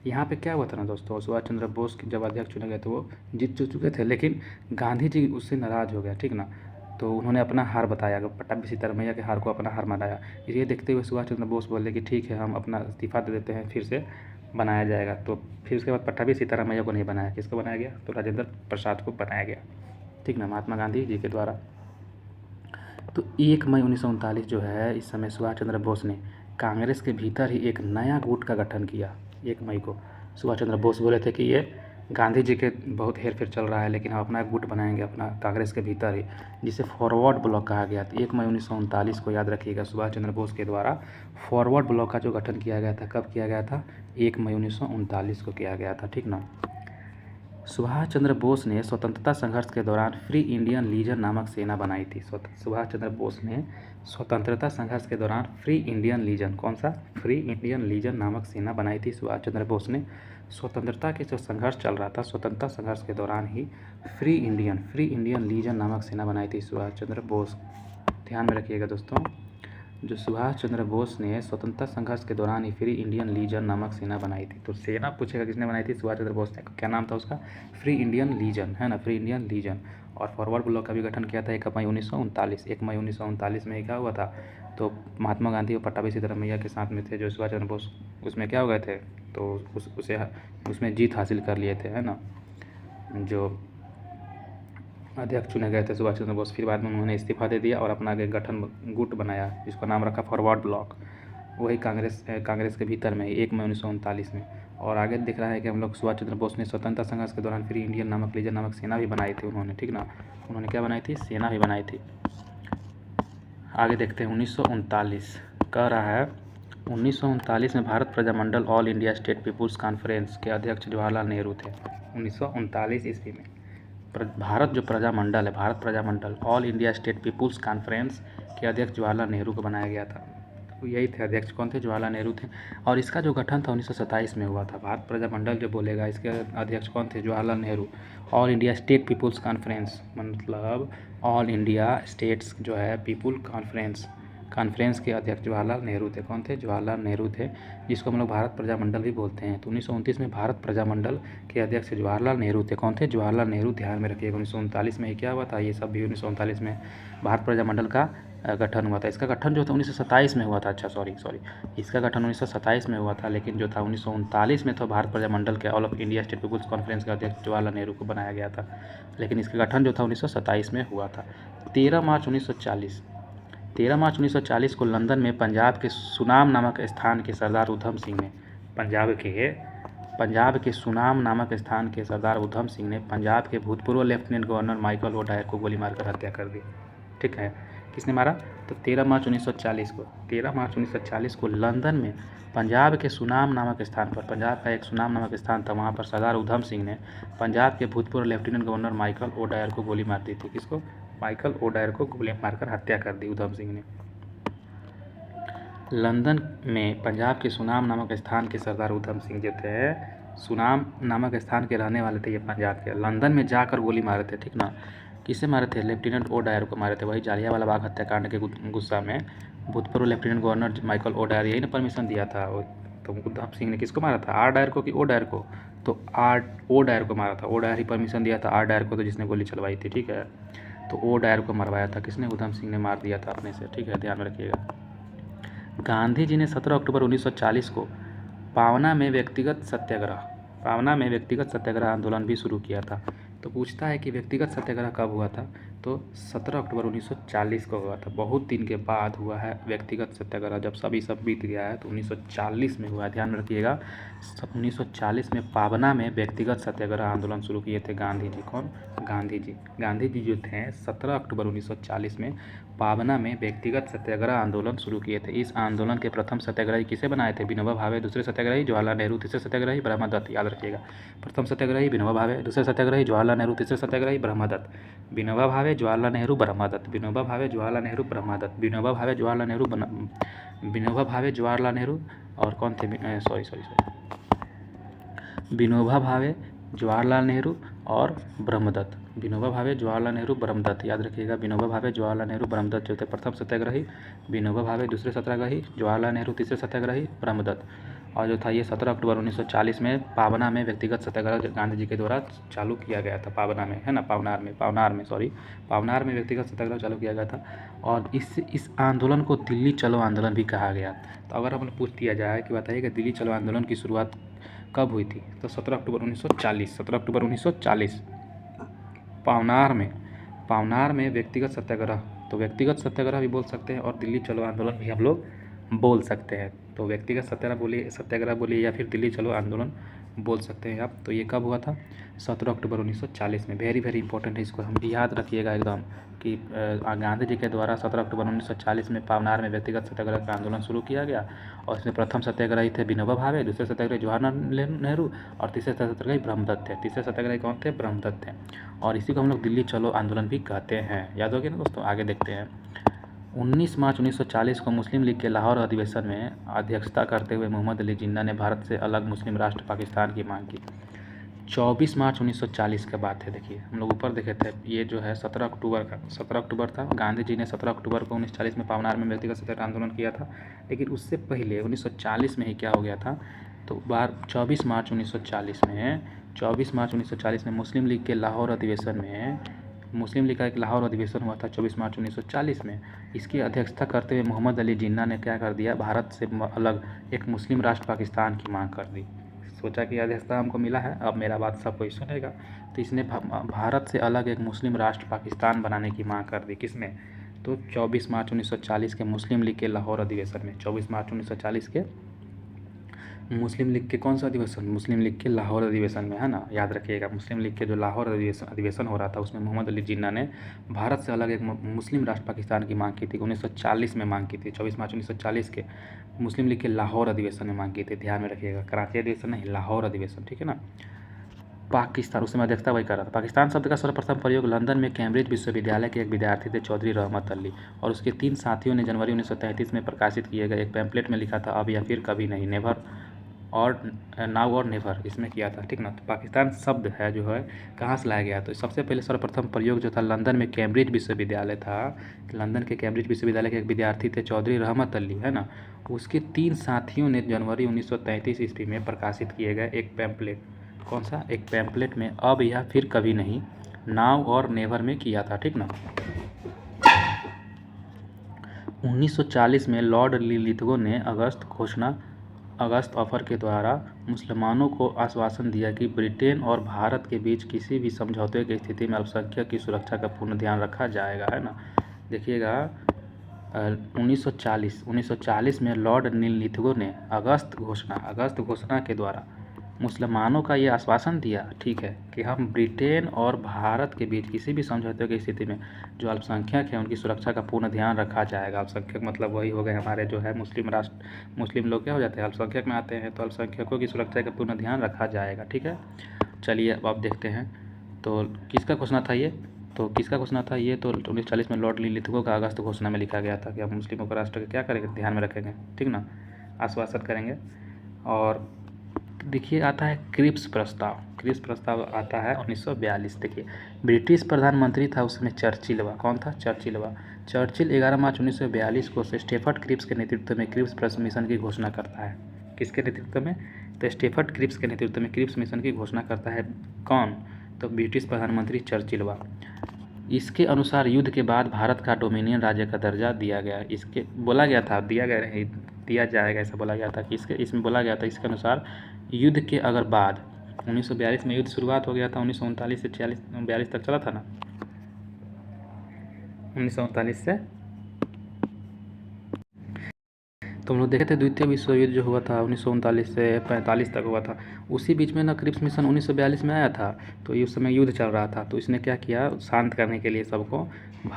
यहाँ पे क्या हुआ था ना दोस्तों, सुभाष चंद्र बोस जब अध्यक्ष चुने गए तो वो जीत चुके थे, लेकिन गांधी जी उससे नाराज़ हो गया, ठीक ना। तो उन्होंने अपना हार बताया, पट्टाभी सीतारामैया के हार को अपना हार मनाया। ये देखते हुए सुभाष चंद्र बोस बोले कि ठीक है, हम अपना इस्तीफा दे देते हैं, फिर से बनाया जाएगा। तो फिर उसके बाद पट्टाभी सीतारामैया को नहीं बनाया, किसको बनाया गया? तो राजेंद्र प्रसाद को बनाया गया, ठीक ना, महात्मा गांधी जी के द्वारा। तो 1 मई 1939 जो है, इस समय सुभाष चंद्र बोस ने कांग्रेस के भीतर ही एक नया गुट का गठन किया। 1 मई को सुभाष चंद्र बोस बोले थे कि ये गांधी जी के बहुत हेर फेर चल रहा है, लेकिन हम अपना एक गुट बनाएंगे अपना कांग्रेस के भीतर ही, जिसे फॉरवर्ड ब्लॉक कहा गया। तो 1 मई 1939 को याद रखिएगा, सुभाष चंद्र बोस के द्वारा फॉरवर्ड ब्लॉक का जो गठन किया गया था, कब किया गया था? 1 मई 1939 को किया गया था, ठीक ना। सुभाष चंद्र बोस ने स्वतंत्रता संघर्ष के दौरान फ्री इंडियन लीजन नामक सेना बनाई थी। सुभाष चंद्र बोस ने स्वतंत्रता संघर्ष के दौरान फ्री इंडियन लीजन, कौन सा? फ्री इंडियन लीजन नामक सेना बनाई थी सुभाष चंद्र बोस ने। स्वतंत्रता के जो संघर्ष चल रहा था, स्वतंत्रता संघर्ष के दौरान ही फ्री इंडियन लीजन नामक सेना बनाई थी सुभाष चंद्र बोस। ध्यान में रखिएगा दोस्तों, जो सुभाष चंद्र बोस ने स्वतंत्रता संघर्ष के दौरान ही फ्री इंडियन लीजन नामक सेना बनाई थी। तो सेना पूछेगा किसने बनाई थी? सुभाष चंद्र बोस ने। क्या नाम था उसका? फ्री इंडियन लीजन, है ना, फ्री इंडियन लीजन। और फॉरवर्ड ब्लॉक का भी गठन किया था 1 मई 1939। 1 मई 1939 में क्या हुआ था? तो महात्मा गांधी और पट्टाभी सीतारामैया के साथ में थे जो सुभाष चंद्र बोस, उसमें क्या हो गए थे? तो उसमें जीत हासिल कर लिए थे, है ना। जो अध्यक्ष चुने गए थे सुभाष चंद्र बोस, फिर बाद में उन्होंने इस्तीफा दे दिया और अपना आगे गठन गुट बनाया, जिसका नाम रखा फॉरवर्ड ब्लॉक। वही कांग्रेस के भीतर में 1 मई 1939 में। और आगे दिख रहा है कि हम लोग सुभाष चंद्र बोस ने स्वतंत्रता संघर्ष के दौरान फ्री इंडियन नामक लीजन नामक सेना भी बनाई थी उन्होंने, ठीक ना। उन्होंने क्या बनाई थी? सेना भी बनाई थी। आगे देखते हैं। 1939 कह रहा है, 1939 में Bharat Prajamandal All India State Peoples Conference के अध्यक्ष जवाहरलाल नेहरू थे। 1939 ईस्वी में भारत जो प्रजामंडल है, Bharat Prajamandal All India State Peoples Conference के अध्यक्ष जवाहरलाल नेहरू को बनाया गया था। तो यही थे अध्यक्ष, कौन थे? जवाहरलाल नेहरू थे। और इसका जो गठन था 1927 में हुआ था। भारत प्रजामंडल जो बोलेगा, इसके अध्यक्ष कौन थे? Jawaharlal Nehru. All India State Peoples Conference मतलब ऑल इंडिया स्टेट्स जो है पीपुल कॉन्फ्रेंस के अध्यक्ष जवाहरलाल नेहरू थे। कौन थे? जवाहरलाल नेहरू थे, जिसको हम लोग भारत प्रजामंडल भी बोलते हैं। तो 1929 में भारत प्रजामंडल के अध्यक्ष जवाहरलाल नेहरू थे। कौन थे? जवाहरलाल नेहरू। ध्यान में रखिएगा, 1939 में ही क्या हुआ था? ये सब भी 1939 में भारत प्रजामंडल का गठन हुआ था। इसका गठन जो था 1927 में हुआ था। अच्छा सॉरी, इसका गठन 1927 में हुआ था, लेकिन जो था 1939 में तो भारत प्रजामंडल के All of India State Peoples Conference के अध्यक्ष जवाहरलाल नेहरू को बनाया गया था, लेकिन इसका गठन जो था 1927 में हुआ था। 13 मार्च 1940 को लंदन में पंजाब के सुनाम नामक स्थान के सरदार उधम सिंह ने पंजाब के सुनाम नामक स्थान के सरदार उधम सिंह ने पंजाब के भूतपूर्व लेफ्टिनेंट गवर्नर माइकल ओडायर को गोली मारकर हत्या कर दी, ठीक है। किसने मारा? तो 13 मार्च 1940 को लंदन में पंजाब के सुनाम नामक स्थान पर, पंजाब का एक सुनाम नामक स्थान था, वहाँ पर सरदार उधम सिंह ने पंजाब के भूतपूर्व लेफ्टिनेंट गवर्नर माइकल ओडायर को गोली मार दी थी। किसको? माइकल ओडायर को गोली मारकर हत्या कर दी उधम सिंह ने। लंदन में पंजाब के सुनाम नामक स्थान के सरदार उधम सिंह जो थे, सुनाम नामक स्थान के रहने वाले थे ये पंजाब के, लंदन में जाकर गोली मारे थे, ठीक ना। किसे मारे थे? लेफ्टिनेंट ओडायर को मारे थे। वही जालियांवाला बाग हत्याकांड के गुस्सा में भूतपूर्व लेफ्टिनेंट गवर्नर माइकल ओडायर, यही ने परमिशन दिया था। तो उधम सिंह ने किसको मारा था? आर डायर को कि ओ डायर को? तो ओ डायर को मारा था। ओ डायर ही परमिशन दिया था आर डायर को, तो जिसने गोली चलवाई थी, ठीक है। तो ओ डायर को मरवाया था किसने? उधम सिंह ने मार दिया था अपने से, ठीक है, ध्यान में रखिएगा। गांधी जी ने 17 अक्टूबर 1940 को पावना में व्यक्तिगत सत्याग्रह आंदोलन भी शुरू किया था। तो पूछता है कि व्यक्तिगत सत्याग्रह कब हुआ था? तो 17 अक्टूबर 1940 को हुआ था। बहुत दिन के बाद हुआ है व्यक्तिगत सत्याग्रह, जब सब बीत गया है तो 1940 में हुआ है, ध्यान में रखिएगा। 1940 में पावना में व्यक्तिगत सत्याग्रह आंदोलन शुरू किए थे गांधी जी। कौन? गांधी जी जो थे 17 अक्टूबर 1940 में पाबना में व्यक्तिगत सत्याग्रह आंदोलन शुरू किए थे। इस आंदोलन के प्रथम सत्याग्रही किसे बनाए थे? विनोबा भावे। दूसरे सत्याग्रही जवाहरलाल नेहरू। तीसरे सत्याग्रही ब्रह्मदत्त। याद रखिएगा, प्रथम सत्याग्रही विनोबा भावे, दूसरे सत्याग्रही जवाहरलाल नेहरू, तीसरे सत्याग्रही ब्रह्मदत्त। विनोबा भावे, जवाहरलाल नेहरू, ब्रह्मदत्त। विनोबा भावे, जवाहरलाल नेहरू, ब्रह्मदत्त। विनोबा भावे, जवाहरलाल नेहरू, विनोबा भावे, जवाहरलाल नेहरू और कौन थे? विनोबा भावे, जवाहरलाल नेहरू और ब्रह्मदत्त। विनोबा भावे, जवाहरलाल नेहरू, ब्रह्मदत्त। याद रखिएगा, विनोबा भावे, जवाहरलाल नेहरू, ब्रह्मदत्त जो थे प्रथम सत्याग्रही। विनोबा भावे दूसरे सत्याग्रही, जवाहरलाल नेहरू तीसरे सत्याग्रही, ब्रह्मदत्त। और जो था ये 17 अक्टूबर 1940 में पाबना में व्यक्तिगत सत्याग्रह गांधी जी के द्वारा चालू किया गया था। पाबना में, है ना, पावनार में व्यक्तिगत सत्याग्रह चालू किया गया था। और इस आंदोलन को दिल्ली चलो आंदोलन भी कहा गया। तो अगर हम पूछ दिया जाए कि बताइए कि दिल्ली चलो आंदोलन की शुरुआत कब हुई थी, तो 17 अक्टूबर 1940 पावनार में व्यक्तिगत सत्याग्रह। तो व्यक्तिगत सत्याग्रह भी बोल सकते हैं और दिल्ली चलो आंदोलन भी हम लोग बोल सकते हैं। तो व्यक्तिगत सत्याग्रह बोलिए या फिर दिल्ली चलो आंदोलन बोल सकते हैं आप। तो ये कब हुआ था? 17 अक्टूबर 1940 में। वेरी वेरी इंपॉर्टेंट है, इसको हम याद रखिएगा एकदम कि गांधी जी के द्वारा 17 अक्टूबर 1940 में पावनार में व्यक्तिगत सत्याग्रह का आंदोलन शुरू किया गया। और इसमें प्रथम सत्याग्रही थे विनोबा भावे, दूसरे सत्याग्रही जवाहरलाल नेहरू और तीसरे सत्याग्रही ब्रह्मदत्त थे। तीसरे सत्याग्रही कौन थे? ब्रह्मदत्त थे। और इसी को हम लोग दिल्ली चलो आंदोलन भी कहते हैं। याद हो गया ना दोस्तों? आगे देखते हैं। 19 मार्च 1940 को मुस्लिम लीग के लाहौर अधिवेशन में अध्यक्षता करते हुए मोहम्मद अली जिन्ना ने भारत से अलग मुस्लिम राष्ट्र पाकिस्तान की मांग की। 24 मार्च 1940 की बात है। देखिए, हम लोग ऊपर देखे थे, ये जो है 17 अक्टूबर था। गांधी जी ने 17 अक्टूबर को 1940 में पावनार में व्यक्तिगत सत्याग्रह आंदोलन किया था। लेकिन उससे पहले 1940 में ही क्या हो गया था? तो 24 मार्च 1940 में मुस्लिम लीग का एक लाहौर अधिवेशन हुआ था 24 मार्च 1940 में। इसकी अध्यक्षता करते हुए मोहम्मद अली जिन्ना ने क्या कर दिया? भारत से अलग एक मुस्लिम राष्ट्र पाकिस्तान की मांग कर दी। सोचा कि अध्यक्षता हमको मिला है, अब मेरा बात सब कोई सुनेगा। तो इसने भारत से अलग एक मुस्लिम राष्ट्र पाकिस्तान बनाने की मांग कर दी। किसने? तो 24 मार्च 1940 के मुस्लिम लीग के लाहौर अधिवेशन में। 24 मार्च 1940 के मुस्लिम लीग के कौन सा अधिवेशन? मुस्लिम लीग के लाहौर अधिवेशन में, है ना। याद रखिएगा, मुस्लिम लीग के जो लाहौर अधिवेशन हो रहा था उसमें मोहम्मद अली जिन्ना ने भारत से अलग एक मुस्लिम राष्ट्र पाकिस्तान की मांग की थी। 1940 में मांग की थी। 24 मार्च 1940 के मुस्लिम लीग के लाहौर अधिवेशन में मांग की थी। ध्यान में रखिएगा, कराची अधिवेशन नहीं, लाहौर अधिवेशन, ठीक है ना। पाकिस्तान, उसमें अध्यक्षता वही कर रहा था। पाकिस्तान शब्द का सर्वप्रथम प्रयोग लंदन में कैम्ब्रिज विश्वविद्यालय के एक विद्यार्थी थे चौधरी रहमत अली और उसके 3 साथियों ने जनवरी 1933 में प्रकाशित किए गए एक पैम्पलेट में लिखा था, अब या फिर कभी नहीं, नेवर और नाउ और नेवर, इसमें किया था, ठीक ना। तो पाकिस्तान शब्द है जो है कहाँ से लाया गया? तो सबसे पहले सर्वप्रथम प्रयोग जो था लंदन में कैम्ब्रिज विश्वविद्यालय था। लंदन के कैम्ब्रिज विश्वविद्यालय के एक विद्यार्थी थे चौधरी रहमत अली, है ना। उसके 3 साथियों ने जनवरी 1933 ईस्वी में प्रकाशित किए गए एक पैम्पलेट, कौन सा? एक पैम्पलेट में अब या फिर कभी नहीं, नाउ और नेवर में किया था, ठीक ना। 1940 में लॉर्ड लिथगो ने अगस्त ऑफर के द्वारा मुसलमानों को आश्वासन दिया कि ब्रिटेन और भारत के बीच किसी भी समझौते की स्थिति में अल्पसंख्यक की सुरक्षा का पूर्ण ध्यान रखा जाएगा, है ना। देखिएगा, 1940 में लॉर्ड लिथगो ने अगस्त घोषणा के द्वारा मुसलमानों का ये आश्वासन दिया, ठीक है, कि हम ब्रिटेन और भारत के बीच किसी भी समझौते की स्थिति में जो अल्पसंख्यक हैं उनकी सुरक्षा का पूर्ण ध्यान रखा जाएगा। अल्पसंख्यक मतलब वही हो गए हमारे जो है मुस्लिम लोग क्या हो जाते हैं? अल्पसंख्यक में आते हैं। तो अल्पसंख्यकों की सुरक्षा का पूर्ण ध्यान रखा जाएगा, ठीक है। चलिए अब देखते हैं, तो किसका घोषणा था ये? तो 1940 में लॉर्ड लिथगो का अगस्त घोषणा में लिखा गया था कि हम मुस्लिमों का राष्ट्र का क्या करेंगे? ध्यान में रखेंगे, ठीक ना, आश्वासन करेंगे। और देखिए आता है क्रिप्स प्रस्ताव आता है 1942। देखिए, ब्रिटिश प्रधानमंत्री था उस समय चर्चिल। कौन था? चर्चिल 11 मार्च 1942 को स्टेफर्ड क्रिप्स के नेतृत्व में क्रिप्स मिशन की घोषणा करता है। किसके नेतृत्व में? तो स्टेफर्ड क्रिप्स के नेतृत्व में क्रिप्स मिशन की घोषणा करता है। कौन? तो ब्रिटिश प्रधानमंत्री चर्चिल। इसके अनुसार युद्ध के बाद भारत का डोमिनियन राज्य का दर्जा दिया गया। इसके बोला गया था, दिया जाएगा ऐसा बोला गया था कि इसमें बोला गया था इसके अनुसार युद्ध के अगर बाद 1942 में युद्ध शुरुआत हो गया था, 1939 से 42 तक चला था ना, 1939 से। तो हम लोग देखे थे द्वितीय विश्व युद्ध जो हुआ था 1939 से 45 तक हुआ था, उसी बीच में ना क्रिप्स मिशन 1942 में आया था। तो ये उस समय युद्ध चल रहा था, तो इसने क्या किया, शांत करने के लिए सबको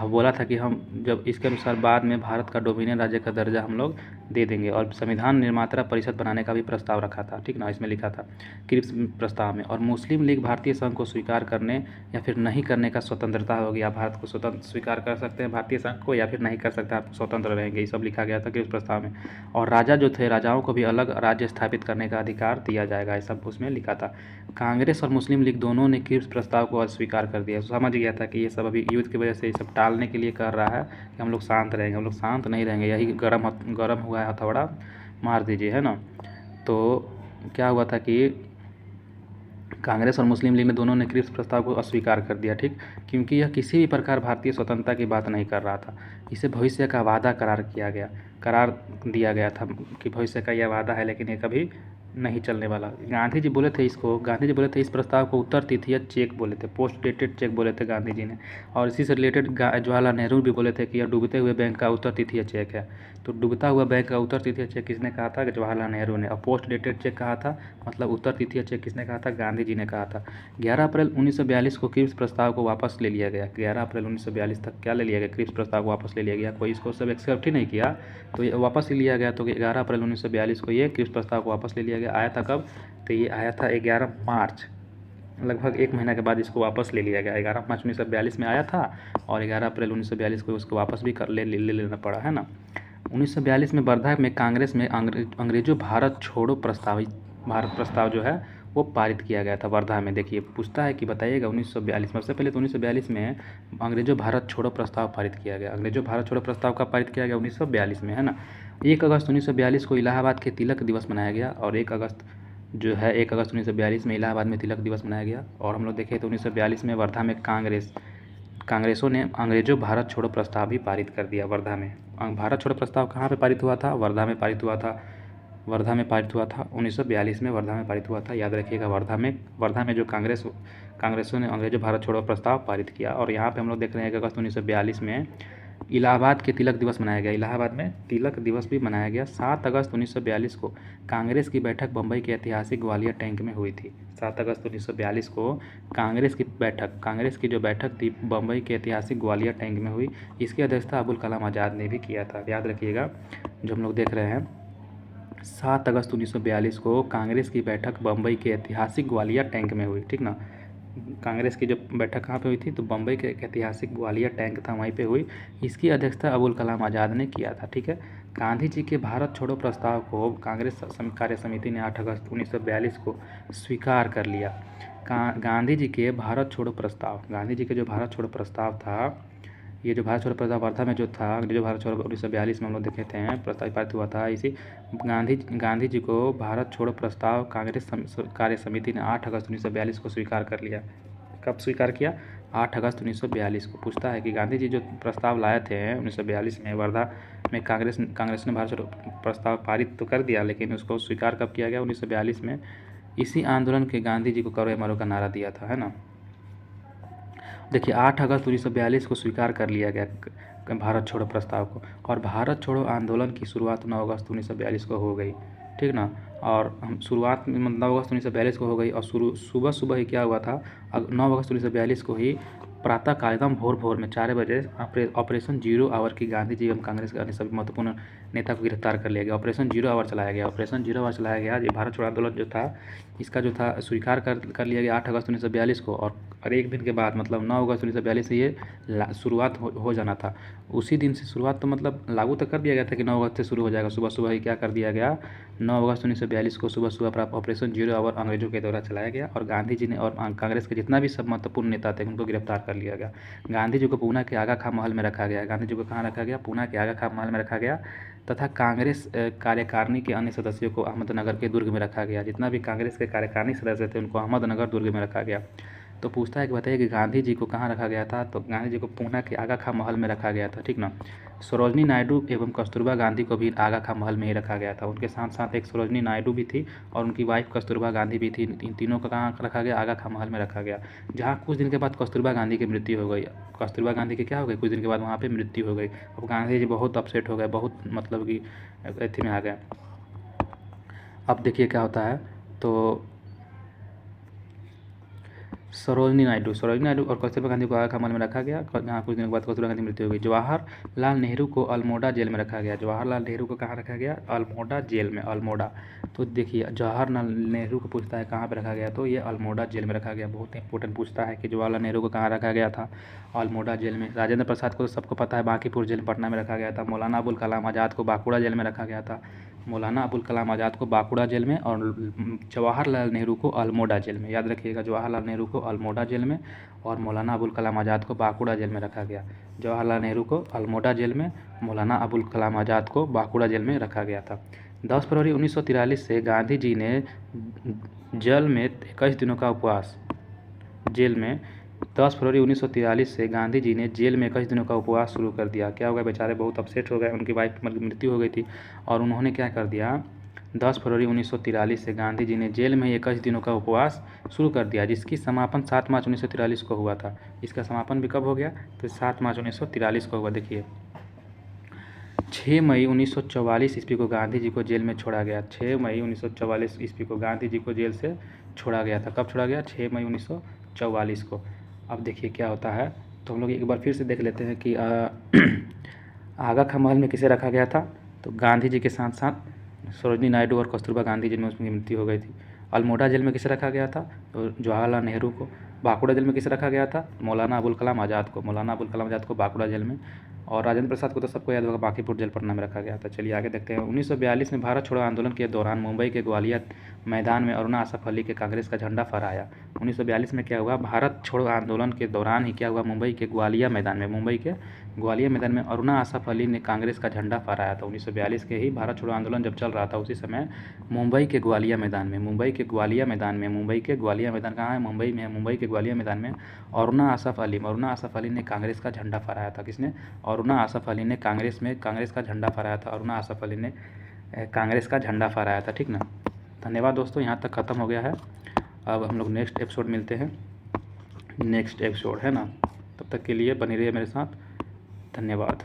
बोला था कि हम जब इसके अनुसार बाद में भारत का डोमिनियन राज्य का दर्जा हम लोग दे देंगे, और संविधान निर्माता परिषद बनाने का भी प्रस्ताव रखा था, ठीक ना। इसमें लिखा था क्रिप्स प्रस्ताव में, और मुस्लिम लीग भारतीय संघ को स्वीकार करने या फिर नहीं करने का स्वतंत्रता होगी। आप भारत को स्वतंत्र स्वीकार कर सकते हैं भारतीय संघ को, या फिर नहीं कर सकते, आप स्वतंत्र रहेंगे, ये सब लिखा गया था क्रिप्स प्रस्ताव में। और राजा जो थे, राजाओं को भी अलग राज्य स्थापित करने का अधिकार दिया जाएगा, ये सब उसमें लिखा था। कांग्रेस और मुस्लिम लीग दोनों ने क्रिप्स प्रस्ताव को अस्वीकार कर दिया। समझ गया था कि ये सब अभी युद्ध की वजह से ये सब टालने के लिए कर रहा है कि हम लोग शांत रहेंगे। हम लोग शांत नहीं रहेंगे, यही गरम हुआ है हथौड़ा मार दीजिए, है ना। तो क्या हुआ था कि कांग्रेस और मुस्लिम लीग ने दोनों ने क्रिप्स प्रस्ताव को अस्वीकार कर दिया, ठीक, क्योंकि यह किसी भी प्रकार भारतीय स्वतंत्रता की बात नहीं कर रहा था। इसे भविष्य का वादा करार दिया गया था कि भविष्य का यह वादा है, लेकिन ये कभी नहीं चलने वाला। गांधी जी बोले थे इस प्रस्ताव को उत्तर तिथिया चेक बोले थे, पोस्ट डेटेड चेक बोले थे गांधी जी ने। और इसी से रिलेटेड जवाहरलाल नेहरू भी बोले थे कि यह डूबते हुए बैंक का उत्तर तिथिया चेक है। तो डूबता हुआ बैंक का उत्तर तिथिया चेक किसने कहा था, जवाहरलाल नेहरू ने। और पोस्ट डेटेड चेक कहा था, मतलब उत्तर तिथिया चेक किसने कहा था, गांधी जी ने कहा था। 11 अप्रैल 1942 को क्रिप्स प्रस्ताव को वापस ले लिया गया। 11 अप्रैल 1942 तक क्या ले लिया गया, क्रिप्स प्रस्ताव को वापस ले लिया गया। कोई इसको सब एक्सेप्ट ही नहीं किया, तो ये वापस ही लिया गया। तो 11 अप्रैल 1942 को ये क्रिप्स प्रस्ताव को वापस ले लिया गया। आया था कब, तो ये आया था 11 मार्च, लगभग 1 महीना के बाद इसको वापस ले लिया गया। 11 मार्च 1942 में आया था, और 11 अप्रैल 1942 को उसको वापस भी ले लेना पड़ा, है ना। 1942 में वर्धा में कांग्रेस में अंग्रेजों भारत छोड़ो प्रस्ताव जो है वो पारित किया गया था वर्धा में। देखिए पूछता है कि बताइएगा 1942 में, सबसे पहले तो 1942 में अंग्रेजों भारत छोड़ो प्रस्ताव पारित किया गया। अंग्रेजों भारत छोड़ो प्रस्ताव का पारित किया गया 1942 में, है ना। 1 अगस्त 1942 को इलाहाबाद के तिलक दिवस मनाया गया, और 1 अगस्त 1942 में इलाहाबाद में तिलक दिवस मनाया गया। और हम लोग देखें तो 1942 में वर्धा में कांग्रेसों ने अंग्रेजों भारत छोड़ो प्रस्ताव भी पारित कर दिया वर्धा में। भारत छोड़ो प्रस्ताव कहाँ पे पारित हुआ था, वर्धा में पारित हुआ था। 1942 में वर्धा में पारित हुआ था, याद रखिएगा। वर्धा में जो कांग्रेसों ने अंग्रेजों भारत छोड़ो प्रस्ताव पारित किया। और यहाँ पे हम लोग देख रहे हैं 1 अगस्त 1942 में इलाहाबाद के तिलक दिवस मनाया गया। इलाहाबाद में तिलक दिवस भी मनाया गया। 7 अगस्त 1942 को कांग्रेस की बैठक बम्बई के ऐतिहासिक ग्वालियर टैंक में हुई थी। 7 अगस्त 1942 को कांग्रेस की जो बैठक थी बम्बई के ऐतिहासिक ग्वालियर टैंक में हुई। इसकी अध्यक्षता अबुल कलाम आज़ाद ने भी किया था, याद रखिएगा। जो हम लोग देख रहे हैं 7 अगस्त 1942 को कांग्रेस की बैठक बम्बई के ऐतिहासिक ग्वालियर टैंक में हुई, ठीक ना। कांग्रेस की जो बैठक कहाँ पे हुई थी, तो बम्बई के ऐतिहासिक ग्वालियर टैंक था, वहीं पे हुई। इसकी अध्यक्षता अबुल कलाम आज़ाद ने किया था, ठीक है। गांधी जी के भारत छोड़ो प्रस्ताव को कांग्रेस कार्य समिति ने 8 अगस्त 1942 को स्वीकार कर लिया। गांधी जी के जो भारत छोड़ो प्रस्ताव था, ये जो भारत छोड़ो प्रस्ताव वर्धा में जो था, जो भारत छोड़ो 1942 में हम लोग देखे थे प्रस्ताव पारित हुआ था। इसी गांधी जी को भारत छोड़ो प्रस्ताव कांग्रेस कार्य समिति ने 8 अगस्त 1942 को स्वीकार कर लिया। कब स्वीकार किया, 8 अगस्त 1942 को। पूछता है कि गांधी जी जो प्रस्ताव लाए थे 1942 में वर्धा में, कांग्रेस ने भारत छोड़ो प्रस्ताव पारित तो कर दिया, लेकिन उसको स्वीकार कब किया गया, 1942 में। इसी आंदोलन के गांधी जी को करो या मरो का नारा दिया था, है ना। देखिए 8 अगस्त 1942 को स्वीकार कर लिया गया भारत छोड़ो प्रस्ताव को, और भारत छोड़ो आंदोलन की शुरुआत 9 अगस्त 1942 को हो गई, ठीक ना। और हम शुरुआत में 9 अगस्त 1942 को हो गई, और सुबह ही क्या हुआ था, 9 अगस्त 1942 को ही प्रातःकाल एकदम भोर में 4 बजे ऑपरेशन जीरो आवर की गांधी जी एवं कांग्रेस के अन्य सभी महत्वपूर्ण नेता को गिरफ्तार कर लिया गया। ऑपरेशन जीरो आवर चलाया गया। ये भारत छोड़ो आंदोलन जो था, इसका जो था स्वीकार कर लिया गया 8 अगस्त 1942 को। और एक दिन के बाद मतलब 9 अगस्त 1942 से ये शुरुआत हो जाना था। उसी दिन से शुरुआत तो मतलब लागू तो कर दिया गया था कि 9 अगस्त से शुरू हो जाएगा। सुबह ही क्या कर दिया गया, 9 अगस्त 1942 को सुबह ऑपरेशन जीरो आवर अंग्रेजों के द्वारा चलाया गया, और गांधी जी ने और कांग्रेस के जितना भी सब महत्वपूर्ण नेता थे उनको गिरफ्तार कर लिया गया। गांधी जी को पूना के आगा खां महल में रखा गया। गांधी जी को कहाँ रखा गया, पूना के आगा खां महल में रखा गया, तथा कांग्रेस कार्यकारिणी के अन्य सदस्यों को अहमदनगर के दुर्ग में रखा गया। जितना भी कांग्रेस के कार्यकारिणी सदस्य थे उनको अहमदनगर दुर्ग में रखा गया। तो पूछता है कि बताइए कि गांधी जी को कहाँ रखा गया था, तो गांधी जी को पूना के आगा खां महल में रखा गया था, ठीक ना। सरोजनी नायडू एवं कस्तूरबा गांधी को भी आगा खां महल में ही रखा गया था। उनके साथ साथ एक सरोजनी नायडू भी थी और उनकी वाइफ कस्तूरबा गांधी भी थी। इन तीनों को कहाँ रखा गया, आगा खां महल में रखा गया, जहाँ कुछ दिन के बाद कस्तूरबा गांधी की मृत्यु हो गई। कस्तूरबा गांधी की क्या हो गई, कुछ दिन के बाद वहाँ पर मृत्यु हो गई। अब गांधी जी बहुत अपसेट हो गए, बहुत मतलब कि अथी में आ गए। अब देखिए क्या होता है, तो सरोजनी नायडू और कस्तूरबा गांधी को आगा खां महल में रखा गया, जहाँ कुछ दिनों के बाद कस्तूरबा गांधी की मृत्यु हो गई। जवाहरलाल नेहरू को अल्मोड़ा जेल में रखा गया। जवाहरलाल नेहरू को कहाँ रखा गया, अल्मोड़ा जेल में, अल्मोड़ा। तो देखिए जवाहरलाल नेहरू को पूछता है कहाँ पर रखा गया, तो ये अल्मोड़ा जेल में रखा गया। बहुत इंपॉर्टेंट पूछता है कि जवाहरलाल नेहरू को कहाँ रखा गया था, अल्मोड़ा जेल में। राजेंद्र प्रसाद को तो सबको पता है, बांकीपुर जेल पटना में रखा गया था। मौलाना अबुल कलाम आज़ाद को बांकुड़ा जेल में रखा गया था। मौलाना अबुल कलाम आज़ाद को बांकुड़ा जेल में और जवाहरलाल नेहरू को अल्मोड़ा जेल में। याद रखिएगा, जवाहरलाल नेहरू को अल्मोड़ा जेल में और मौलाना अबुल कलाम आज़ाद को बांकुड़ा जेल में रखा गया। जवाहरलाल नेहरू को अल्मोड़ा जेल में, मौलाना अबुल कलाम आज़ाद को बांकुड़ा जेल में रखा गया था। 10 फरवरी 1943 से गांधी जी ने जेल में 21 दिनों का उपवास, जेल में 10 फरवरी 1943 से गांधी जी ने जेल में 21 दिनों का उपवास शुरू कर दिया। क्या हो गया, बेचारे बहुत अपसेट हो गए, उनकी वाइफ की मृत्यु हो गई थी और उन्होंने क्या कर दिया, 10 फरवरी 1943 से गांधी जी ने जेल में 21 दिनों का उपवास शुरू कर दिया, जिसकी समापन 7 मार्च 1943 को हुआ था। इसका समापन भी कब हो गया, तो 7 मार्च 1943 को हुआ। देखिए 6 मई 1944 ईस्वी को गांधी जी को जेल में छोड़ा गया। 6 मई 1944 ईस्वी को गांधी जी को जेल से छोड़ा गया था। कब छोड़ा गया, 6 मई 1944 को। अब देखिए क्या होता है, तो हम लोग एक बार फिर से देख लेते हैं कि आगा खां महल में किसे रखा गया था, तो गांधी जी के साथ साथ सरोजनी नायडू और कस्तूरबा गांधी जिनमें उसकी मृत्यु हो गई थी। अल्मोड़ा जेल में किसे रखा गया था, तो जवाहरलाल नेहरू को। बांकुड़ा जेल में किसे रखा गया था, मौलाना अबुल कलाम आज़ाद को। मौलाना अबुल कलाम आज़ाद को बांकुड़ा जेल में। और राजेंद्र प्रसाद को तो सबको याद होगा, बांकीपुर जेल पटना में रखा गया था। चलिए आगे देखते हैं। 1942 में भारत छोड़ो आंदोलन के दौरान मुंबई के ग्वालियर मैदान में अरुणा आसफ अली के कांग्रेस का झंडा फहराया। 1942 में क्या हुआ, भारत छोड़ो आंदोलन के दौरान ही क्या हुआ, मुंबई के ग्वालियर मैदान में अरुणा आसफ अली ने कांग्रेस का झंडा फहराया था। 1942 के ही भारत छोड़ो आंदोलन जब चल रहा था, उसी समय मुंबई के ग्वालियर मैदान में, मुंबई के ग्वालियर मैदान कहाँ है, मुंबई में है। मुंबई के ग्वालियर मैदान में अरुणा आसफ अली ने कांग्रेस का झंडा फहराया था। किसने, अरुणा आसफ अली ने कांग्रेस का झंडा फहराया था। अरुणा आसफ अली ने कांग्रेस का झंडा फहराया था, ठीक ना। धन्यवाद दोस्तों, यहाँ तक ख़त्म हो गया है। अब हम लोग नेक्स्ट एपिसोड मिलते हैं, नेक्स्ट एपिसोड है ना। तब तक के लिए बने रहिए मेरे साथ। धन्यवाद।